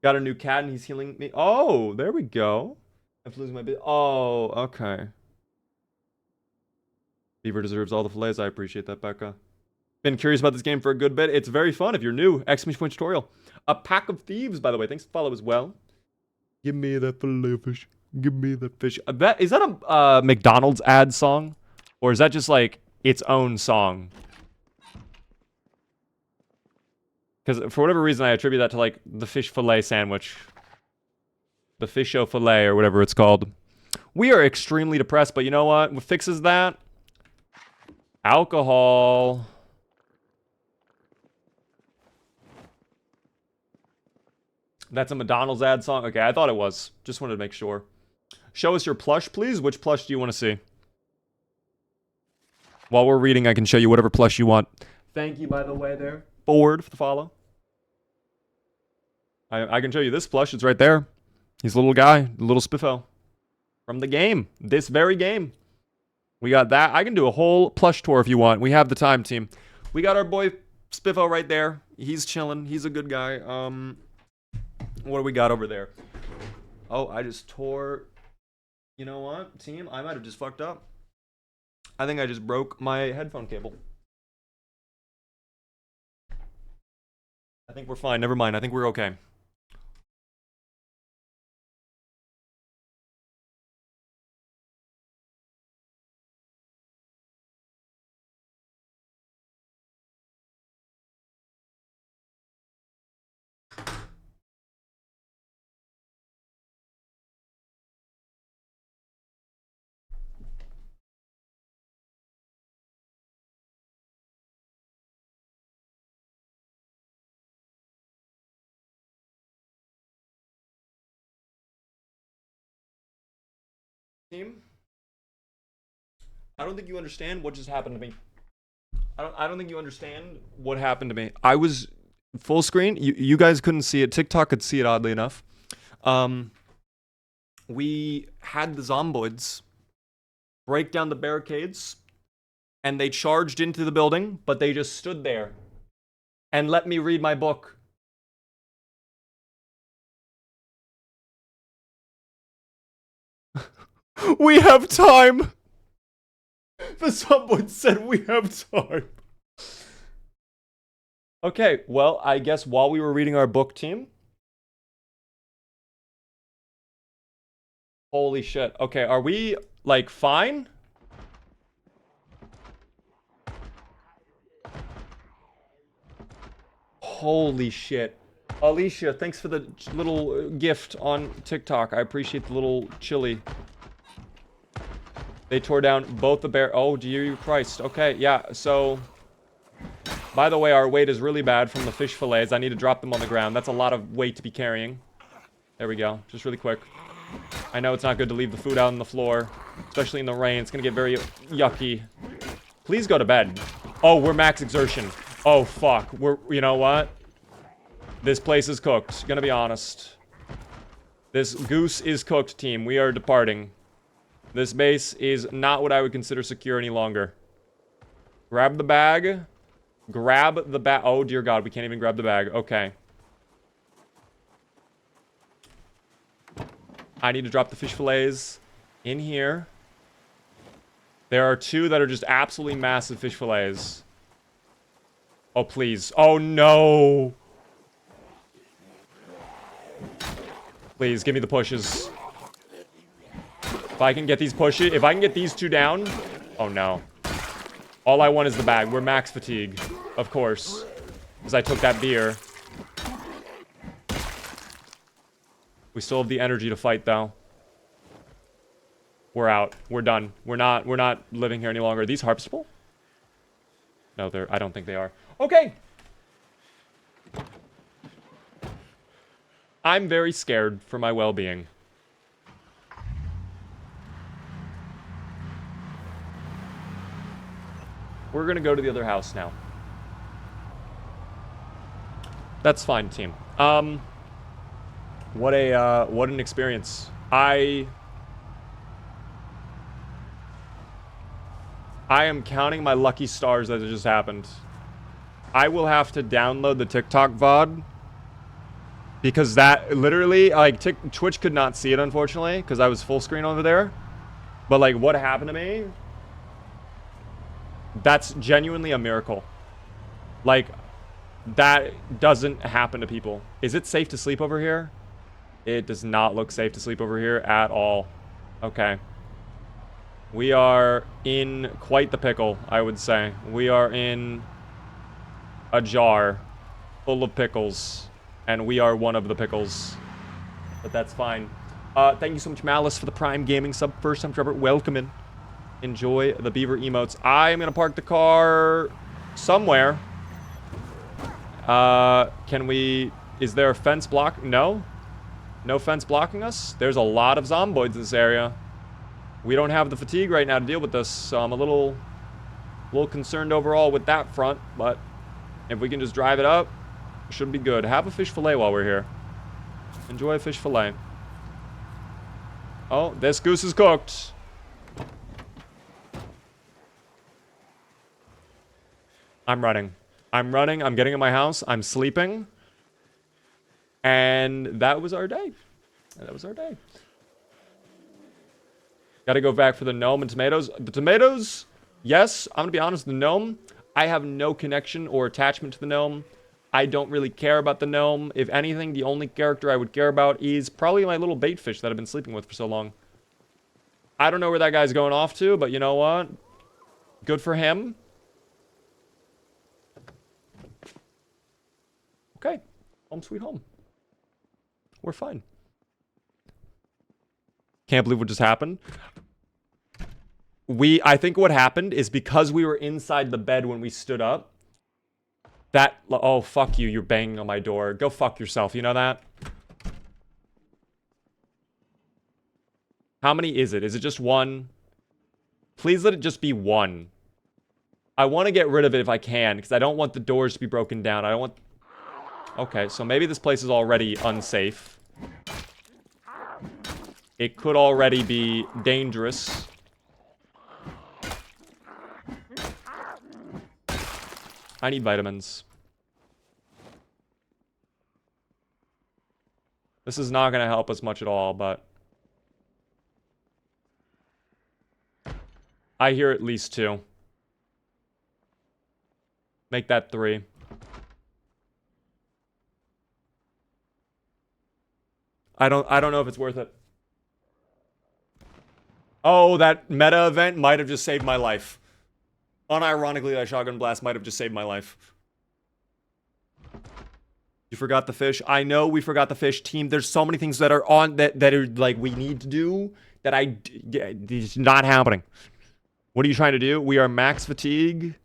Got a new cat and he's healing me. Oh, there we go. I'm losing my bit. Oh, okay. Beaver deserves all the fillets. I appreciate that, Becca. Been curious about this game for a good bit. It's very fun if you're new. Exclamation point tutorial. A pack of thieves, by the way. Thanks for follow as well. Give me that fillet fish. Give me that fish. Is that a McDonald's ad song? Or is that just like its own song? Because for whatever reason, I attribute that to like the fish fillet sandwich. The fish-o fillet or whatever it's called. We are extremely depressed, but you know what? What fixes that? Alcohol. That's a McDonald's ad song? Okay, I thought it was. Just wanted to make sure. Show us your plush, please. Which plush do you want to see? While we're reading, I can show you whatever plush you want. Thank you, by the way, there. Forward for the follow. I can show you this plush. It's right there. He's a little guy. A little spiffo. From the game. This very game. We got that. I can do a whole plush tour if you want. We have the time, team. We got our boy Spiffo right there. He's chilling. He's a good guy. What do we got over there? Oh, I just tore... You know what, team? I might have just fucked up. I think I just broke my headphone cable. I think we're fine. Never mind. I think we're okay. Team, I don't think you understand what just happened to me. I don't think you understand what happened to me. I was full screen. You guys couldn't see it. TikTok could see it, oddly enough. We had the Zomboids break down the barricades, and they charged into the building, but they just stood there and let me read my book. We have time. The Zomboid said we have time. Okay, well, I guess while we were reading our book, team. Holy shit. Okay, are we, like, fine? Holy shit. Alicia, thanks for the little gift on TikTok. I appreciate the little chili. They tore down both the bear. Oh, dear Christ. Okay, yeah, so... By the way, our weight is really bad from the fish fillets. I need to drop them on the ground. That's a lot of weight to be carrying. There we go. Just really quick. I know it's not good to leave the food out on the floor, especially in the rain. It's gonna get very yucky. Please go to bed. Oh, we're max exertion. Oh, fuck. You know what? This place is cooked. Gonna be honest. This goose is cooked, team. We are departing. This base is not what I would consider secure any longer. Grab the bag. Grab the bag. Oh, dear God. We can't even grab the bag. Okay. I need to drop the fish fillets in here. There are two that are just absolutely massive fish fillets. Oh, please. Oh, no. Please, give me the pushes. If I can get these pushes... If I can get these two down... Oh, no. All I want is the bag. We're max fatigue. Of course. Because I took that beer. We still have the energy to fight, though. We're out. We're done. We're not living here any longer. Are these harpsichord? No, I don't think they are. Okay. I'm very scared for my well-being. We're gonna go to the other house now. That's fine, team. What an experience. I am counting my lucky stars that it just happened. I will have to download the TikTok VOD. Because that, literally, like, Twitch could not see it, unfortunately, because I was full screen over there. But, like, what happened to me? That's genuinely a miracle. Like, that doesn't happen to people. Is it safe to sleep over here? It does not look safe to sleep over here at all. Okay. We are in quite the pickle, I would say. We are in a jar full of pickles. And we are one of the pickles. But that's fine. Thank you so much, Malice, for the Prime Gaming sub. First time, Trevor. Welcome in. Enjoy the beaver emotes. I am going to park the car somewhere. Can we... Is there a fence block? No? No fence blocking us? There's a lot of zomboids in this area. We don't have the fatigue right now to deal with this, so I'm a little concerned overall with that front. But if we can just drive it up, should be good. Have a fish fillet while we're here. Enjoy a fish fillet. Oh, this goose is cooked. I'm running. I'm running. I'm getting in my house. I'm sleeping. And that was our day. That was our day. Gotta go back for the gnome and tomatoes. The tomatoes, yes, I'm gonna be honest, the gnome, I have no connection or attachment to the gnome. I don't really care about the gnome. If anything, the only character I would care about is probably my little bait fish that I've been sleeping with for so long. I don't know where that guy's going off to, but you know what? Good for him. Okay. Home sweet home. We're fine. Can't believe what just happened. I think what happened is because we were inside the bed when we stood up, oh, fuck you, you're banging on my door. Go fuck yourself, you know that? How many is it? Is it just one? Please let it just be one. I want to get rid of it if I can, because I don't want the doors to be broken down. I don't want... Okay, so maybe this place is already unsafe. It could already be dangerous. I need vitamins. This is not going to help us much at all, but... I hear at least 2. Make that 3. I don't know if it's worth it. Oh, that meta event might have just saved my life. Unironically, that shotgun blast might have just saved my life. You forgot the fish. I know we forgot the fish, team. There's so many things that are on that are like we need to do that it's not happening. What are you trying to do? We are max fatigue.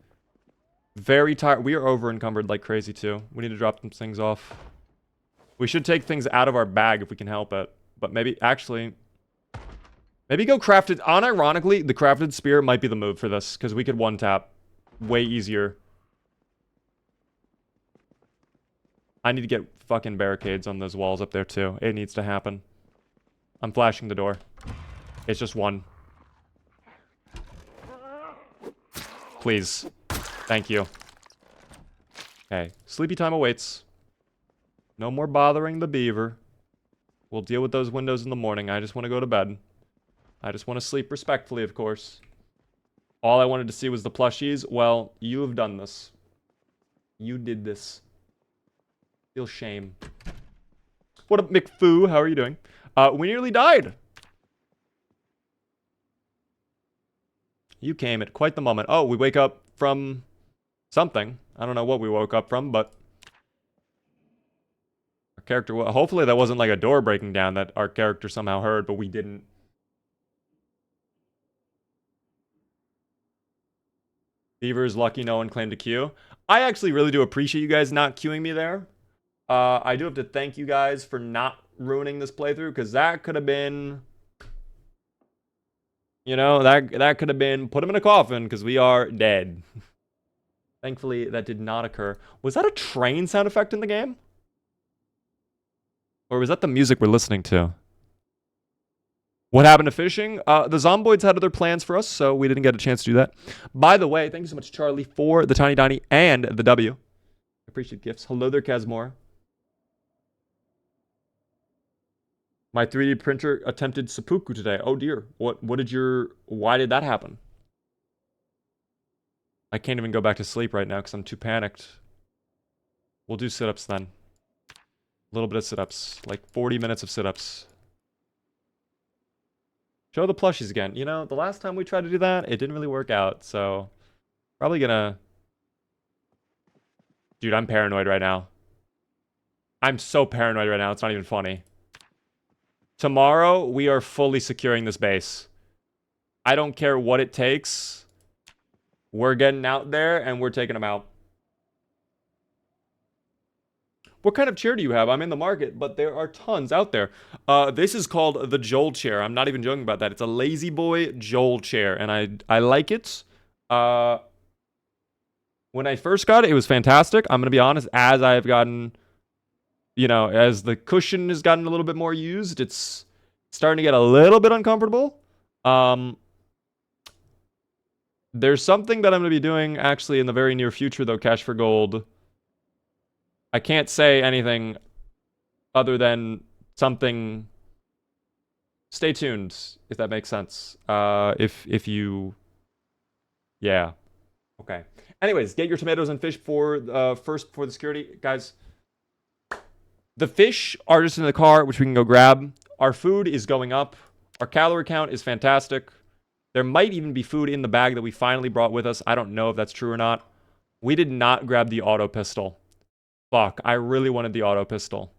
Very tired. We are over encumbered like crazy too. We need to drop some things off. We should take things out of our bag if we can help it. But maybe, actually... Maybe go crafted... Unironically, the crafted spear might be the move for this. Because we could one-tap. Way easier. I need to get fucking barricades on those walls up there too. It needs to happen. I'm flashing the door. It's just 1. Please. Thank you. Okay. Sleepy time awaits. No more bothering the beaver. We'll deal with those windows in the morning. I just want to go to bed. I just want to sleep respectfully, of course. All I wanted to see was the plushies. Well, you have done this. You did this. Feel shame. What up, McFoo? How are you doing? We nearly died. You came at quite the moment. Oh, we wake up from something. I don't know what we woke up from, but... Our character... Hopefully that wasn't like a door breaking down that our character somehow heard, but we didn't. Beaver's lucky no one claimed a queue. I actually really do appreciate you guys not queuing me there. I do have to thank you guys for not ruining this playthrough, because that could have been... You know, that could have been... Put him in a coffin, because we are dead. Thankfully, that did not occur. Was that a train sound effect in the game? Or was that the music we're listening to? What happened to fishing? The Zomboids had other plans for us, so we didn't get a chance to do that. By the way, thank you so much, Charlie, for the Tiny Donny and the W. I appreciate gifts. Hello there, Casmore. My 3D printer attempted seppuku today. Oh dear. Why did that happen? I can't even go back to sleep right now because I'm too panicked. We'll do sit-ups then. A little bit of sit-ups. Like 40 minutes of sit-ups. Show the plushies again. You know, the last time we tried to do that, it didn't really work out, so... Probably gonna... Dude, I'm paranoid right now. I'm so paranoid right now, it's not even funny. Tomorrow, we are fully securing this base. I don't care what it takes. We're getting out there, and we're taking them out. What kind of chair do you have? I'm in the market, but there are tons out there. This is called the Joel chair. I'm not even joking about that. It's a lazy boy Joel chair, and I like it. When I first got it, it was fantastic. I'm going to be honest, as I've gotten... You know, as the cushion has gotten a little bit more used, it's starting to get a little bit uncomfortable. There's something that I'm going to be doing, actually, in the very near future, though, Cash for Gold. I can't say anything other than something... Stay tuned, if that makes sense. If you... Yeah. Okay. Anyways, get your tomatoes and fish for first for the security. Guys... The fish are just in the car, which we can go grab. Our food is going up. Our calorie count is fantastic. There might even be food in the bag that we finally brought with us. I don't know if that's true or not. We did not grab the auto pistol. Fuck, I really wanted the auto pistol.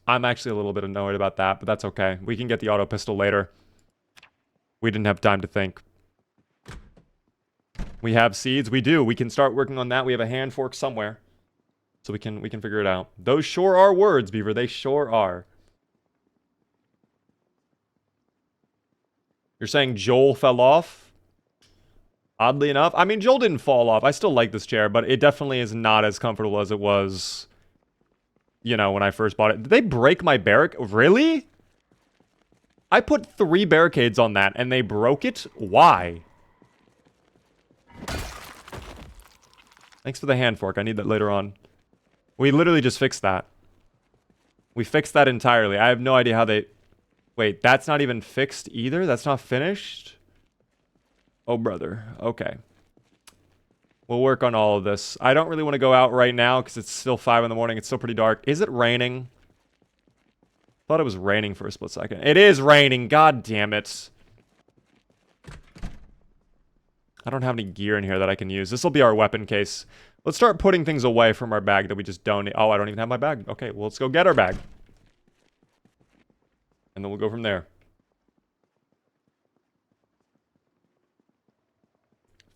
I'm actually a little bit annoyed about that, but that's okay. We can get the auto pistol later. We didn't have time to think. We have seeds. We do. We can start working on that. We have a hand fork somewhere. So we can figure it out. Those sure are words, Beaver. They sure are. You're saying Joel fell off? Oddly enough. I mean, Joel didn't fall off. I still like this chair, but it definitely is not as comfortable as it was, you know, when I first bought it. Did they break my barric? Really? I put 3 barricades on that, and they broke it? Why? Thanks for the hand fork. I need that later on. We literally just fixed that. We fixed that entirely. I have no idea how they... Wait, that's not even fixed either? That's not finished? Oh, brother. Okay. We'll work on all of this. I don't really want to go out right now because it's still 5 in the morning. It's still pretty dark. Is it raining? Thought it was raining for a split second. It is raining. God damn it. I don't have any gear in here that I can use. This will be our weapon case. Let's start putting things away from our bag that we just don't need. Oh, I don't even have my bag. Okay, well, let's go get our bag. And then we'll go from there.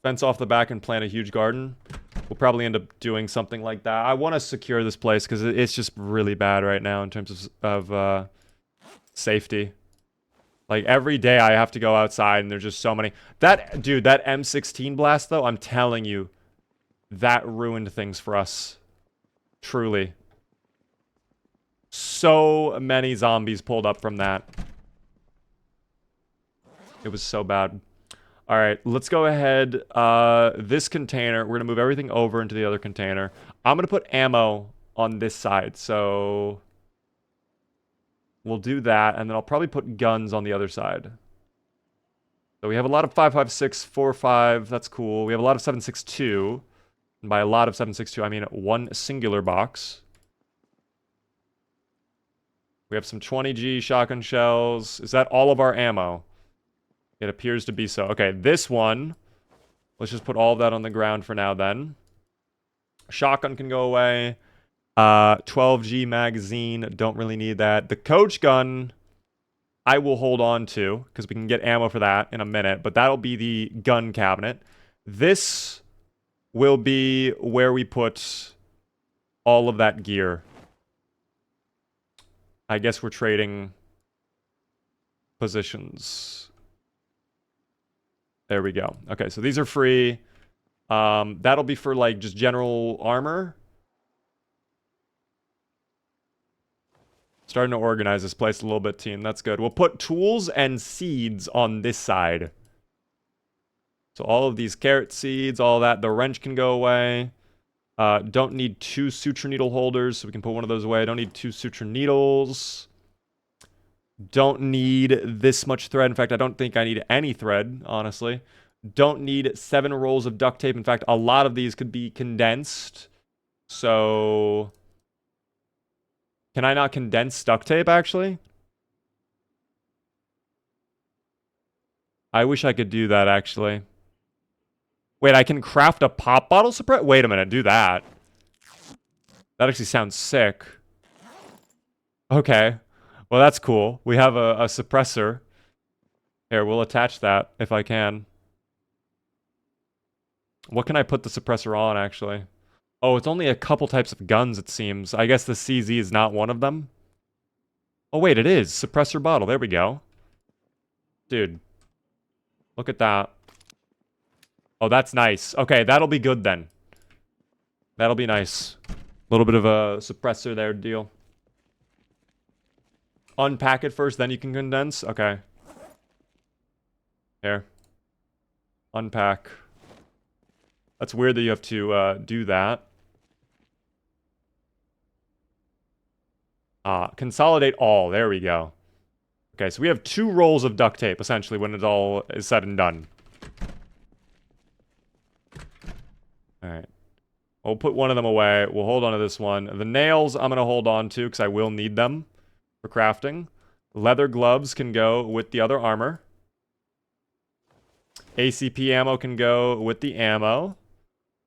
Fence off the back and plant a huge garden. We'll probably end up doing something like that. I want to secure this place because it's just really bad right now in terms of safety. Like, every day I have to go outside and there's just so many. Dude, that M16 blast, though, I'm telling you, that ruined things for us. Truly. So many zombies pulled up from that. It was so bad. All right, let's go ahead. This container, we're going to move everything over into the other container. I'm going to put ammo on this side, so we'll do that, and then I'll probably put guns on the other side. So we have a lot of 5.56, 4.5, that's cool. We have a lot of 7.62, and by a lot of 7.62, I mean one singular box. We have some 20G shotgun shells. Is that all of our ammo? It appears to be so. Okay, this one, let's just put all of that on the ground for now then. Shotgun can go away. 12G magazine, don't really need that. The coach gun, I will hold on to, because we can get ammo for that in a minute, but that'll be the gun cabinet. This will be where we put all of that gear. I guess we're trading positions. There we go. Okay, so these are free. That'll be for, like, just general armor. Starting to organize this place a little bit, team. That's good. We'll put tools and seeds on this side. So all of these carrot seeds, all that. The wrench can go away. Don't need 2 suture needle holders, so we can put one of those away. Don't need 2 suture needles. Don't need this much thread. In fact, I don't think I need any thread, honestly. Don't need 7 rolls of duct tape. In fact, a lot of these could be condensed. So... Can I not condense duct tape, actually? I wish I could do that, actually. Wait, I can craft a pop bottle suppressor? Wait a minute, do that. That actually sounds sick. Okay. Well, that's cool. We have a suppressor. Here, we'll attach that, if I can. What can I put the suppressor on, actually? Oh, it's only a couple types of guns, it seems. I guess the CZ is not one of them. Oh, wait, it is. Suppressor bottle. There we go. Dude. Look at that. Oh, that's nice. Okay, that'll be good then. That'll be nice. A little bit of a suppressor there deal. Unpack it first, then you can condense? Okay. Here. Unpack. That's weird that you have to do that. Consolidate all. There we go. Okay, so we have 2 rolls of duct tape, essentially, when it all is said and done. Alright. We'll put one of them away. We'll hold on to this one. The nails, I'm going to hold on to, because I will need them for crafting. Leather gloves can go with the other armor. ACP ammo can go with the ammo.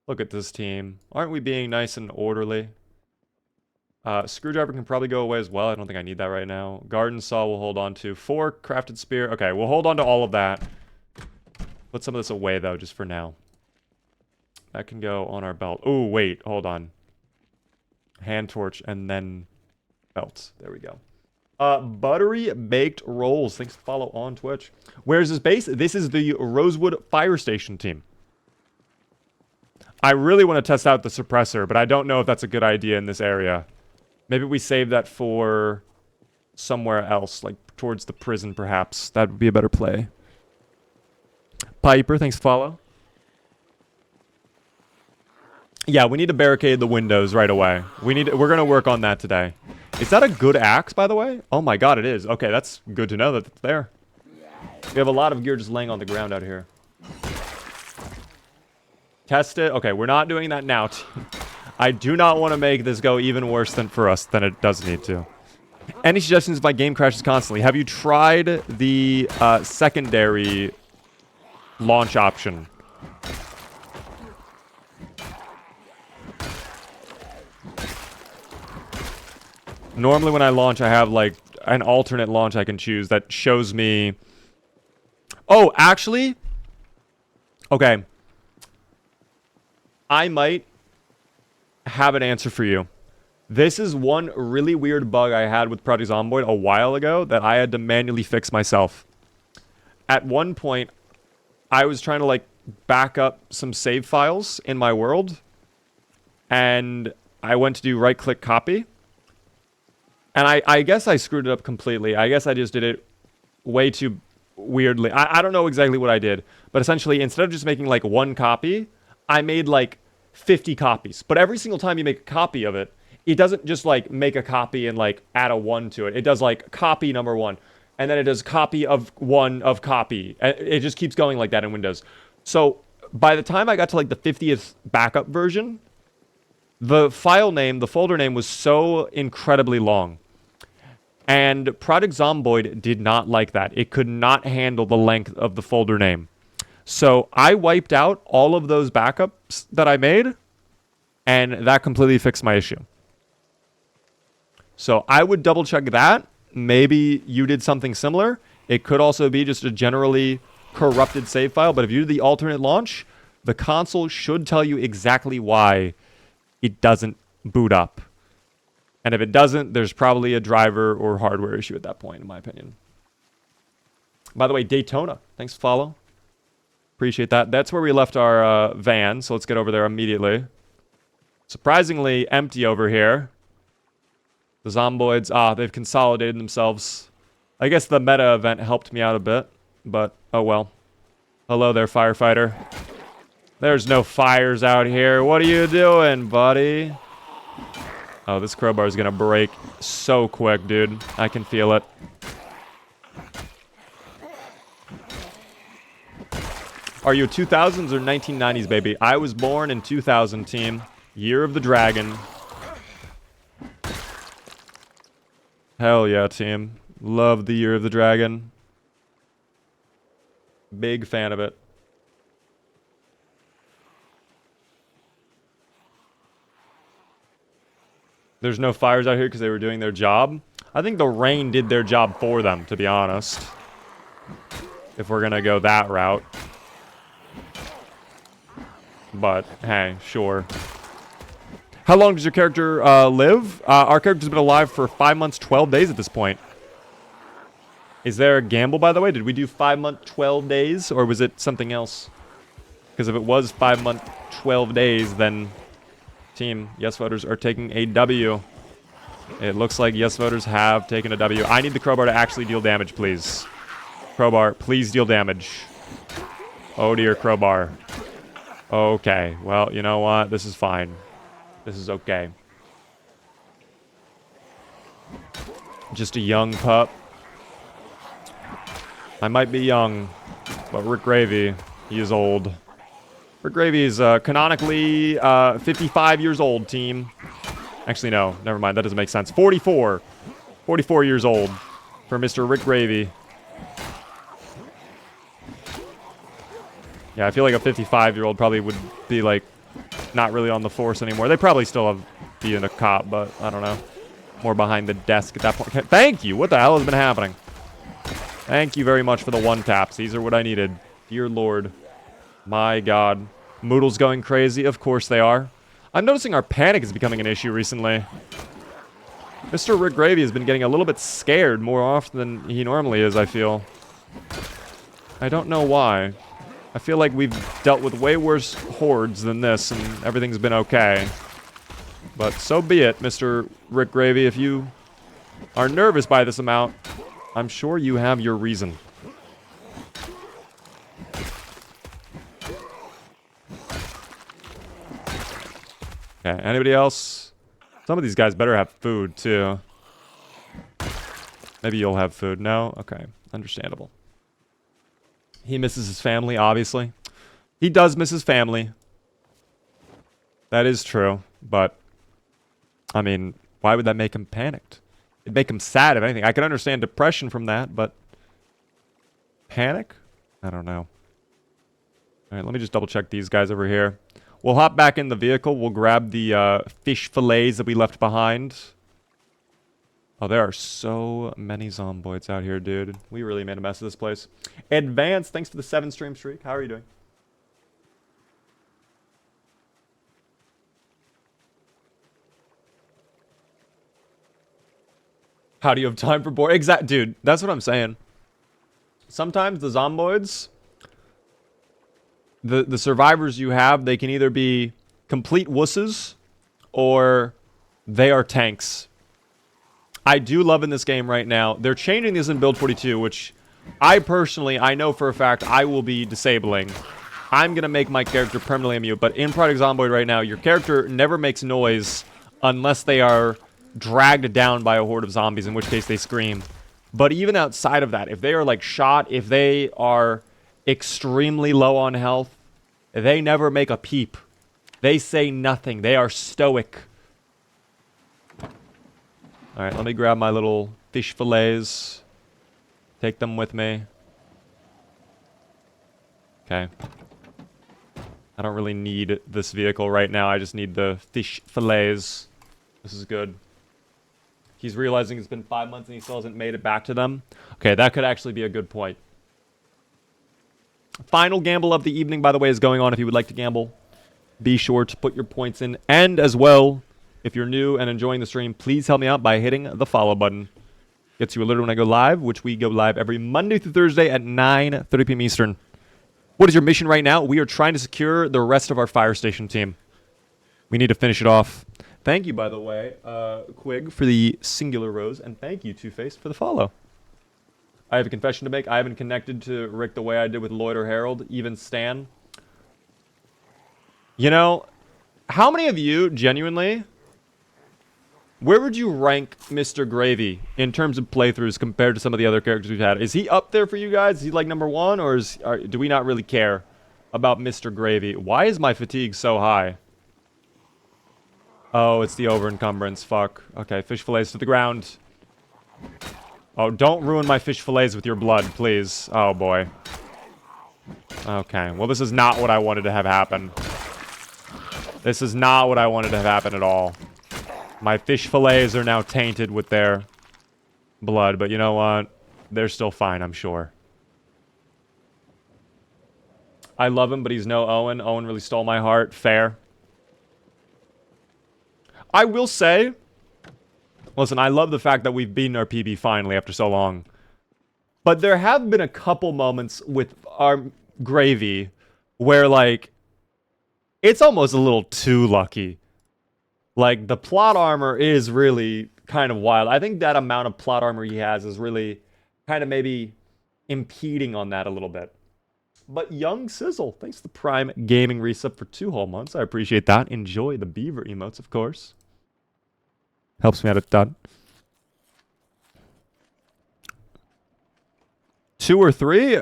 Look at this team. Aren't we being nice and orderly? Screwdriver can probably go away as well. I don't think I need that right now. Garden saw we'll hold on to. 4 crafted spear. Okay, we'll hold on to all of that. Put some of this away, though, just for now. That can go on our belt. Oh, wait. Hold on. Hand torch and then belt. There we go. Buttery baked rolls. Thanks for follow on Twitch. Where's this base? This is the Rosewood Fire Station team. I really want to test out the suppressor, but I don't know if that's a good idea in this area. Maybe we save that for somewhere else, like towards the prison, perhaps. That would be a better play. Piper, thanks for follow. Yeah, we need to barricade the windows right away. We're going to work on that today. Is that a good axe, by the way? Oh my god, it is. Okay, that's good to know that it's there. We have a lot of gear just laying on the ground out here. Test it. Okay, we're not doing that now. I do not want to make this go even worse than for us than it does need to. Any suggestions if my game crashes constantly? Have you tried the secondary launch option? Normally when I launch, I have like an alternate launch I can choose that shows me... Oh, actually... Okay. I might have an answer for you. This is one really weird bug I had with Project Zomboid a while ago that I had to manually fix myself. At one point, I was trying to like back up some save files in my world, and I went to do right-click copy, and I guess I screwed it up completely. I guess I just did it way too weirdly. I don't know exactly what I did, but essentially, instead of just making like one copy, I made like 50 copies. But every single time you make a copy of it, it doesn't just like make a copy and like add a 1 to it. It does like copy number 1. And then it does copy of 1 of copy. It just keeps going like that in Windows. So by the time I got to like the 50th backup version, the file name, the folder name was so incredibly long. And Project Zomboid did not like that. It could not handle the length of the folder name. So I wiped out all of those backups that I made, and that completely fixed my issue. So I would double check that. Maybe you did something similar. It could also be just a generally corrupted save file, but if you did the alternate launch, the console should tell you exactly why it doesn't boot up. And if it doesn't, there's probably a driver or hardware issue at that point, in my opinion. By the way, Daytona, thanks for follow. Appreciate that. That's where we left our van, so let's get over there immediately. Surprisingly empty over here. The Zomboids, they've consolidated themselves. I guess the meta event helped me out a bit, but oh well. Hello there, firefighter. There's no fires out here. What are you doing, buddy? Oh, this crowbar is gonna break so quick, dude. I can feel it. Are you 2000s or 1990s, baby? I was born in 2000, team. Year of the Dragon. Hell yeah, team. Love the Year of the Dragon. Big fan of it. There's no fires out here because they were doing their job. I think the rain did their job for them, to be honest. If we're gonna go that route. But, hey, sure. How long does your character live? Our character's been alive for 5 months, 12 days at this point. Is there a gamble, by the way? Did we do 5 months, 12 days? Or was it something else? Because if it was 5 months, 12 days, then... Team, yes voters are taking a W. It looks like yes voters have taken a W. I need the crowbar to actually deal damage, please. Crowbar, please deal damage. Oh dear, crowbar. Okay, well, you know what? This is fine. This is okay. Just a young pup. I might be young, but Rick Gravy, he is old. Rick Gravy is canonically 55 years old, team. Actually, no. Never mind. That doesn't make sense. 44. 44 years old for Mr. Rick Gravy. Yeah, I feel like a 55-year-old probably would be, like, not really on the force anymore. They probably still have being a cop, but I don't know. More behind the desk at that point. Thank you. What the hell has been happening? Thank you very much for the one taps. These are what I needed. Dear Lord. My God. Moodle's going crazy. Of course they are. I'm noticing our panic is becoming an issue recently. Mr. Rick Gravy has been getting a little bit scared more often than he normally is, I feel. I don't know why. I feel like we've dealt with way worse hordes than this, and everything's been okay. But so be it, Mr. Rick Gravy. If you are nervous by this amount, I'm sure you have your reason. Okay, anybody else? Some of these guys better have food, too. Maybe you'll have food. No? Okay. Understandable. He misses his family, obviously. He does miss his family. That is true. But, I mean, why would that make him panicked? It'd make him sad, if anything. I can understand depression from that, but... Panic? I don't know. Alright, let me just double check these guys over here. We'll hop back in the vehicle. We'll grab the fish fillets that we left behind. Oh, there are so many zomboids out here, dude. We really made a mess of this place. Advance, thanks for the 7-stream streak. How are you doing? How do you have time for board? Dude, that's what I'm saying. Sometimes the zomboids, the survivors you have, they can either be complete wusses or they are tanks. I do love in this game right now. They're changing this in build 42, which I know for a fact I will be disabling. I'm going to make my character permanently mute, but in Project Zomboid right now, your character never makes noise unless they are dragged down by a horde of zombies, in which case they scream. But even outside of that, if they are like shot, if they are extremely low on health, they never make a peep. They say nothing. They are stoic. Alright, let me grab my little fish fillets. Take them with me. Okay. I don't really need this vehicle right now. I just need the fish fillets. This is good. He's realizing it's been 5 months and he still hasn't made it back to them. Okay, that could actually be a good point. Final gamble of the evening, by the way, is going on. If you would like to gamble, be sure to put your points in. And as well, if you're new and enjoying the stream, please help me out by hitting the follow button. Gets you alerted when I go live, which we go live every Monday through Thursday at 9:30 p.m. Eastern. What is your mission right now? We are trying to secure the rest of our fire station team. We need to finish it off. Thank you, by the way, Quig, for the singular rose, and thank you, Two-Faced, for the follow. I have a confession to make. I haven't connected to Rick the way I did with Lloyd or Harold, even Stan. You know, how many of you, genuinely, where would you rank Mr. Gravy in terms of playthroughs compared to some of the other characters we've had? Is he up there for you guys? Is he like number one, or do we not really care about Mr. Gravy? Why is my fatigue so high? Oh, it's the overencumbrance. Fuck. Okay, fish fillets to the ground. Oh, don't ruin my fish fillets with your blood, please. Oh, boy. Okay, well, this is not what I wanted to have happen. This is not what I wanted to have happen at all. My fish fillets are now tainted with their blood, but you know what? They're still fine, I'm sure. I love him, but he's no Owen. Owen really stole my heart. Fair. I will say, listen, I love the fact that we've beaten our PB finally after so long. But there have been a couple moments with our Gravy where, like, it's almost a little too lucky. Like, the plot armor is really kind of wild. I think that amount of plot armor he has is really kind of maybe impeding on that a little bit. But Young Sizzle, thanks to the Prime Gaming resub for 2 whole months. I appreciate that. Enjoy the beaver emotes, of course. Helps me out a ton. 2 or 3?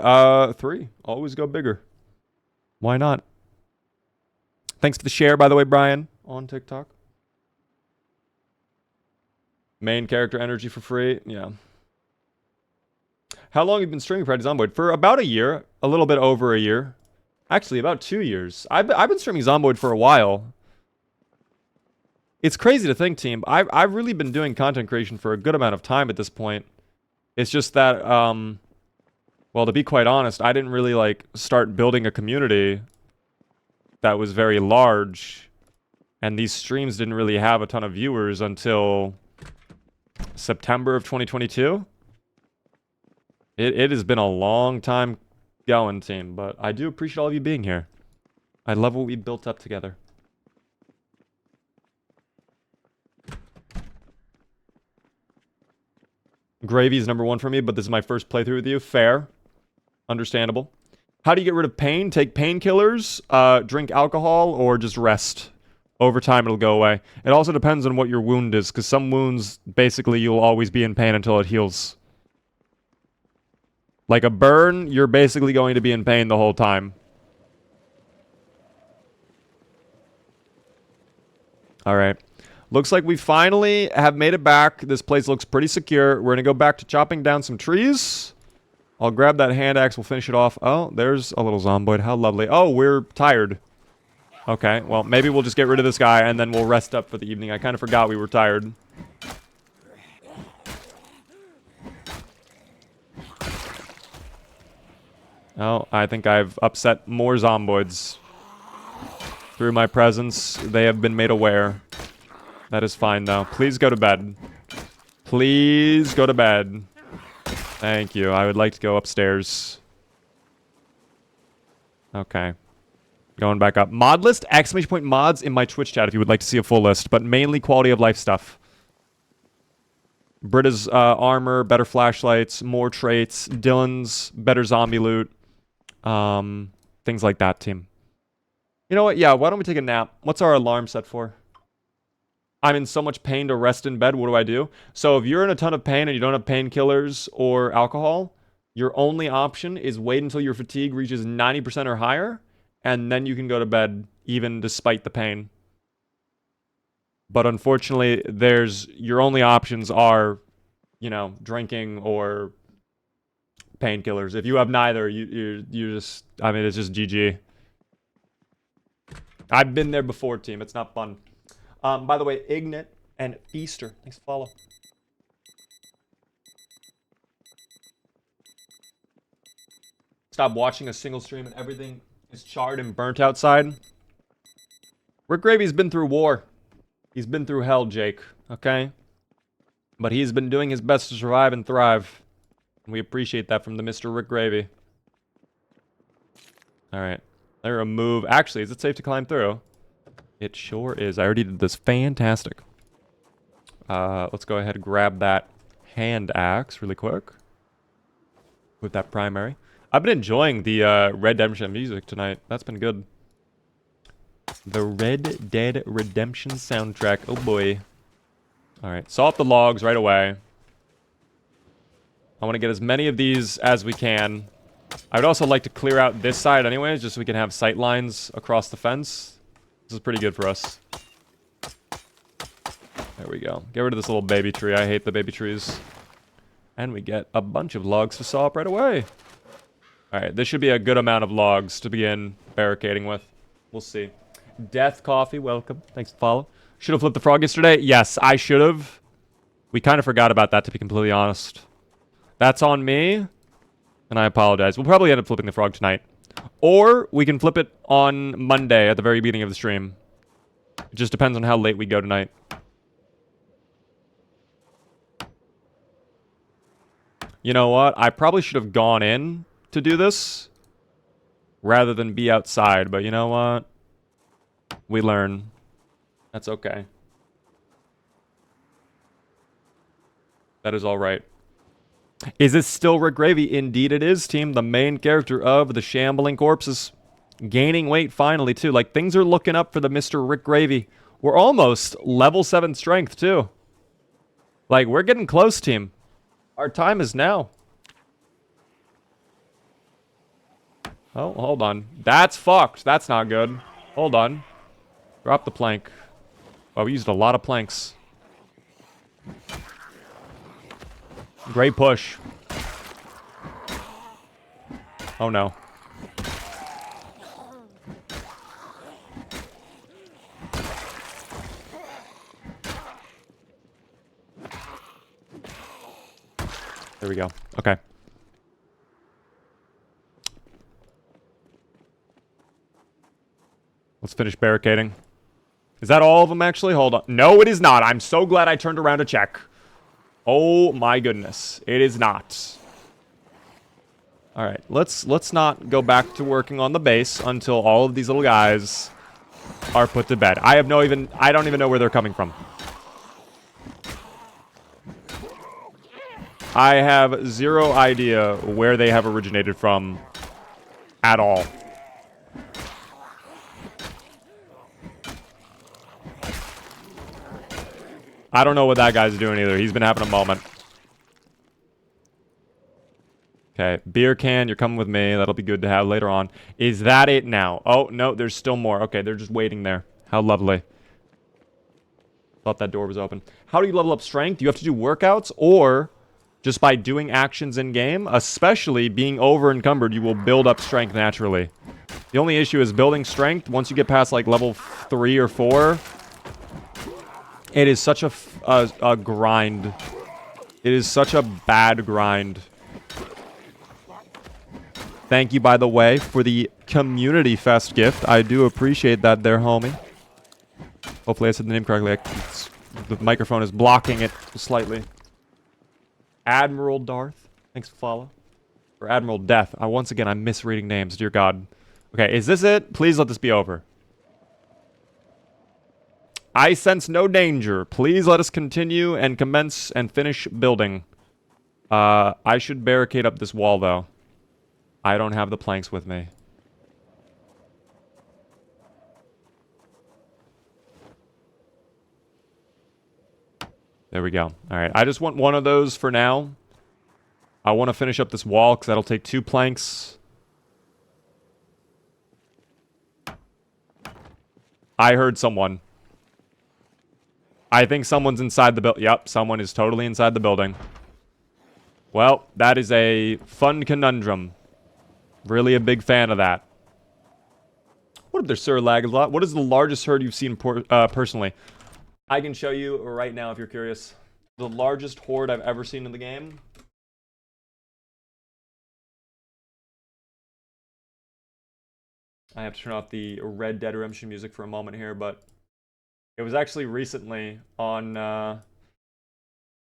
3. Always go bigger. Why not? Thanks for the share, by the way, Brian, on TikTok. Main character energy for free. Yeah. How long have you been streaming Project Zomboid? For about a year. A little bit over a year. Actually, about 2 years. I've been streaming Zomboid for a while. It's crazy to think, team. I've really been doing content creation for a good amount of time at this point. It's just that, well, to be quite honest, I didn't really, like, start building a community that was very large. And these streams didn't really have a ton of viewers until September of 2022. It has been a long time going, team, but I do appreciate all of you being here. I love what we built up together. Gravy is number 1 for me, but this is my first playthrough with you. Fair. Understandable. How do you get rid of pain? Take painkillers, drink alcohol, or just rest. Over time, it'll go away. It also depends on what your wound is, because some wounds, basically, you'll always be in pain until it heals. Like a burn, you're basically going to be in pain the whole time. All right. Looks like we finally have made it back. This place looks pretty secure. We're going to go back to chopping down some trees. I'll grab that hand axe. We'll finish it off. Oh, there's a little zomboid. How lovely. Oh, we're tired. Okay, well, maybe we'll just get rid of this guy and then we'll rest up for the evening. I kind of forgot we were tired. Oh, I think I've upset more zomboids. Through my presence, they have been made aware. That is fine, though. Please go to bed. Please go to bed. Thank you. I would like to go upstairs. Okay. Going back up. Mod list! Exclamation point mods in my Twitch chat if you would like to see a full list, but mainly quality of life stuff. Britta's armor, better flashlights, more traits, Dylan's better zombie loot. Things like that, team. You know what? Yeah, why don't we take a nap? What's our alarm set for? I'm in so much pain to rest in bed. What do I do? So if you're in a ton of pain and you don't have painkillers or alcohol, your only option is wait until your fatigue reaches 90% or higher, and then you can go to bed, even despite the pain. But unfortunately, your only options are, you know, drinking or painkillers. If you have neither, you just, I mean, it's just GG. I've been there before, team. It's not fun. By the way, Ignit and Feaster, thanks for follow. Stop watching a single stream and everything is charred and burnt outside. Rick Gravy's been through war. He's been through hell, Jake, okay? But he's been doing his best to survive and thrive. And we appreciate that from the Mr. Rick Gravy. Alright. There a move. Actually, is it safe to climb through? It sure is. I already did this. Fantastic. Let's go ahead and grab that hand axe really quick. With that primary. I've been enjoying the Red Dead Redemption music tonight. That's been good. The Red Dead Redemption soundtrack. Oh boy. Alright, saw up the logs right away. I want to get as many of these as we can. I would also like to clear out this side anyways, just so we can have sight lines across the fence. This is pretty good for us. There we go. Get rid of this little baby tree. I hate the baby trees. And we get a bunch of logs to saw up right away. Alright, this should be a good amount of logs to begin barricading with. We'll see. Death Coffee, welcome. Thanks for the follow. Should have flipped the frog yesterday. Yes, I should have. We kind of forgot about that, to be completely honest. That's on me. And I apologize. We'll probably end up flipping the frog tonight. Or we can flip it on Monday at the very beginning of the stream. It just depends on how late we go tonight. You know what? I probably should have gone in to do this rather than be outside. But you know what? We learn. That's okay. That is all right. Is this still Rick Gravy? Indeed it is, team. The main character of the Shambling Corpses. Gaining weight finally, too. Like, things are looking up for the Mr. Rick Gravy. We're almost level 7 strength, too. Like, we're getting close, team. Our time is now. Oh, hold on. That's fucked. That's not good. Hold on. Drop the plank. Oh, we used a lot of planks. Great push. Oh no. There we go. Okay. Let's finish barricading. Is that all of them, actually? Hold on. No, it is not. I'm so glad I turned around to check. Oh, my goodness. It is not. Alright, let's not go back to working on the base until all of these little guys are put to bed. I don't even know where they're coming from. I have zero idea where they have originated from at all. I don't know what that guy's doing either. He's been having a moment. Okay, beer can, you're coming with me. That'll be good to have later on. Is that it now? Oh, no, there's still more. Okay, they're just waiting there. How lovely. Thought that door was open. How do you level up strength? You have to do workouts or just by doing actions in-game, especially being over-encumbered, you will build up strength naturally. The only issue is building strength. Once you get past, like, level 3 or 4, it is such a grind. It is such a bad grind. Thank you, by the way, for the Community Fest gift. I do appreciate that there, homie. Hopefully I said the name correctly. The microphone is blocking it slightly. Admiral Darth. Thanks for follow. Or Admiral Death. Once again, I'm misreading names. Dear God. Okay, is this it? Please let this be over. I sense no danger. Please let us continue and commence and finish building. I should barricade up this wall, though. I don't have the planks with me. There we go. Alright, I just want one of those for now. I want to finish up this wall, because that'll take 2 planks. I heard someone. I think someone's inside the building. Yep, someone is totally inside the building. Well, that is a fun conundrum. Really a big fan of that. What if there's Sir Lag a lot? What is the largest herd you've seen personally? I can show you right now if you're curious. The largest horde I've ever seen in the game. I have to turn off the Red Dead Redemption music for a moment here, but it was actually recently on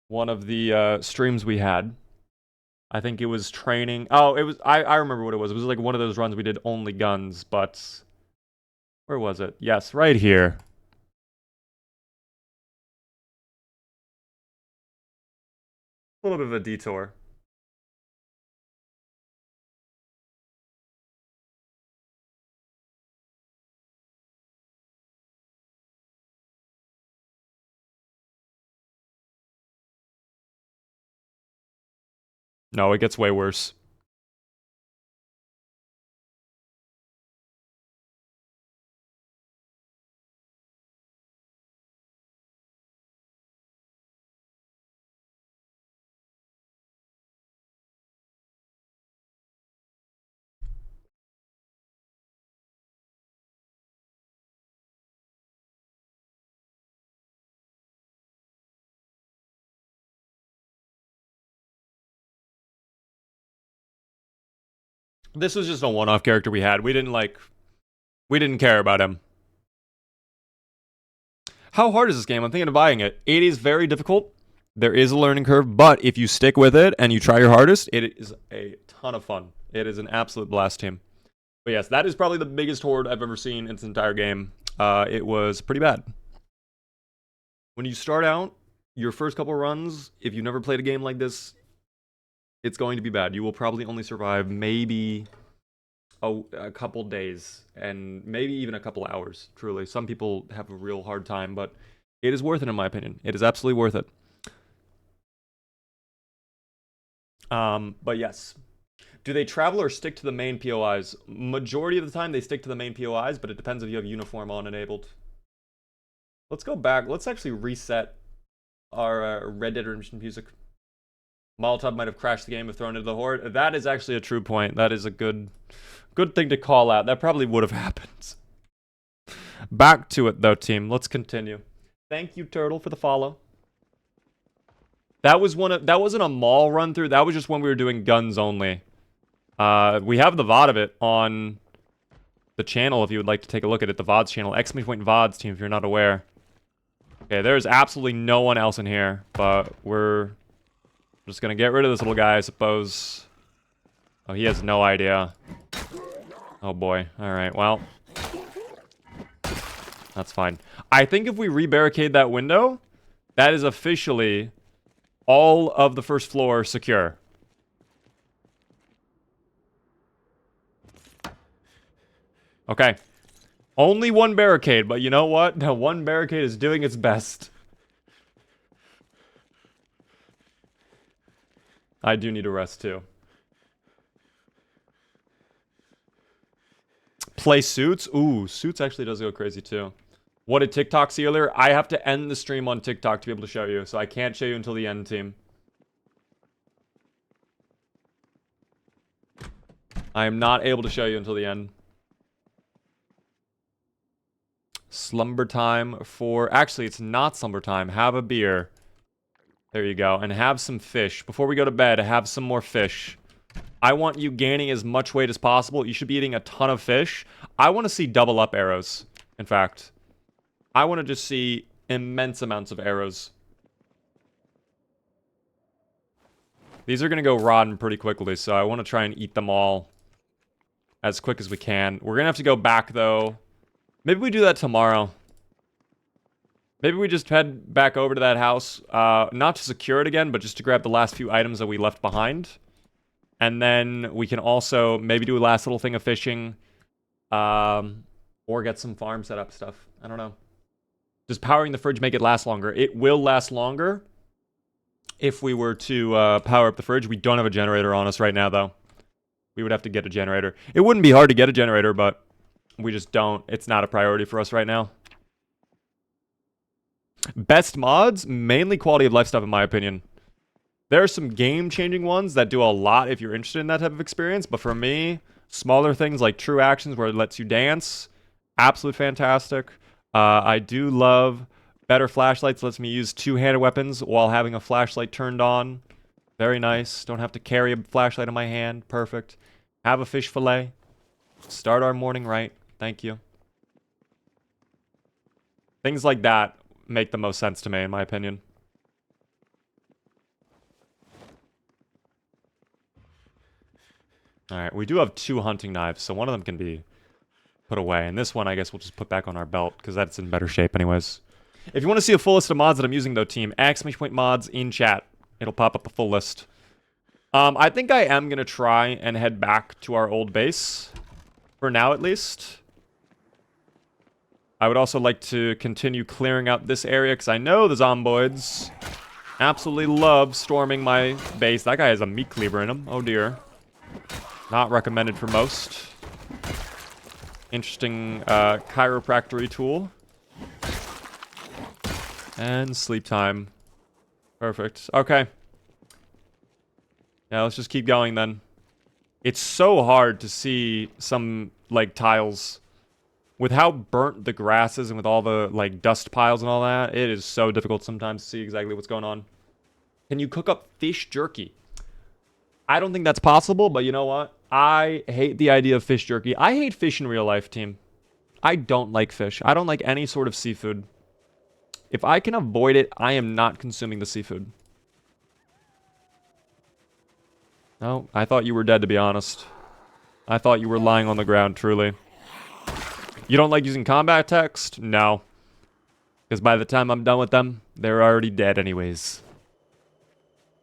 one of the streams we had. I think it was training. Oh, it was. I remember what it was. It was like one of those runs we did only guns, but where was it? Yes, right here. A little bit of a detour. No, it gets way worse. This was just a one-off character we had. We didn't care about him. How hard is this game? I'm thinking of buying it. It is very difficult. There is a learning curve, but if you stick with it and you try your hardest, it is a ton of fun. It is an absolute blast, team. But yes, that is probably the biggest horde I've ever seen in this entire game. It was pretty bad. When you start out, your first couple runs, if you've never played a game like this, it's going to be bad. You will probably only survive maybe a couple days and maybe even a couple hours, truly. Some people have a real hard time, but it is worth it in my opinion. It is absolutely worth it. But yes. Do they travel or stick to the main POIs? Majority of the time they stick to the main POIs, but it depends if you have uniform on enabled. Let's go back. Let's actually reset our Red Dead Redemption music. Molotov might have crashed the game if thrown into the horde. That is actually a true point. That is a good thing to call out. That probably would have happened. Back to it though, team. Let's continue. Thank you, Turtle, for the follow. That wasn't a mall run through. That was just when we were doing guns only. We have the VOD of it on the channel if you would like to take a look at it. The VODs channel. !VODs, team, if you're not aware. Okay, there's absolutely no one else in here, but we're just gonna get rid of this little guy, I suppose. Oh, he has no idea. Oh boy. Alright, well. That's fine. I think if we re-barricade that window, that is officially all of the first floor secure. Okay. Only one barricade, but you know what? The one barricade is doing its best. I do need a rest too. Play Suits? Ooh, Suits actually does go crazy too. What did TikTok see earlier? I have to end the stream on TikTok to be able to show you, so I can't show you until the end, team. I am not able to show you until the end. Slumber time for... Actually, it's not slumber time. Have a beer. There you go. And have some fish. Before we go to bed, have some more fish. I want you gaining as much weight as possible. You should be eating a ton of fish. I want to see double up arrows, in fact. I want to just see immense amounts of arrows. These are going to go rotten pretty quickly, so I want to try and eat them all as quick as we can. We're going to have to go back, though. Maybe we do that tomorrow. Maybe we just head back over to that house, not to secure it again, but just to grab the last few items that we left behind. And then we can also maybe do a last little thing of fishing, or get some farm setup stuff. I don't know. Does powering the fridge make it last longer? It will last longer if we were to power up the fridge. We don't have a generator on us right now, though. We would have to get a generator. It wouldn't be hard to get a generator, but we just don't. It's not a priority for us right now. Best mods? Mainly quality of life stuff, in my opinion. There are some game-changing ones that do a lot if you're interested in that type of experience, but for me, smaller things like True Actions, where it lets you dance, absolutely fantastic. I do love better flashlights, lets me use two-handed weapons while having a flashlight turned on. Very nice. Don't have to carry a flashlight in my hand. Perfect. Have a fish fillet. Start our morning right. Thank you. Things like that make the most sense to me, in my opinion. Alright, we do have 2 hunting knives, so one of them can be put away. And this one, I guess we'll just put back on our belt, because that's in better shape anyways. If you want to see a full list of mods that I'm using, though, team, !mods in chat. It'll pop up a full list. I think I am going to try and head back to our old base. For now, at least. I would also like to continue clearing out this area, because I know the zomboids absolutely love storming my base. That guy has a meat cleaver in him. Oh, dear. Not recommended for most. Interesting chiropractic tool. And sleep time. Perfect. Okay. Yeah, let's just keep going then. It's so hard to see some, like, tiles. With how burnt the grass is and with all the, like, dust piles and all that, it is so difficult sometimes to see exactly what's going on. Can you cook up fish jerky? I don't think that's possible, but you know what? I hate the idea of fish jerky. I hate fish in real life, team. I don't like fish. I don't like any sort of seafood. If I can avoid it, I am not consuming the seafood. No, I thought you were dead, to be honest. I thought you were lying on the ground, truly. You don't like using combat text? No. Because by the time I'm done with them, they're already dead anyways.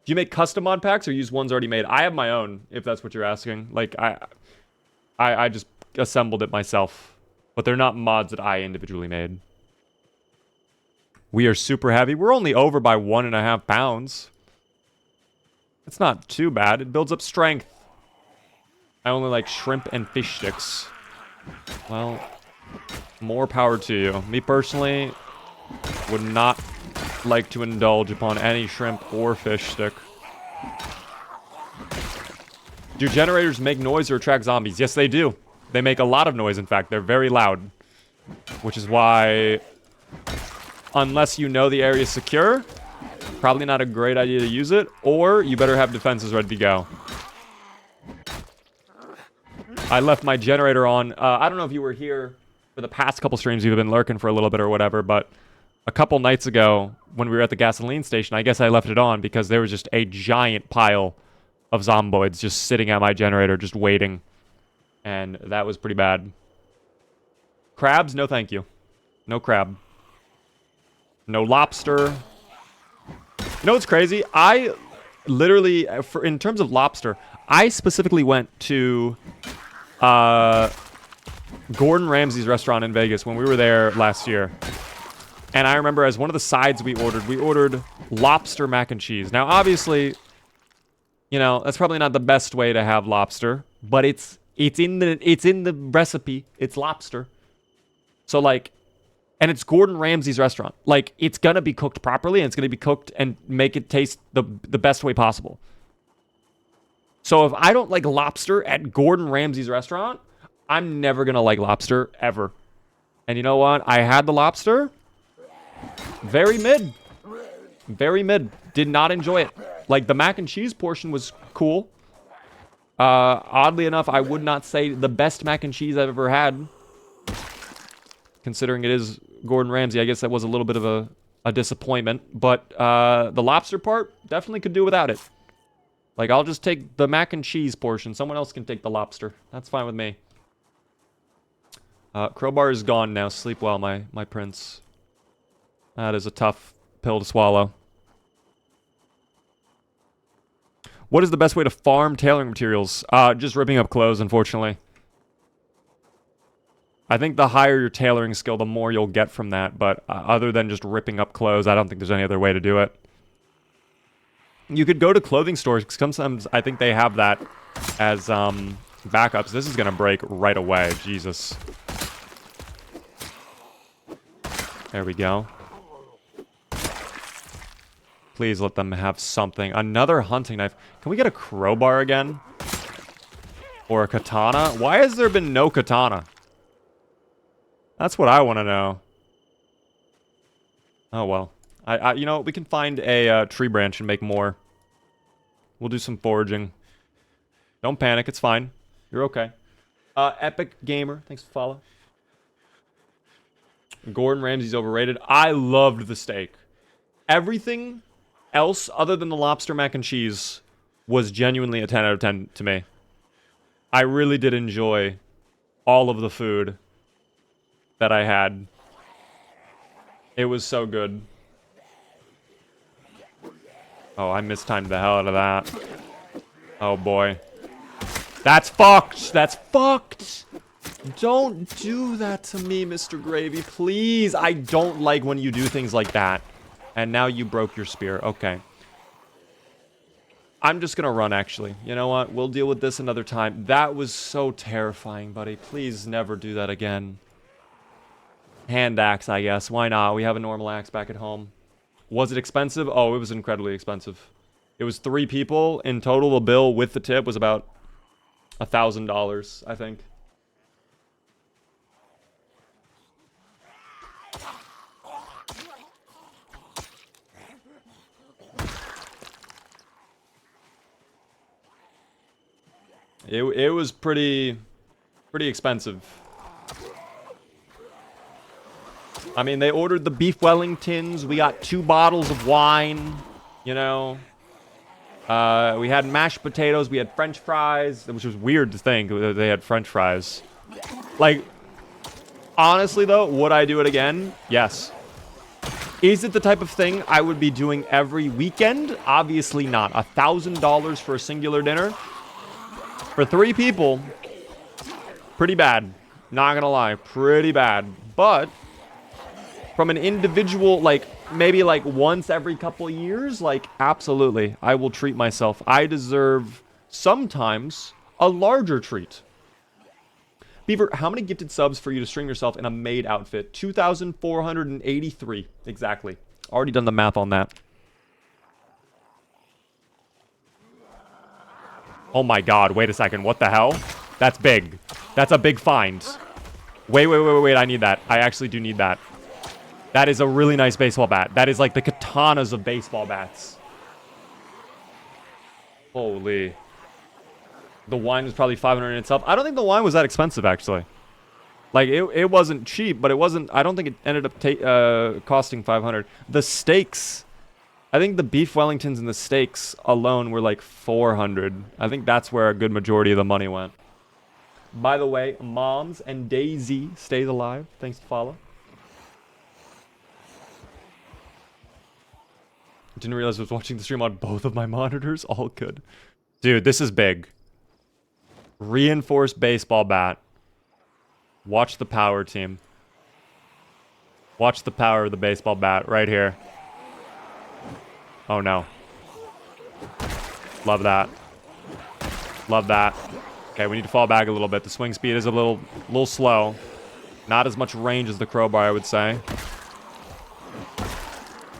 Do you make custom mod packs or use ones already made? I have my own, if that's what you're asking. Like, I just assembled it myself. But they're not mods that I individually made. We are super heavy. We're only over by 1.5 pounds. It's not too bad. It builds up strength. I only like shrimp and fish sticks. Well, more power to you. Me personally would not like to indulge upon any shrimp or fish stick. Do generators make noise or attract zombies? Yes, they do. They make a lot of noise, in fact. They're very loud. Which is why, unless you know the area is secure, probably not a great idea to use it, or you better have defenses ready to go. I left my generator on. I don't know if you were here for the past couple streams. You've been lurking for a little bit or whatever, but a couple nights ago, when we were at the gasoline station, I guess I left it on because there was just a giant pile of zomboids just sitting at my generator, just waiting. And that was pretty bad. Crabs? No thank you. No crab. No lobster. You know what's crazy? I literally, in terms of lobster, I specifically went to Gordon Ramsay's restaurant in Vegas when we were there last year. And I remember as one of the sides we ordered lobster mac and cheese. Now, obviously, you know, that's probably not the best way to have lobster, but it's It's in the recipe. It's lobster. So like, and it's Gordon Ramsay's restaurant. Like, it's gonna be cooked properly, and it's gonna be cooked and make it taste the best way possible. So if I don't like lobster at Gordon Ramsay's restaurant, I'm never gonna like lobster ever. And you know what? I had the lobster. Very mid. Very mid. Did not enjoy it. Like, the mac and cheese portion was cool. Oddly enough, I would not say the best mac and cheese I've ever had. Considering it is Gordon Ramsay, I guess that was a little bit of a disappointment. But the lobster part, definitely could do without it. Like, I'll just take the mac and cheese portion. Someone else can take the lobster. That's fine with me. Crowbar is gone now. Sleep well, my prince. That is a tough pill to swallow. What is the best way to farm tailoring materials? Just ripping up clothes, unfortunately. I think the higher your tailoring skill, the more you'll get from that. But other than just ripping up clothes, I don't think there's any other way to do it. You could go to clothing stores, because sometimes I think they have that as backups. This is going to break right away. Jesus. There we go. Please let them have something. Another hunting knife. Can we get a crowbar again? Or a katana? Why has there been no katana? That's what I want to know. Oh, well. You know, we can find a tree branch and make more. We'll do some foraging. Don't panic. It's fine. You're okay. Epic Gamer. Thanks for follow. Gordon Ramsay's overrated. I loved the steak. Everything else other than the lobster mac and cheese was genuinely a 10 out of 10 to me. I really did enjoy all of the food that I had. It was so good. Oh, I mistimed the hell out of that. Oh boy. That's fucked! That's fucked! Don't do that to me, Mr. Gravy. Please, I don't like when you do things like that. And now you broke your spear. Okay. I'm just gonna run, actually. You know what? We'll deal with this another time. That was so terrifying, buddy. Please never do that again. Hand axe, I guess. Why not? We have a normal axe back at home. Was it expensive? Oh, it was incredibly expensive. It was 3 people. In total, the bill with the tip was about $1,000, I think. It was pretty expensive. I mean, they ordered the beef Wellingtons. We got 2 bottles of wine, you know. We had mashed potatoes. We had French fries, which was weird to think they had French fries. Like, honestly, though, would I do it again? Yes. Is it the type of thing I would be doing every weekend? Obviously not. $1,000 for a singular dinner? For 3 people, pretty bad. Not gonna lie, pretty bad. But from an individual, like, maybe like once every couple of years, like, absolutely, I will treat myself. I deserve sometimes a larger treat. Beaver, how many gifted subs for you to stream yourself in a maid outfit? 2,483. Exactly. Already done the math on that. Oh my god, wait a second. What the hell? That's big. That's a big find. Wait. I need that. I actually do need that. That is a really nice baseball bat. That is like the katanas of baseball bats. Holy. The wine was probably 500 in itself. I don't think the wine was that expensive, actually. Like, it wasn't cheap, but it wasn't... I don't think it ended up costing 500. The steaks... I think the beef Wellingtons and the steaks alone were like 400. I think that's where a good majority of the money went. By the way, Moms and Daisy stays alive. Thanks for follow. Didn't realize I was watching the stream on both of my monitors. All good. Dude, this is big. Reinforced baseball bat. Watch the power, team. Watch the power of the baseball bat right here. Oh no. Love that. Love that. Okay, we need to fall back a little bit. The swing speed is a little slow. Not as much range as the crowbar, I would say.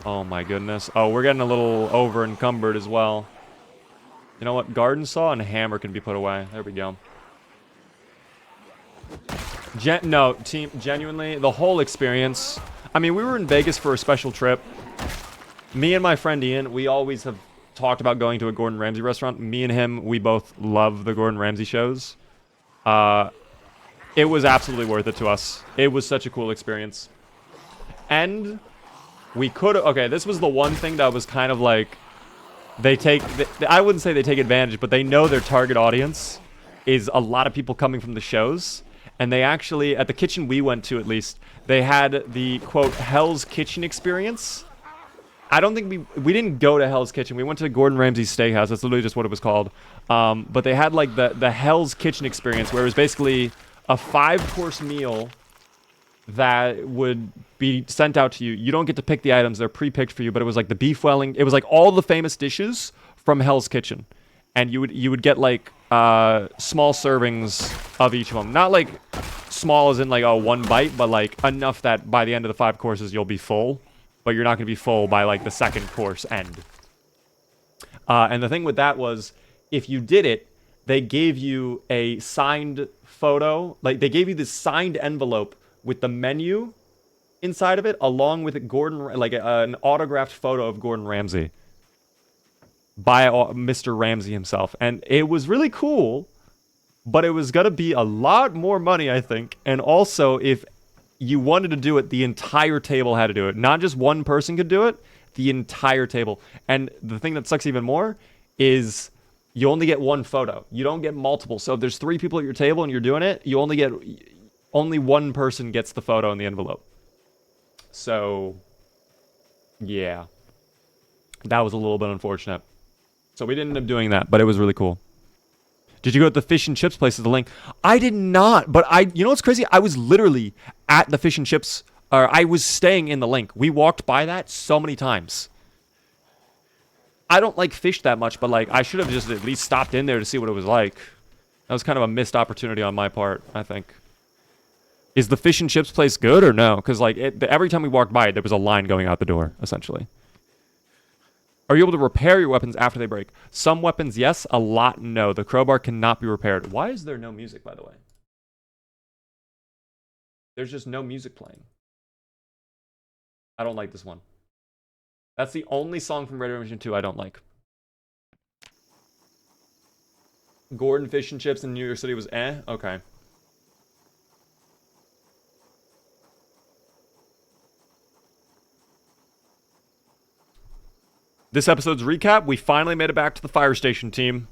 Oh my goodness. Oh, we're getting a little over encumbered as well. You know what? Garden saw and hammer can be put away. There we go. No, team, genuinely, the whole experience. I mean, we were in Vegas for a special trip. Me and my friend Ian, we always have talked about going to a Gordon Ramsay restaurant. Me and him, we both love the Gordon Ramsay shows. It was absolutely worth it to us. It was such a cool experience. And we could... Okay, this was the one thing that was kind of like... I wouldn't say they take advantage, but they know their target audience is a lot of people coming from the shows. And they actually, at the kitchen we went to at least, they had the, quote, Hell's Kitchen experience. I don't think we didn't go to Hell's Kitchen. We went to Gordon Ramsay's Steakhouse. That's literally just what it was called. But they had, like, the Hell's Kitchen experience, where it was basically a 5-course meal that would be sent out to you. You don't get to pick the items. They're pre-picked for you, but it was like the beef welling. It was like all the famous dishes from Hell's Kitchen. And you would get, like, small servings of each of them. Not, like, small as in, like, one bite, but, like, enough that by the end of the 5 courses you'll be full. But you're not going to be full by, like, the 2nd course end. And the thing with that was, if you did it, they gave you a signed photo. Like, they gave you this signed envelope with the menu inside of it, along with an autographed photo of Gordon Ramsay by Mr. Ramsay himself. And it was really cool, but it was going to be a lot more money, I think. And also, if you wanted to do it, the entire table had to do it. Not just one person could do it, the entire table. And the thing that sucks even more is you only get one photo. You don't get multiple. So if there's 3 people at your table and you're doing it, you only one person gets the photo in the envelope. So, yeah. That was a little bit unfortunate. So we didn't end up doing that, but it was really cool. Did you go to the fish and chips place with the link? I did not, but you know what's crazy? I was literally at the fish and chips, or I was staying in the link. We walked by that so many times. I don't like fish that much, but like I should have just at least stopped in there to see what it was like. That was kind of a missed opportunity on my part, I think. Is the fish and chips place good or no? Because like every time we walked by it, there was a line going out the door, essentially. Are you able to repair your weapons after they break? Some weapons, yes. A lot, no. The crowbar cannot be repaired. Why is there no music, by the way? There's just no music playing. I don't like this one. That's the only song from Red Dead Redemption 2 I don't like. Gordon Fish and Chips in New York City was eh? Okay. This episode's recap, we finally made it back to the fire station, team.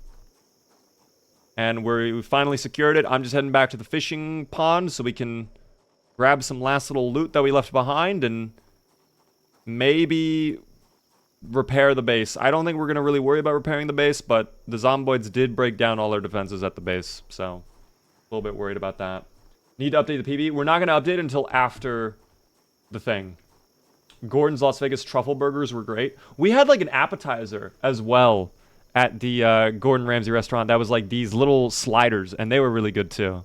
And we finally secured it. I'm just heading back to the fishing pond so we can grab some last little loot that we left behind and maybe repair the base. I don't think we're going to really worry about repairing the base, but the Zomboids did break down all their defenses at the base, so a little bit worried about that. Need to update the PB. We're not going to update until after the thing. Gordon's Las Vegas truffle burgers were great. We had like an appetizer as well at the Gordon Ramsay restaurant that was like these little sliders, and they were really good too.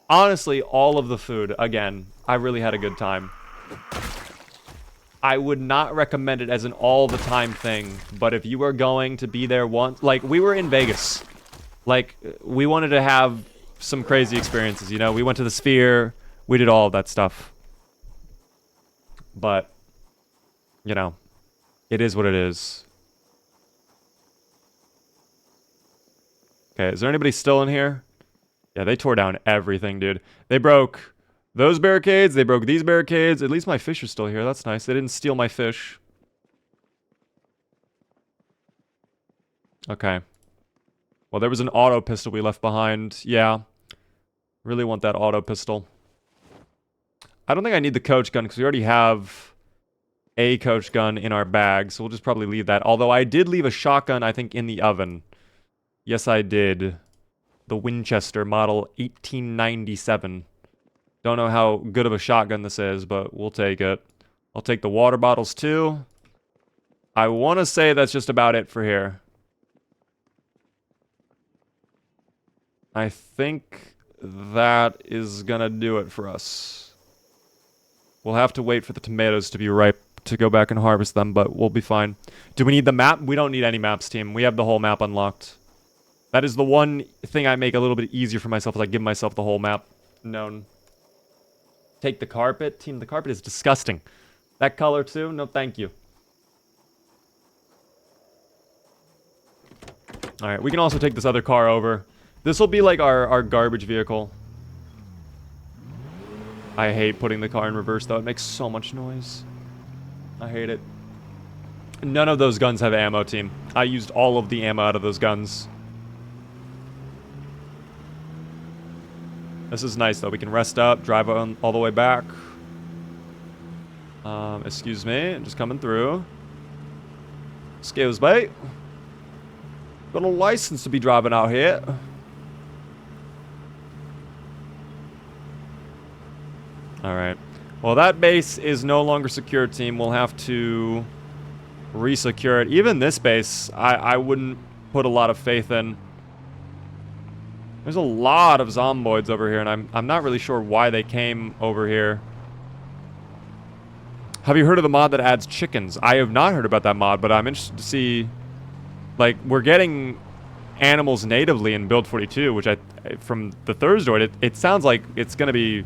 Honestly, all of the food, again, I really had a good time. I would not recommend it as an all-the-time thing, but if you are going to be there once... Like, we were in Vegas. Like, we wanted to have some crazy experiences, you know? We went to the Sphere. We did all of that stuff. But, you know, it is what it is. Okay, is there anybody still in here? Yeah, they tore down everything, dude. They broke those barricades. They broke these barricades. At least my fish are still here. That's nice. They didn't steal my fish. Okay. Well, there was an auto pistol we left behind. Yeah. Really want that auto pistol. I don't think I need the coach gun because we already have a coach gun in our bag, so we'll just probably leave that. Although I did leave a shotgun, I think, in the oven. Yes, I did. The Winchester model 1897. Don't know how good of a shotgun this is, but we'll take it. I'll take the water bottles too. I want to say that's just about it for here. I think that is gonna do it for us. We'll have to wait for the tomatoes to be ripe to go back and harvest them, but we'll be fine. Do we need the map? We don't need any maps, team. We have the whole map unlocked. That is the one thing I make a little bit easier for myself, is I give myself the whole map known. Take the carpet. Team, the carpet is disgusting. That color too? No, thank you. Alright, we can also take this other car over. This will be like our garbage vehicle. I hate putting the car in reverse, though. It makes so much noise. I hate it. None of those guns have ammo, team. I used all of the ammo out of those guns. This is nice, though. We can rest up, drive on all the way back. Excuse me. Just coming through. Excuse me. Got a license to be driving out here. Alright. Well, that base is no longer secure, team. We'll have to re-secure it. Even this base, I wouldn't put a lot of faith in. There's a lot of zomboids over here, and I'm not really sure why they came over here. Have you heard of the mod that adds chickens? I have not heard about that mod, but I'm interested to see... Like, we're getting animals natively in Build 42, which from the Thursdoid, it sounds like it's going to be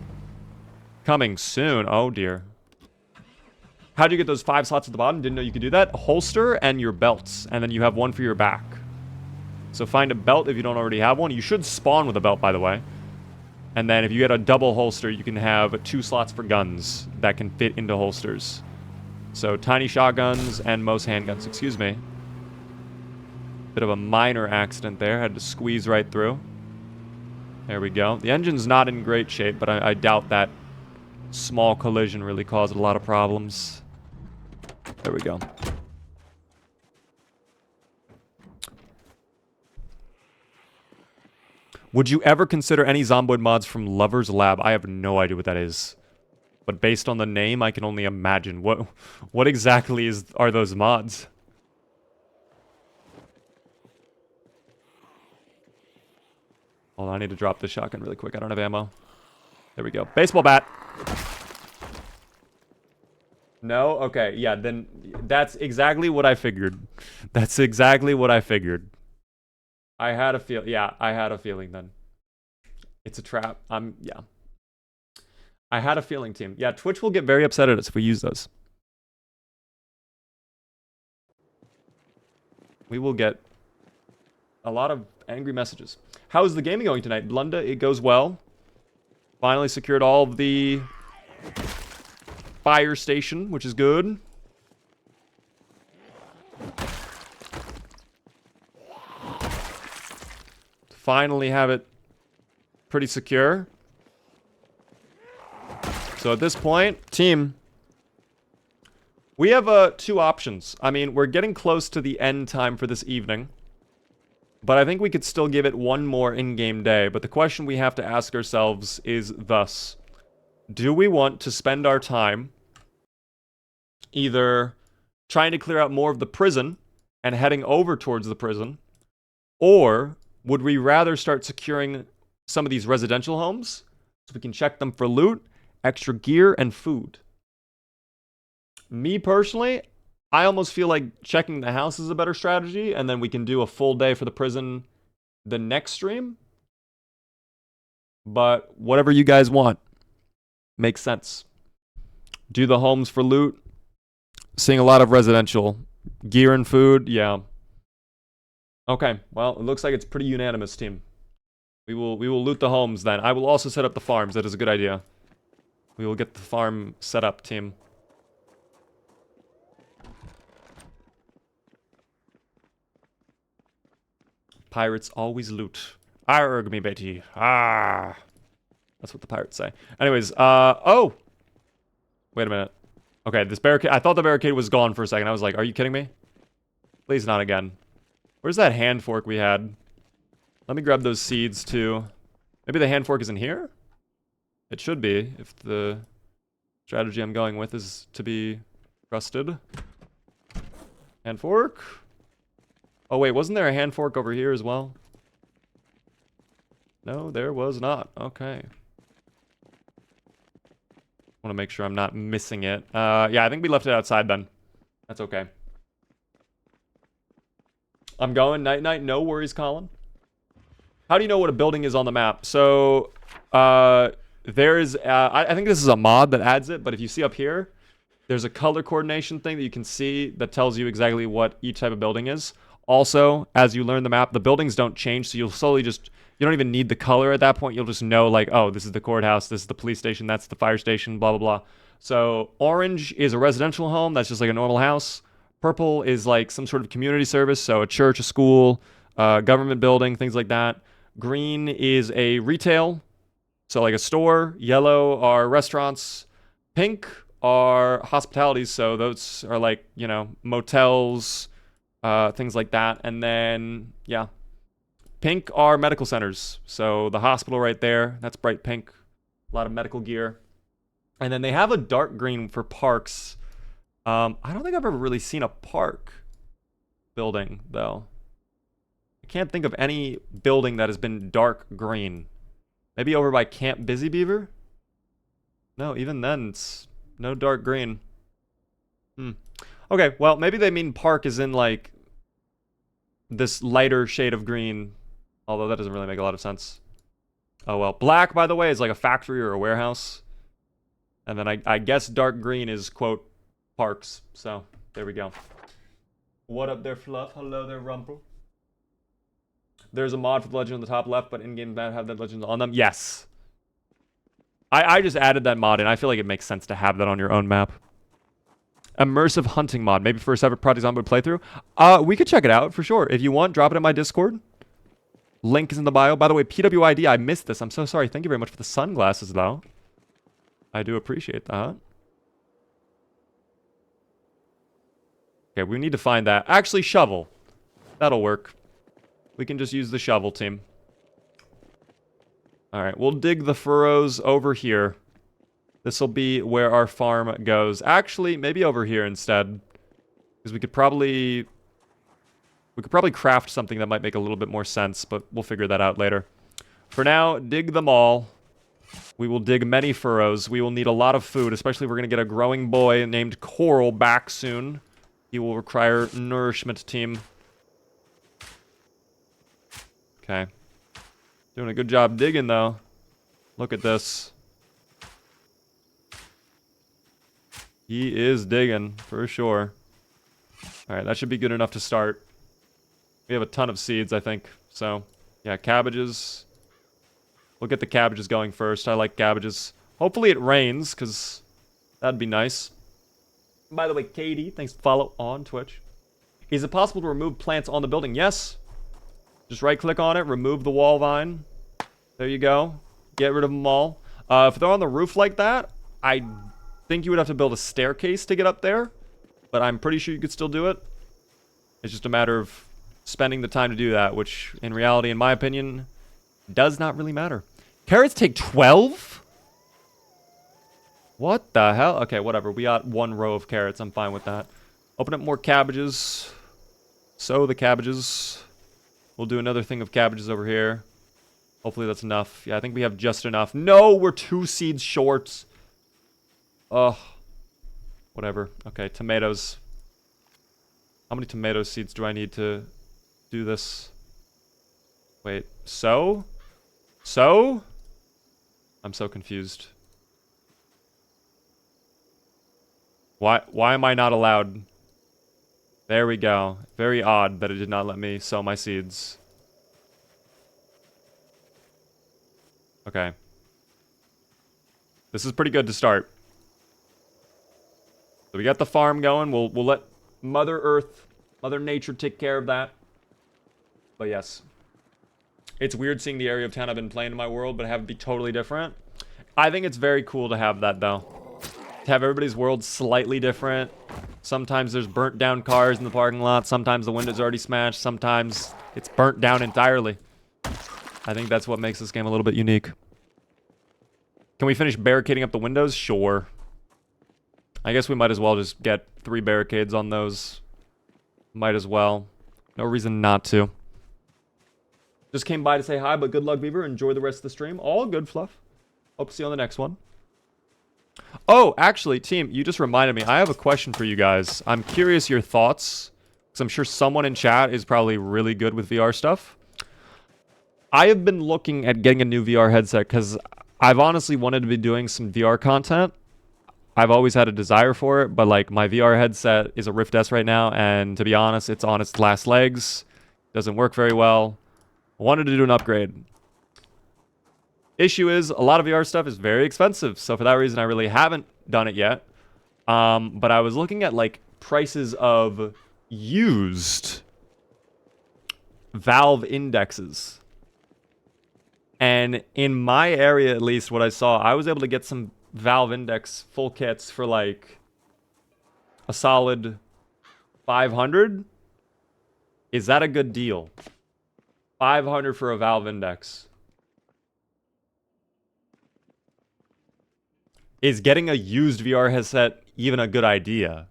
coming soon. Oh, dear. How do you get those 5 slots at the bottom? Didn't know you could do that. Holster and your belts, and then you have one for your back. So find a belt if you don't already have one. You should spawn with a belt, by the way. And then if you get a double holster, you can have 2 slots for guns that can fit into holsters. So tiny shotguns and most handguns. Excuse me. Bit of a minor accident there. Had to squeeze right through. There we go. The engine's not in great shape, but I doubt that small collision really caused a lot of problems. There we go. Would you ever consider any Zomboid mods from Lover's Lab? I have no idea what that is. But based on the name, I can only imagine. What exactly are those mods? Hold on, I need to drop this shotgun really quick. I don't have ammo. There we go. Baseball bat. No? Okay, yeah, then that's exactly what I figured. That's exactly what I figured. I had a feel. Yeah, I had a feeling then. It's a trap. Yeah. I had a feeling, team. Yeah, Twitch will get very upset at us if we use those. We will get a lot of angry messages. How is the gaming going tonight? Blunda, it goes well. Finally secured all of the fire station, which is good. Finally have it pretty secure. So at this point, team, we have 2 options. I mean, we're getting close to the end time for this evening. But I think we could still give it one more in-game day. But the question we have to ask ourselves is thus. Do we want to spend our time either trying to clear out more of the prison and heading over towards the prison, or would we rather start securing some of these residential homes so we can check them for loot, extra gear, and food? Me personally, I almost feel like checking the house is a better strategy, and then we can do a full day for the prison the next stream. But whatever you guys want makes sense. Do the homes for loot. Seeing a lot of residential gear and food, yeah. Okay, well, it looks like it's pretty unanimous, team. We will loot the homes then. I will also set up the farms. That is a good idea. We will get the farm set up, team. Pirates always loot. Arg me, Betty. Ah. That's what the pirates say. Anyways, oh! Wait a minute. Okay, this barricade, I thought the barricade was gone for a second. I was like, are you kidding me? Please not again. Where's that hand fork we had? Let me grab those seeds too. Maybe the hand fork is in here? It should be, if the strategy I'm going with is to be trusted. Hand fork. Oh wait, wasn't there a hand fork over here as well? No, there was not. Okay. Want to make sure I'm not missing it. Yeah, I think we left it outside then. That's okay. I'm going night-night. No worries, Colin. How do you know what a building is on the map? So, there's... I think this is a mod that adds it, but if you see up here, there's a color coordination thing that you can see that tells you exactly what each type of building is. Also, as you learn the map, the buildings don't change, so you'll slowly just... You don't even need the color at that point. You'll just know, like, oh, this is the courthouse, this is the police station, that's the fire station, blah, blah, blah. So, orange is a residential home. That's just like a normal house. Purple is like some sort of community service, so a church, a school, government building, things like that. Green is a retail, so like a store. Yellow are restaurants. Pink are hospitalities, so those are like, you know, motels, things like that. And then, yeah, pink are medical centers. So the hospital right there, that's bright pink. A lot of medical gear. And then they have a dark green for parks. I don't think I've ever really seen a park building, though. I can't think of any building that has been dark green. Maybe over by Camp Busy Beaver? No, even then, it's no dark green. Okay, well, maybe they mean park is in, like, this lighter shade of green. Although that doesn't really make a lot of sense. Oh, well. Black, by the way, is like a factory or a warehouse. And then I guess dark green is, quote, parks. So, there we go. What up there, Fluff? Hello there, Rumple. There's a mod for the legend on the top left, but in-game that have that legend on them. Yes. I just added that mod, and I feel like it makes sense to have that on your own map. Immersive hunting mod, maybe for a separate Project Zomboid playthrough. We could check it out, for sure. If you want, drop it in my Discord. Link is in the bio. By the way, PWID, I missed this. I'm so sorry. Thank you very much for the sunglasses, though. I do appreciate that. Okay, we need to find that. Actually, shovel. That'll work. We can just use the shovel, team. Alright, we'll dig the furrows over here. This will be where our farm goes. Actually, maybe over here instead. Because we could probably craft something that might make a little bit more sense, but we'll figure that out later. For now, dig them all. We will dig many furrows. We will need a lot of food, especially if we're going to get a growing boy named Coral back soon. He will require nourishment, team. Okay. Doing a good job digging, though. Look at this. He is digging, for sure. Alright, that should be good enough to start. We have a ton of seeds, I think. So, yeah, cabbages. We'll get the cabbages going first. I like cabbages. Hopefully it rains, because that'd be nice. By the way, Katie, thanks for follow on Twitch. Is it possible to remove plants on the building? Yes. Just right-click on it, remove the wall vine. There you go. Get rid of them all. If they're on the roof like that, I think you would have to build a staircase to get up there. But I'm pretty sure you could still do it. It's just a matter of spending the time to do that, which, in reality, in my opinion, does not really matter. Carrots take 12? What the hell? Okay, whatever. We got one row of carrots. I'm fine with that. Open up more cabbages. Sow the cabbages. We'll do another thing of cabbages over here. Hopefully that's enough. Yeah, I think we have just enough. No, we're 2 seeds short. Ugh. Whatever. Okay, tomatoes. How many tomato seeds do I need to do this? Wait, sow? Sow? I'm so confused. Why am I not allowed? There we go. Very odd that it did not let me sow my seeds. Okay. This is pretty good to start. So we got the farm going. We'll let Mother Earth, Mother Nature take care of that. But yes. It's weird seeing the area of town I've been playing in my world, but have it be totally different. I think it's very cool to have that, though. To have everybody's world slightly different. Sometimes there's burnt down cars in the parking lot. Sometimes the window's already smashed. Sometimes it's burnt down entirely. I think that's what makes this game a little bit unique. Can we finish barricading up the windows? Sure. I guess we might as well just get 3 barricades on those. Might as well. No reason not to. Just came by to say hi, but good luck, Beaver. Enjoy the rest of the stream. All good, Fluff. Hope to see you on the next one. Oh, actually, team, you just reminded me. I have a question for you guys. I'm curious your thoughts, because I'm sure someone in chat is probably really good with VR stuff. I have been looking at getting a new VR headset, because I've honestly wanted to be doing some VR content. I've always had a desire for it, but like my VR headset is a Rift S right now, and to be honest, it's on its last legs. Doesn't work very well. I wanted to do an upgrade. Issue is, a lot of VR stuff is very expensive, so for that reason, I really haven't done it yet. But I was looking at, like, prices of used Valve indexes. And in my area, at least, what I saw, I was able to get some Valve index full kits for, like, a solid 500. Is that a good deal? 500 for a Valve index. Is getting a used VR headset even a good idea?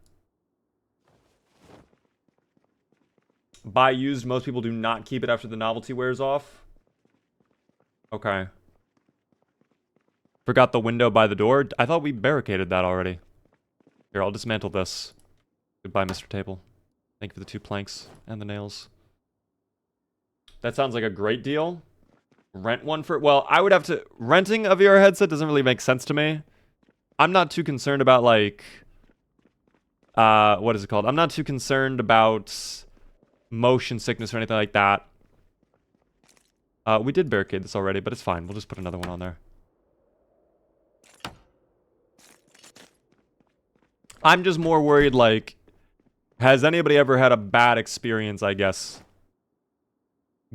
Buy used, most people do not keep it after the novelty wears off. Okay. Forgot the window by the door. I thought we barricaded that already. Here, I'll dismantle this. Goodbye, Mr. Table. Thank you for the 2 planks and the nails. That sounds like a great deal. Rent one for... Well, I would have to... Renting a VR headset doesn't really make sense to me. I'm not too concerned about, like... what is it called? I'm not too concerned about motion sickness or anything like that. We did barricade this already, but it's fine. We'll just put another one on there. I'm just more worried, like... Has anybody ever had a bad experience, I guess,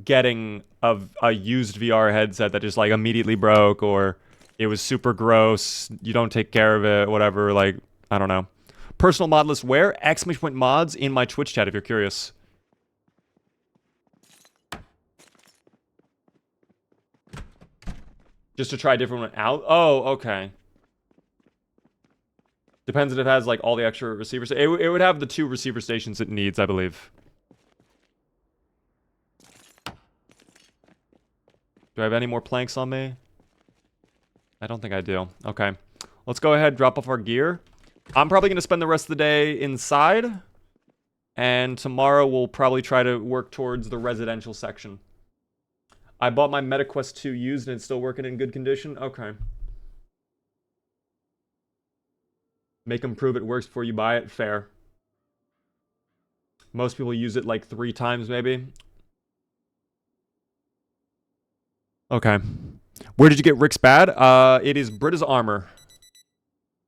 getting a used VR headset that just, like, immediately broke, or it was super gross, you don't take care of it, whatever, like, I don't know. Personal mod list where? !mods in my Twitch chat if you're curious. Just to try a different one out? Oh, okay. Depends if it has, like, all the extra receivers. It would have the 2 receiver stations it needs, I believe. Do I have any more planks on me? I don't think I do. Okay. Let's go ahead, drop off our gear. I'm probably going to spend the rest of the day inside. And tomorrow we'll probably try to work towards the residential section. I bought my MetaQuest 2 used and it's still working in good condition. Okay. Make them prove it works before you buy it. Fair. Most people use it like 3 times, maybe. Okay. Where did you get Rick's bad? It is Brita's armor.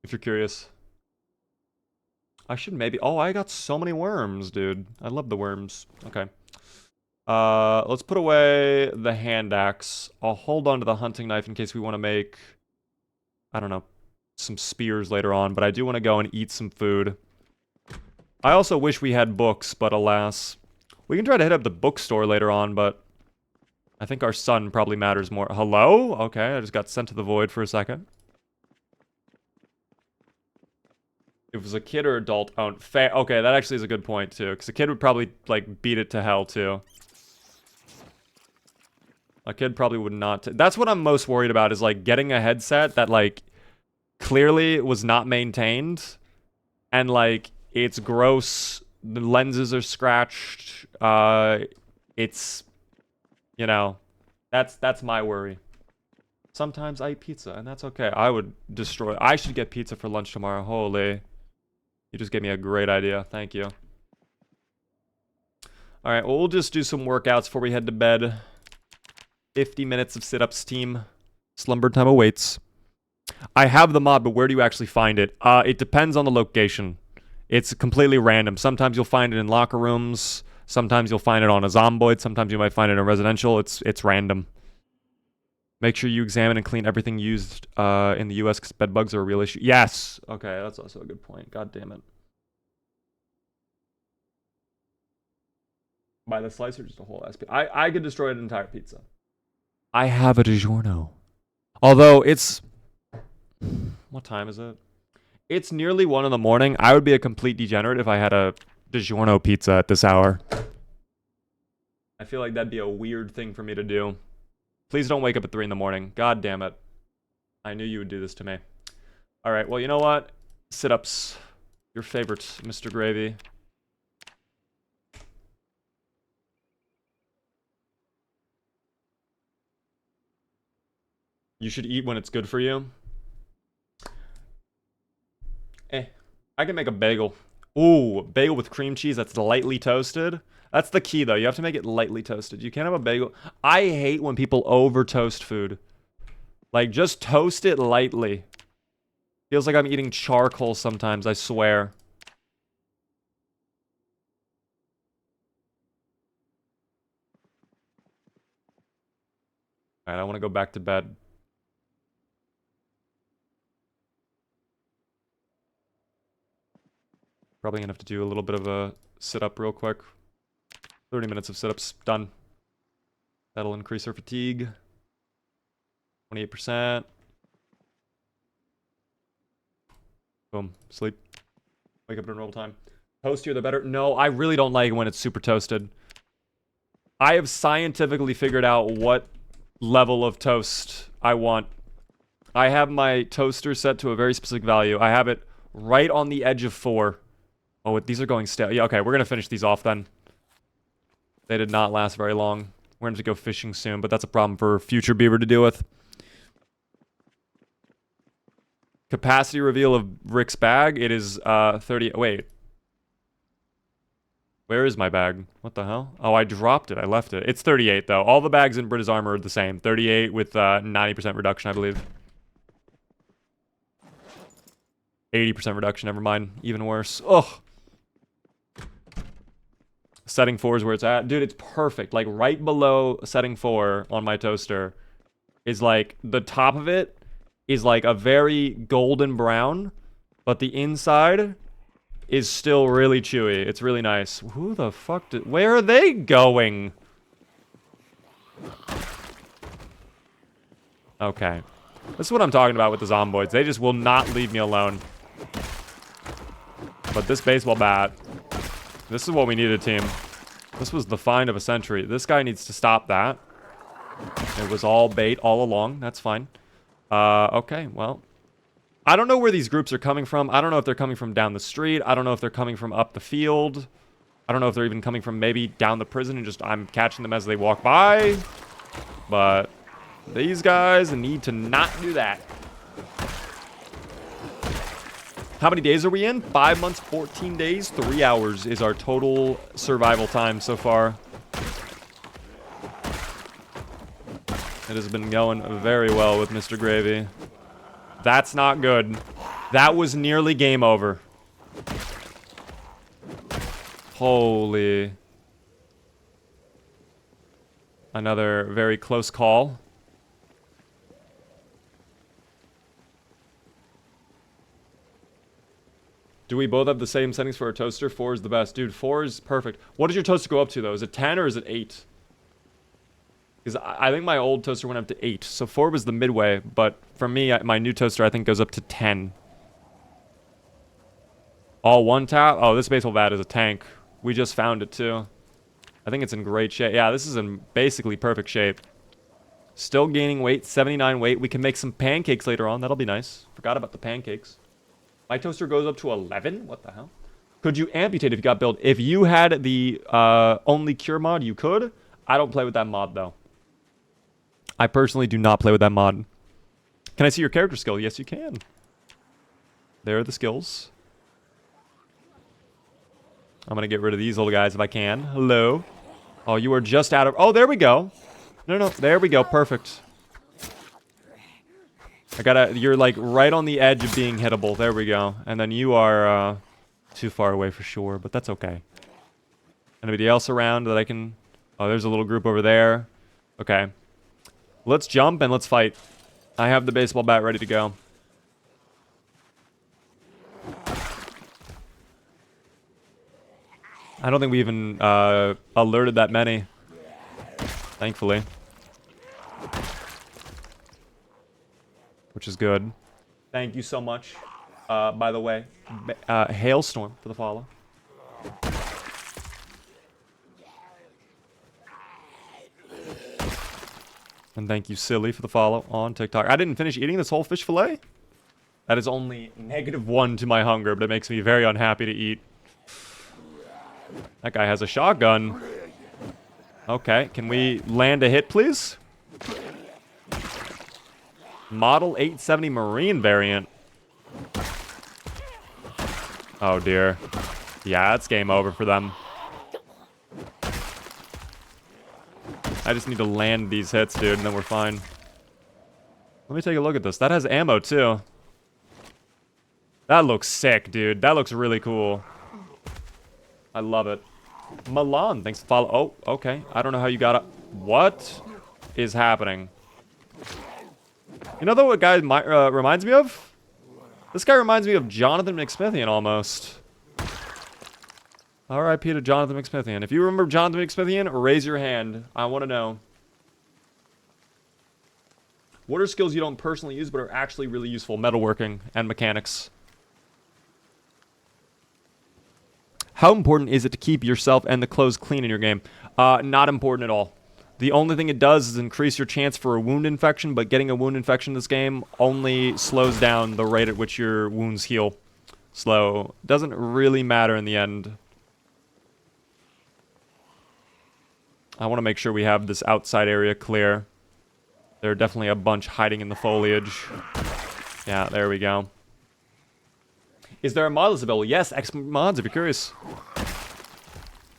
If you're curious. I should maybe... Oh, I got so many worms, dude. I love the worms. Okay. Let's put away the hand axe. I'll hold on to the hunting knife in case we want to make... I don't know. Some spears later on, but I do want to go and eat some food. I also wish we had books, but alas. We can try to hit up the bookstore later on, but I think our son probably matters more. Hello? Okay, I just got sent to the void for a second. If it was a kid or adult owned... Okay, that actually is a good point, too, because a kid would probably, like, beat it to hell, too. A kid probably would not... That's what I'm most worried about, is, like, getting a headset that, like... clearly was not maintained, and like it's gross, the lenses are scratched, it's, you know, that's my worry. Sometimes I eat pizza and that's okay. I should get pizza for lunch tomorrow. Holy, you just gave me a great idea. Thank you. All right, well, we'll just do some workouts before we head to bed. 50 minutes of sit-ups, team. Slumber time awaits. I have the mod, but where do you actually find it? It depends on the location. It's completely random. Sometimes you'll find it in locker rooms. Sometimes you'll find it on a Zomboid. Sometimes you might find it in residential. It's random. Make sure you examine and clean everything used in the US because bed bugs are a real issue. Yes! Okay, that's also a good point. God damn it. Buy the slicer, just a whole ass pizza. I could destroy an entire pizza. I have a DiGiorno. Although it's... What time is it? It's nearly 1 in the morning. I would be a complete degenerate if I had a DiGiorno pizza at this hour. I feel like that'd be a weird thing for me to do. Please don't wake up at 3 in the morning. God damn it. I knew you would do this to me. Alright, well, you know what? Sit-ups. Your favorite, Mr. Gravy. You should eat when it's good for you. I can make a bagel. Ooh, bagel with cream cheese that's lightly toasted. That's the key, though. You have to make it lightly toasted. You can't have a bagel. I hate when people over-toast food. Like, just toast it lightly. Feels like I'm eating charcoal sometimes, I swear. Alright, I want to go back to bed. Probably gonna have to do a little bit of a sit-up real quick. 30 minutes of sit-ups, done. That'll increase our fatigue. 28%. Boom, sleep. Wake up at a normal time. Toastier the better. No, I really don't like it when it's super toasted. I have scientifically figured out what level of toast I want. I have my toaster set to a very specific value. I have it right on the edge of 4. Oh, these are going stale. Yeah, okay, we're gonna finish these off then. They did not last very long. We're gonna have to go fishing soon, but that's a problem for future beaver to deal with. Capacity reveal of Rick's bag. It is 30. Wait. Where is my bag? What the hell? Oh, I dropped it. I left it. It's 38, though. All the bags in Brita's armor are the same. 38 with 90% reduction, I believe. 80% reduction, never mind. Even worse. Ugh. Setting 4 is where it's at. Dude, it's perfect. Like, right below setting 4 on my toaster is, like, the top of it is, like, a very golden brown, but the inside is still really chewy. It's really nice. Who the fuck did... Where are they going? Okay. This is what I'm talking about with the Zomboids. They just will not leave me alone. But this baseball bat... This is what we needed, team. This was the find of a century. This guy needs to stop that. It was all bait all along. That's fine. Okay, well... I don't know where these groups are coming from. I don't know if they're coming from down the street. I don't know if they're coming from up the field. I don't know if they're even coming from maybe down the prison and just I'm catching them as they walk by. But these guys need to not do that. How many days are we in? 5 months, 14 days, 3 hours is our total survival time so far. It has been going very well with Mr. Gravy. That's not good. That was nearly game over. Holy. Another very close call. Do we both have the same settings for our toaster? 4 is the best. Dude, 4 is perfect. What does your toaster go up to, though? Is it 10 or is it 8? Because I think my old toaster went up to 8. So 4 was the midway. But for me, my new toaster, I think, goes up to 10. All one tap? Oh, this baseball bat is a tank. We just found it, too. I think it's in great shape. Yeah, this is in basically perfect shape. Still gaining weight. 79 weight. We can make some pancakes later on. That'll be nice. Forgot about the pancakes. My toaster goes up to 11? What the hell? Could you amputate if you got built? If you had the only cure mod, you could. I don't play with that mod, though. I personally do not play with that mod. Can I see your character skill? Yes, you can. There are the skills. I'm going to get rid of these little guys if I can. Hello. Oh, you are just out of... Oh, there we go. No. There we go. Perfect. You're like right on the edge of being hittable. There we go. And then you are too far away for sure, but that's okay. Anybody else around that I can... Oh, there's a little group over there. Okay. Let's jump and let's fight. I have the baseball bat ready to go. I don't think we even alerted that many. Thankfully. Which is good. Thank you so much. By the way, Hailstorm for the follow. And thank you, Silly, for the follow on TikTok. I didn't finish eating this whole fish fillet. That is only -1 to my hunger, but it makes me very unhappy to eat. That guy has a shotgun. Okay, can we land a hit, please? Model 870 Marine variant. Oh, dear. Yeah, it's game over for them. I just need to land these hits, dude, and then we're fine. Let me take a look at this. That has ammo, too. That looks sick, dude. That looks really cool. I love it. Milan, thanks for follow. Oh, okay. I don't know how you got up. What is happening? You know what guy reminds me of? This guy reminds me of Jonathan McSmithian almost. R.I.P. to Jonathan McSmithian. If you remember Jonathan McSmithian, raise your hand. I want to know. What are skills you don't personally use but are actually really useful? Metalworking and mechanics. How important is it to keep yourself and the clothes clean in your game? Not important at all. The only thing it does is increase your chance for a wound infection, but getting a wound infection in this game only slows down the rate at which your wounds heal. Slow. Doesn't really matter in the end. I want to make sure we have this outside area clear. There are definitely a bunch hiding in the foliage. Yeah, there we go. Is there a mod list available? Yes, X mods if you're curious.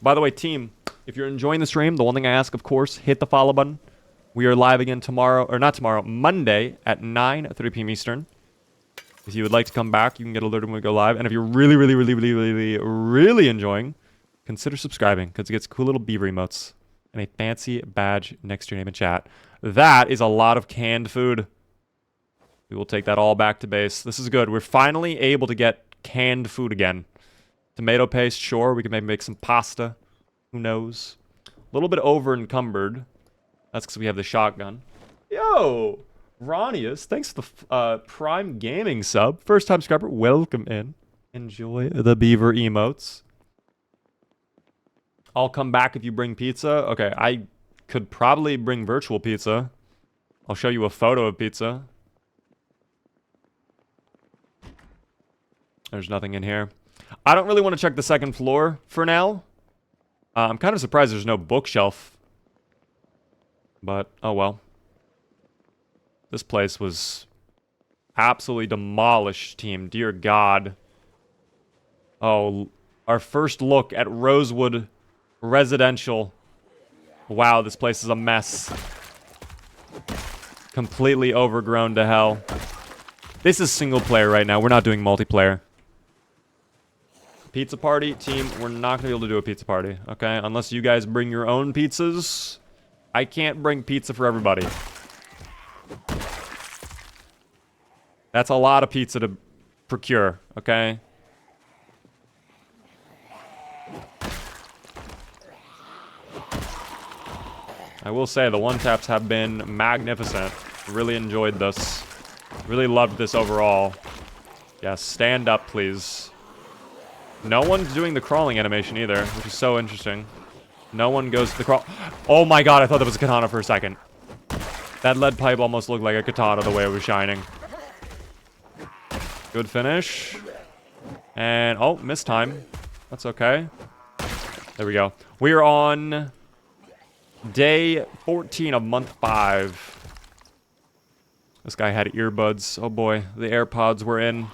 By the way, team, if you're enjoying the stream, the one thing I ask, of course, hit the follow button. We are live again tomorrow, or not tomorrow, Monday at 3 p.m. Eastern. If you would like to come back, you can get alerted when we go live. And if you're really enjoying, consider subscribing, because it gets cool little beaver emotes and a fancy badge next to your name in chat. That is a lot of canned food. We will take that all back to base. This is good. We're finally able to get canned food again. Tomato paste, sure. We can maybe make some pasta. Who knows? A little bit over encumbered. That's because we have the shotgun. Yo! Ronius, thanks for the Prime Gaming sub. First time subscriber, welcome in. Enjoy the beaver emotes. I'll come back if you bring pizza. Okay, I could probably bring virtual pizza. I'll show you a photo of pizza. There's nothing in here. I don't really want to check the second floor for now. I'm kind of surprised there's no bookshelf. But, oh well. This place was absolutely demolished, team. Dear God. Oh, our first look at Rosewood Residential. Wow, this place is a mess. Completely overgrown to hell. This is single player right now. We're not doing multiplayer. Pizza party, team. We're not going to be able to do a pizza party, okay? Unless you guys bring your own pizzas. I can't bring pizza for everybody. That's a lot of pizza to procure, okay? I will say the one-taps have been magnificent. Really enjoyed this. Really loved this overall. Yes, stand up, please. No one's doing the crawling animation either, which is so interesting. No one goes to the crawl. Oh my God, I thought that was a katana for a second. That lead pipe almost looked like a katana the way it was shining. Good finish. And, oh, missed time. That's okay. There we go. We are on day 14 of month 5. This guy had earbuds. Oh boy, the AirPods were in.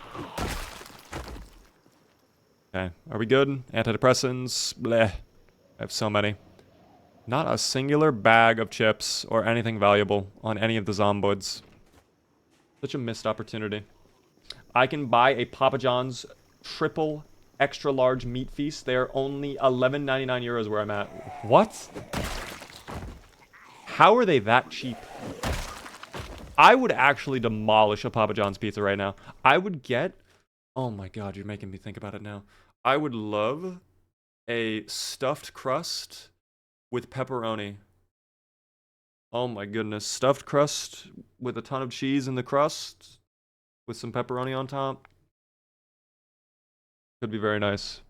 Okay, are we good? Antidepressants, bleh. I have so many. Not a singular bag of chips or anything valuable on any of the Zomboids. Such a missed opportunity. I can buy a Papa John's triple extra large meat feast. They are only 11.99 euros where I'm at. What? How are they that cheap? I would actually demolish a Papa John's pizza right now. I would get... Oh my God, you're making me think about it now. I would love a stuffed crust with pepperoni. Oh my goodness. Stuffed crust with a ton of cheese in the crust with some pepperoni on top. Could be very nice.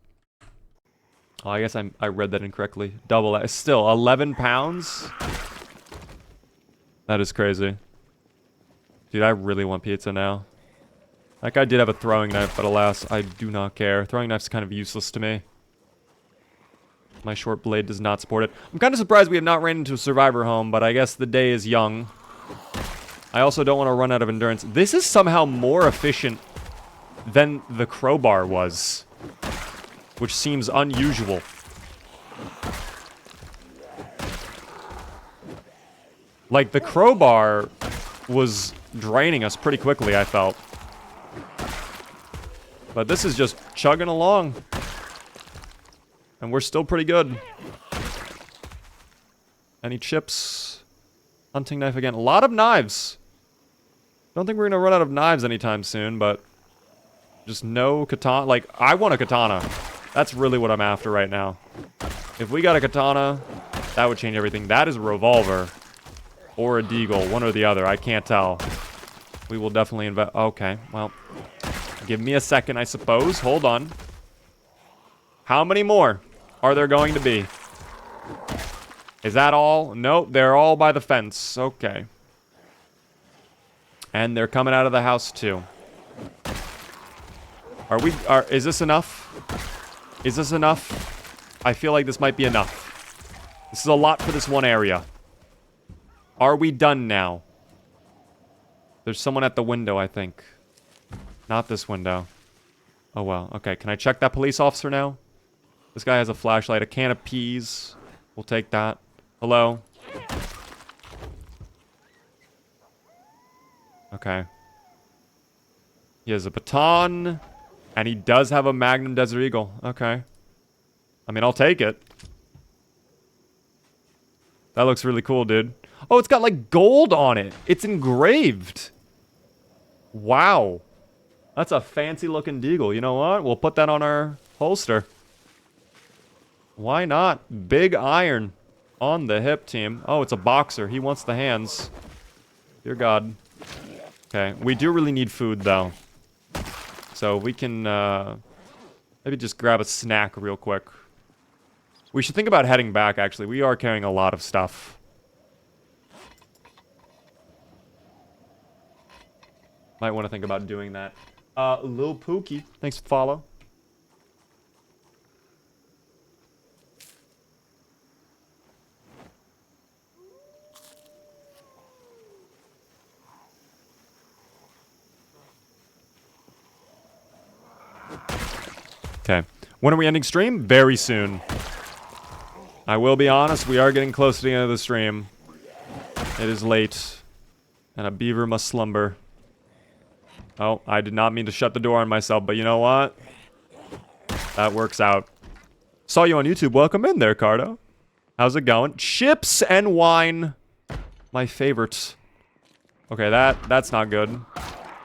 Oh, I guess I read that incorrectly. Double that. Still, 11 pounds? That is crazy. Dude, I really want pizza now. That guy did have a throwing knife, but alas, I do not care. Throwing knife's kind of useless to me. My short blade does not support it. I'm kind of surprised we have not ran into a survivor home, but I guess the day is young. I also don't want to run out of endurance. This is somehow more efficient than the crowbar was, which seems unusual. Like, the crowbar was draining us pretty quickly, I felt. But this is just chugging along. And we're still pretty good. Any chips? Hunting knife again. A lot of knives. Don't think we're gonna run out of knives anytime soon, but just no katana. Like, I want a katana. That's really what I'm after right now. If we got a katana, that would change everything. That is a revolver. Or a deagle. One or the other. I can't tell. We will definitely invest. Okay, well. Give me a second, I suppose. Hold on. How many more are there going to be? Is that all? Nope, they're all by the fence. Okay. And they're coming out of the house, too. Is this enough? Is this enough? I feel like this might be enough. This is a lot for this one area. Are we done now? There's someone at the window, I think. Not this window. Oh, well. Okay, can I check that police officer now? This guy has a flashlight, a can of peas. We'll take that. Hello? Okay. He has a baton. And he does have a Magnum Desert Eagle. Okay. I mean, I'll take it. That looks really cool, dude. Oh, it's got, like, gold on it. It's engraved. Wow. That's a fancy-looking deagle. You know what? We'll put that on our holster. Why not? Big iron on the hip, team. Oh, it's a boxer. He wants the hands. Dear God. Okay. We do really need food, though. So we can maybe just grab a snack real quick. We should think about heading back, actually. We are carrying a lot of stuff. Might want to think about doing that. Lil Pookie, thanks for the follow. Okay. When are we ending stream? Very soon. I will be honest, we are getting close to the end of the stream. It is late. And a beaver must slumber. Oh, I did not mean to shut the door on myself, but you know what? That works out. Saw you on YouTube. Welcome in there, Cardo. How's it going? Chips and wine. My favorites. Okay, that's not good.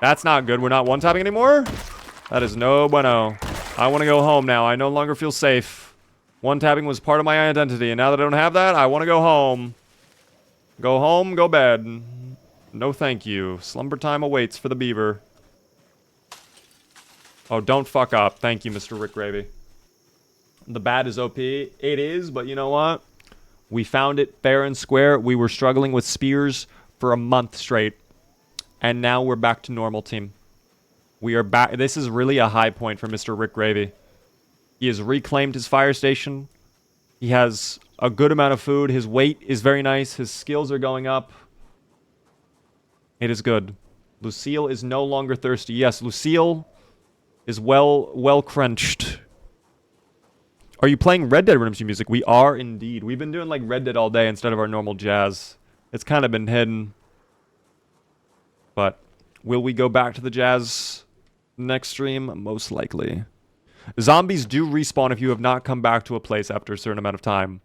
That's not good. We're not one-tapping anymore? That is no bueno. I want to go home now. I no longer feel safe. One-tapping was part of my identity, and now that I don't have that, I want to go home. Go home, go bed. No thank you. Slumber time awaits for the beaver. Oh, don't fuck up. Thank you, Mr. Rick Gravy. The bat is OP. It is, but you know what? We found it fair and square. We were struggling with spears for a month straight. And now we're back to normal, team. We are back. This is really a high point for Mr. Rick Gravy. He has reclaimed his fire station. He has a good amount of food. His weight is very nice. His skills are going up. It is good. Lucille is no longer thirsty. Yes, Lucille is well crunched. Are you playing Red Dead Redemption music? We are indeed. We've been doing like Red Dead all day instead of our normal jazz. It's kind of been hidden. But will we go back to the jazz next stream? Most likely. Zombies do respawn if you have not come back to a place after a certain amount of time.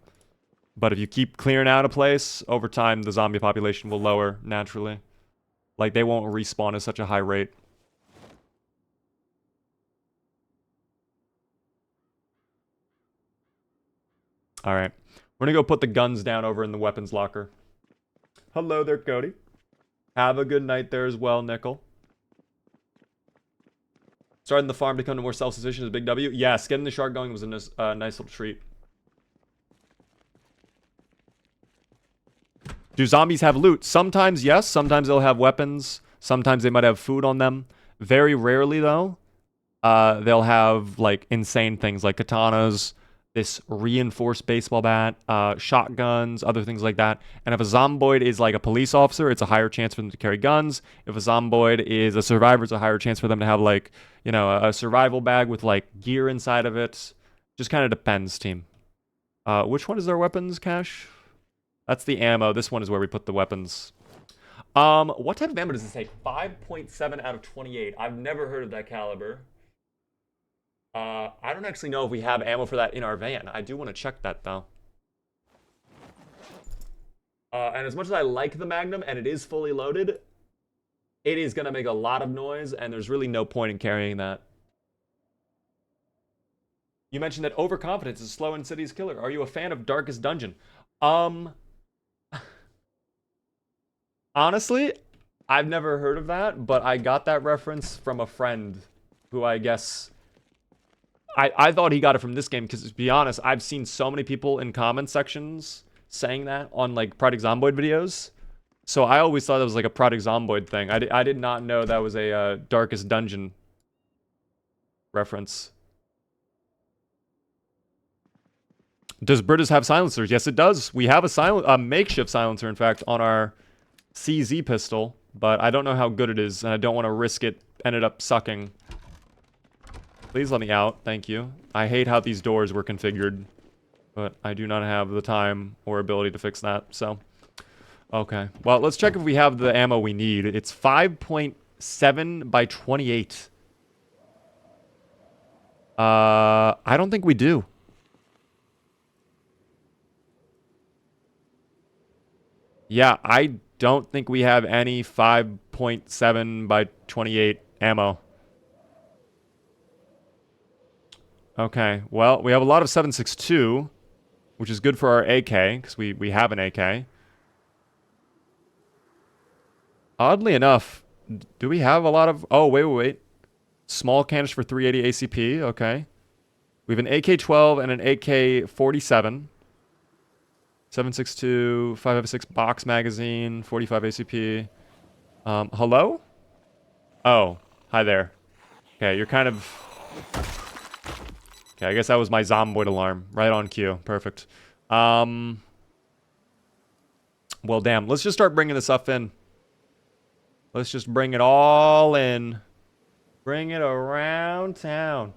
But if you keep clearing out a place, over time the zombie population will lower naturally. Like, they won't respawn at such a high rate. Alright. We're gonna go put the guns down over in the weapons locker. Hello there, Cody. Have a good night there as well, Nickel. Starting the farm to become more self-sufficient is a big W. Yes, getting the shark going was a nice little treat. Do zombies have loot? Sometimes yes, sometimes they'll have weapons, sometimes they might have food on them. Very rarely though, they'll have like insane things like katanas, this reinforced baseball bat, shotguns, other things like that. And if a zomboid is like a police officer, it's a higher chance for them to carry guns. If a zomboid is a survivor, it's a higher chance for them to have like, you know, a survival bag with like gear inside of it. Just kind of depends, team. Which one is their weapons cache? That's the ammo. This one is where we put the weapons. What type of ammo does this take? 5.7 out of 28. I've never heard of that caliber. I don't actually know if we have ammo for that in our van. I do want to check that, though. And as much as I like the Magnum, and it is fully loaded, it is going to make a lot of noise, and there's really no point in carrying that. You mentioned that overconfidence is slow and city's killer. Are you a fan of Darkest Dungeon? Honestly, I've never heard of that, but I got that reference from a friend who I guess... I thought he got it from this game, because to be honest, I've seen so many people in comment sections saying that on, like, Project Zomboid videos. So I always thought it was, like, a Project Zomboid thing. I did not know that was a Darkest Dungeon reference. Does British have silencers? Yes, it does. We have a makeshift silencer, in fact, on our CZ pistol, but I don't know how good it is, and I don't want to risk it ended up sucking. Please let me out. Thank you. I hate how these doors were configured, but I do not have the time or ability to fix that, so. Okay. Well, let's check if we have the ammo we need. It's 5.7 by 28. I don't think we do. Yeah, I don't think we have any 5.7 by 28 ammo. Okay, well, we have a lot of 7.62, which is good for our AK, because we have an AK. Oddly enough, do we have a lot of... Oh, wait. Small canister for 380 ACP, okay. We have an AK-12 and an AK-47. 7.62, 5.56 box magazine, 45 ACP. Hello? Oh, hi there. Okay, you're kind of... Okay, I guess that was my Zomboid alarm. Right on cue. Perfect. Well, damn. Let's just start bringing this stuff in. Let's just bring it all in. Bring it around town.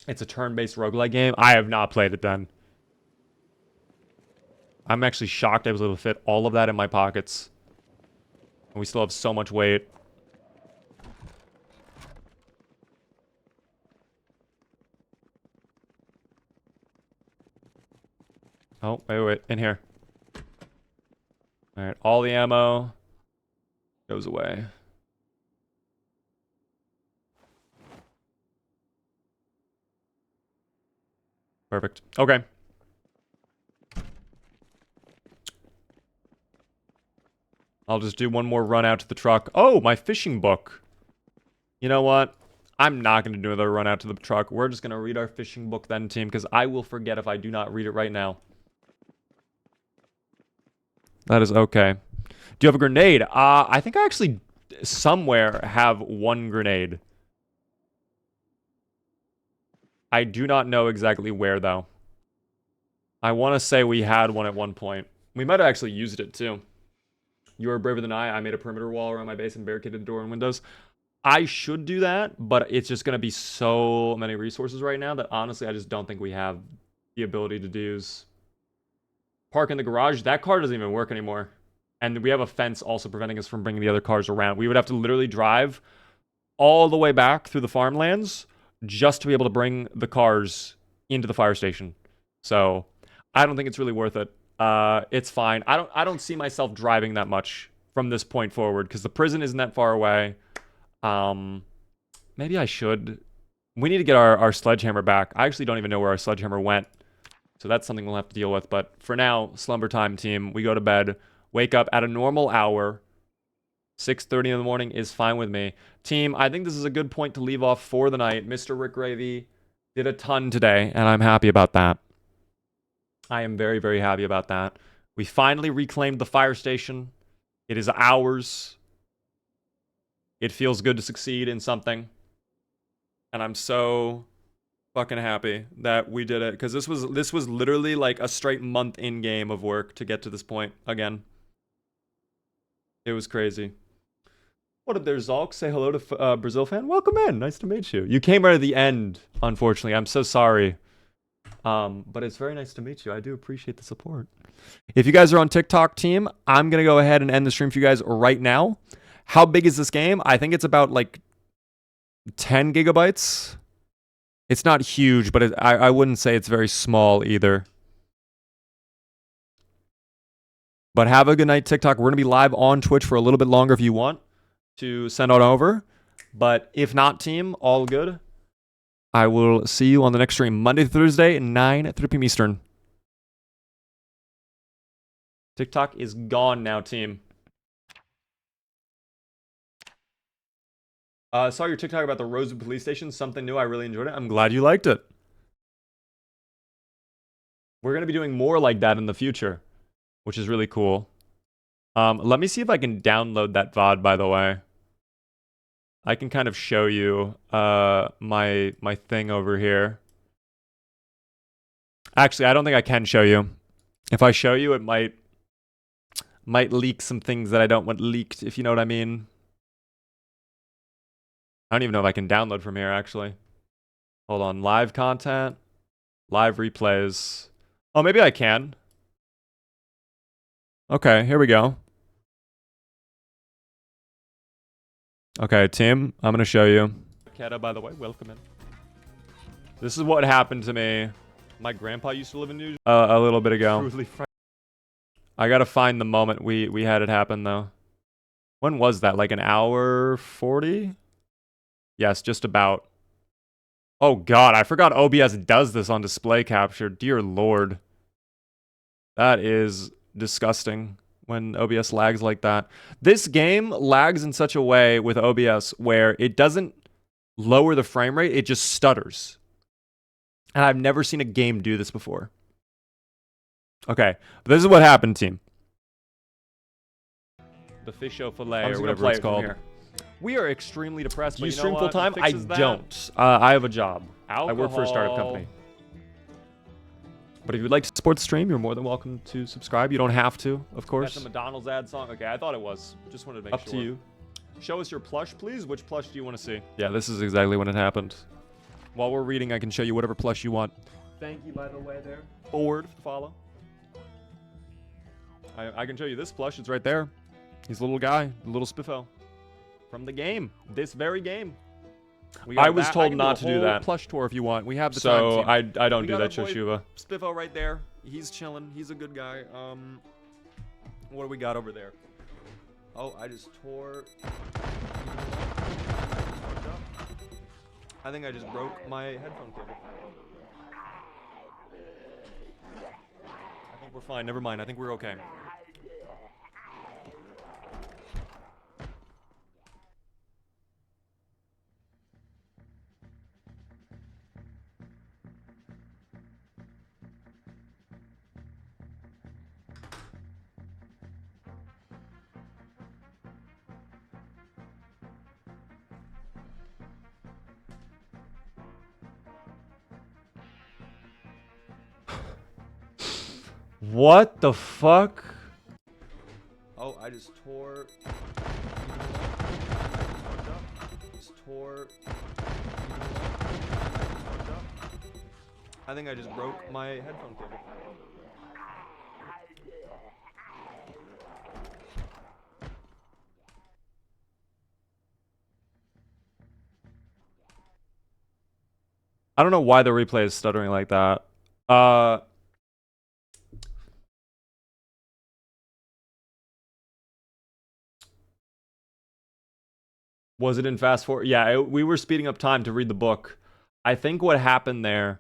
It's a turn-based roguelike game. I have not played it then. I'm actually shocked I was able to fit all of that in my pockets. And we still have so much weight. Oh, wait. In here. Alright, all the ammo goes away. Perfect. Okay. I'll just do one more run out to the truck. Oh, my fishing book. You know what? I'm not going to do another run out to the truck. We're just going to read our fishing book then, team, because I will forget if I do not read it right now. That is okay. Do you have a grenade? I think I actually somewhere have one grenade. I do not know exactly where, though. I want to say we had one at one point. We might have actually used it, too. You are braver than I. I made a perimeter wall around my base and barricaded the door and windows. I should do that, but it's just going to be so many resources right now that, honestly, I just don't think we have the ability to use. Park in the garage. That car doesn't even work anymore. And we have a fence also preventing us from bringing the other cars around. We would have to literally drive all the way back through the farmlands just to be able to bring the cars into the fire station. So I don't think it's really worth it. It's fine. I don't see myself driving that much from this point forward because the prison isn't that far away. Maybe I should. We need to get our sledgehammer back. I actually don't even know where our sledgehammer went. So that's something we'll have to deal with. But for now, slumber time, team. We go to bed. Wake up at a normal hour. 6:30 in the morning is fine with me. Team, I think this is a good point to leave off for the night. Mr. Rick Gravy did a ton today, and I'm happy about that. I am very, very happy about that. We finally reclaimed the fire station. It is ours. It feels good to succeed in something. And I'm so fucking happy that we did it, because this was literally like a straight month in game of work to get to this point again. It was crazy. What up there, Zalk? Say hello to Brazil fan. Welcome in. Nice to meet you. You came right at the end, unfortunately. I'm so sorry. But it's very nice to meet you. I do appreciate the support. If you guys are on TikTok, team, I'm going to go ahead and end the stream for you guys right now. How big is this game? I think it's about like 10 gigabytes. It's not huge, but I wouldn't say it's very small either. But have a good night, TikTok. We're going to be live on Twitch for a little bit longer if you want to send on over. But if not, team, all good. I will see you on the next stream, Monday to Thursday, 9 at 3 p.m. Eastern. TikTok is gone now, team. Saw your TikTok about the Rosewood Police Station. Something new. I really enjoyed it. I'm glad you liked it. We're going to be doing more like that in the future, which is really cool. Let me see if I can download that VOD, by the way. I can kind of show you my thing over here. Actually, I don't think I can show you. If I show you, it might leak some things that I don't want leaked, if you know what I mean. I don't even know if I can download from here, actually. Hold on. Live content. Live replays. Oh, maybe I can. Okay, here we go. Okay, team, I'm going to show you. Keta, by the way, welcome in. This is what happened to me. My grandpa used to live in New Jersey a little bit ago. I got to find the moment we had it happen, though. When was that? Like an hour 40? Yes, just about. Oh, God, I forgot OBS does this on display capture. Dear Lord. That is disgusting when OBS lags like that. This game lags in such a way with OBS where it doesn't lower the frame rate, it just stutters. And I've never seen a game do this before. Okay, this is what happened, team. The fish au fillet, or whatever it's called. We are extremely depressed. Do you stream full time? I don't. I have a job. Alcohol. I work for a startup company. But if you'd like to support the stream, you're more than welcome to subscribe. You don't have to, of course. That's a McDonald's ad song. Okay, I thought it was. Just wanted to make sure. Up to you. Show us your plush, please. Which plush do you want to see? Yeah, this is exactly when it happened. While we're reading, I can show you whatever plush you want. Thank you, by the way, there. Forward, follow. I can show you this plush. It's right there. He's a little guy, a little spiffo. From the game. This very game. I was told not to do that. Plush tour if you want. We have the time. So I don't do that, Shoshuva. Spiffo right there. He's chilling. He's a good guy. What do we got over there? Oh, I just tore. I think I just broke my headphone cable. I think we're fine. Never mind. I think we're okay. What the fuck? Oh, I just tore. I think I just broke my headphone cable. I don't know why the replay is stuttering like that. Was it in fast forward? Yeah, we were speeding up time to read the book. I think what happened there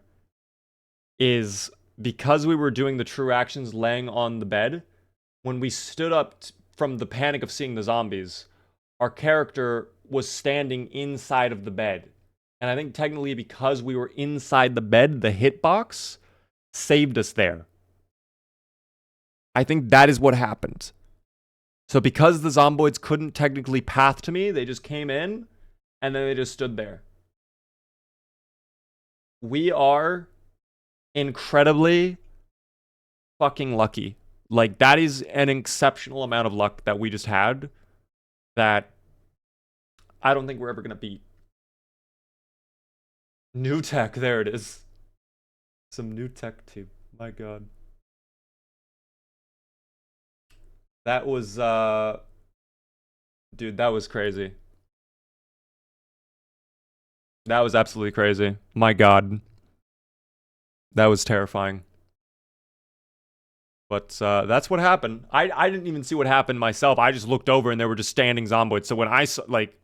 is because we were doing the true actions laying on the bed, when we stood up from the panic of seeing the zombies, our character was standing inside of the bed. And I think technically because we were inside the bed, the hitbox saved us there. I think that is what happened. So because the zomboids couldn't technically path to me, they just came in and then they just stood there. We are incredibly fucking lucky. Like, that is an exceptional amount of luck that we just had that I don't think we're ever going to beat. New tech, there it is. Some new tech too. My god. That was, dude, that was crazy. That was absolutely crazy. My god. That was terrifying. But that's what happened. I didn't even see what happened myself. I just looked over and there were just standing zomboids. So when I saw, like,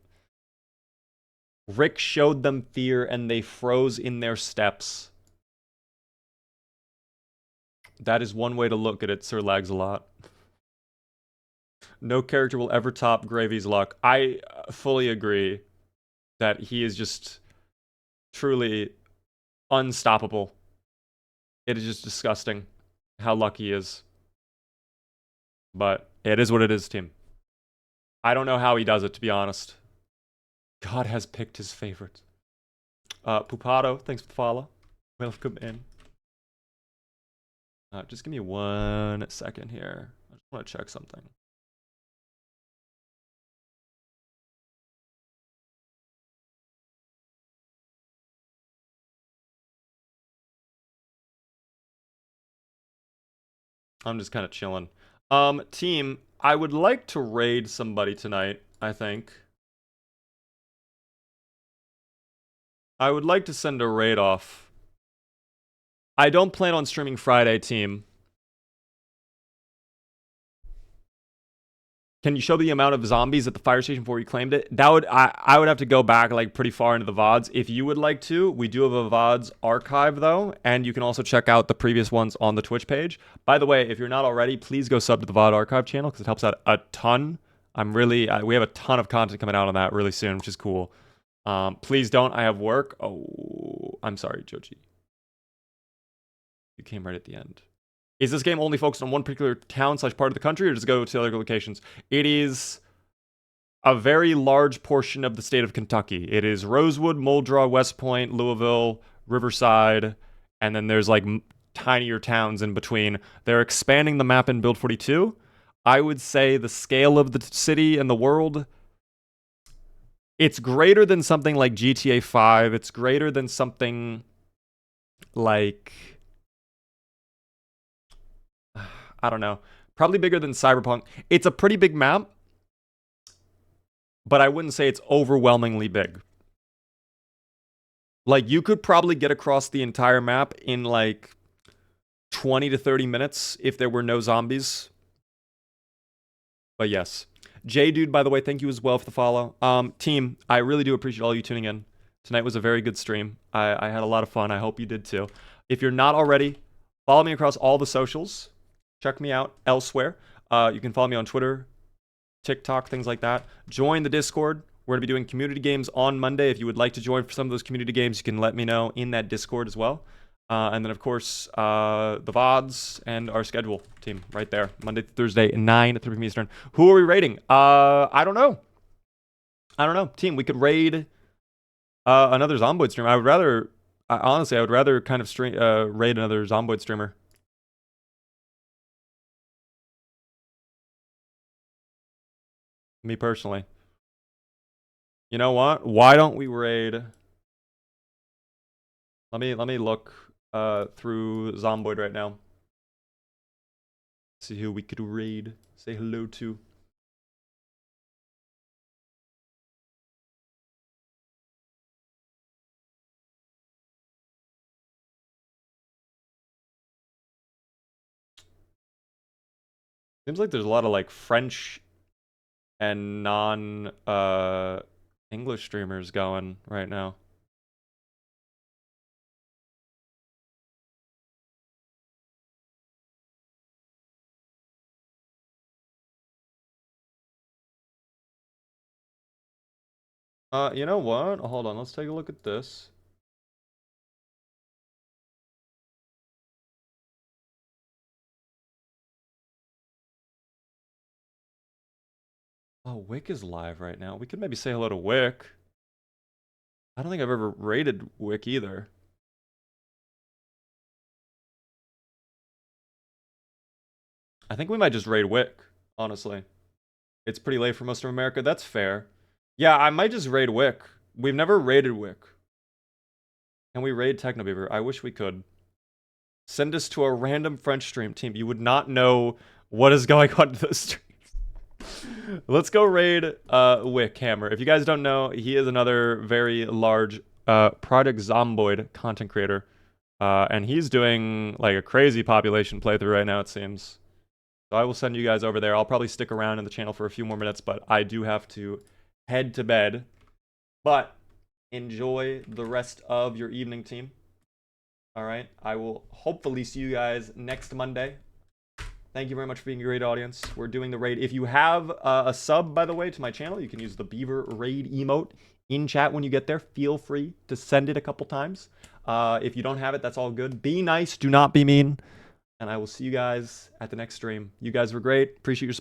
Rick showed them fear and they froze in their steps. That is one way to look at it, Sir Lags-a-lot. No character will ever top Gravy's luck. I fully agree that he is just truly unstoppable. It is just disgusting how lucky he is. But it is what it is, team. I don't know how he does it, to be honest. God has picked his favorite. Pupado, thanks for the follow. Welcome in. Just give me 1 second here. I just want to check something. I'm just kind of chilling. Team, I would like to raid somebody tonight, I think. I would like to send a raid off. I don't plan on streaming Friday, team. Can you show the amount of zombies at the fire station before you claimed it? That would I would have to go back like pretty far into the VODs. If you would like to, we do have a VODs archive though, and you can also check out the previous ones on the Twitch page. By the way, if you're not already, please go sub to the VOD archive channel because it helps out a ton. We have a ton of content coming out on that really soon, which is cool. Please don't. I have work. Oh, I'm sorry, Joji. You came right at the end. Is this game only focused on one particular town / part of the country, or does it go to other locations? It is a very large portion of the state of Kentucky. It is Rosewood, Muldraugh, West Point, Louisville, Riverside, and then there's like tinier towns in between. They're expanding the map in Build 42. I would say the scale of the city and the world, it's greater than something like GTA 5. It's greater than something like, I don't know, probably bigger than Cyberpunk. It's a pretty big map, but I wouldn't say it's overwhelmingly big. Like, you could probably get across the entire map in like 20 to 30 minutes if there were no zombies. But yes. J-Dude, by the way, thank you as well for the follow. Team, I really do appreciate all you tuning in. Tonight was a very good stream. I had a lot of fun. I hope you did too. If you're not already, follow me across all the socials. Check me out elsewhere. You can follow me on Twitter, TikTok, things like that. Join the Discord. We're going to be doing community games on Monday. If you would like to join for some of those community games, you can let me know in that Discord as well. And then, of course, the VODs and our schedule, team, right there. Monday to Thursday, 9 to 3 p.m. Eastern. Who are we raiding? I don't know. Team, we could raid another Zomboid streamer. Honestly, I would rather kind of raid another Zomboid streamer. Me personally. You know what? Why don't we raid? Let me look through Zomboid right now. See who we could raid. Say hello to. Seems like there's a lot of like French and non English streamers going right now. You know what? Hold on, let's take a look at this. Oh, Wick is live right now. We could maybe say hello to Wick. I don't think I've ever raided Wick either. I think we might just raid Wick, honestly. It's pretty late for most of America. That's fair. Yeah, I might just raid Wick. We've never raided Wick. Can we raid Technobeaver? I wish we could. Send us to a random French stream team. You would not know what is going on to the stream. Let's go raid Wick Hammer. If you guys don't know, he is another very large Project Zomboid content creator. And he's doing like a crazy population playthrough right now, it seems. So I will send you guys over there. I'll probably stick around in the channel for a few more minutes, but I do have to head to bed. But enjoy the rest of your evening, team. All right. I will hopefully see you guys next Monday. Thank you very much for being a great audience. We're doing the raid. If you have a sub, by the way, to my channel, you can use the Beaver raid emote in chat when you get there. Feel free to send it a couple times. If you don't have it, that's all good. Be nice. Do not be mean. And I will see you guys at the next stream. You guys were great. Appreciate your support.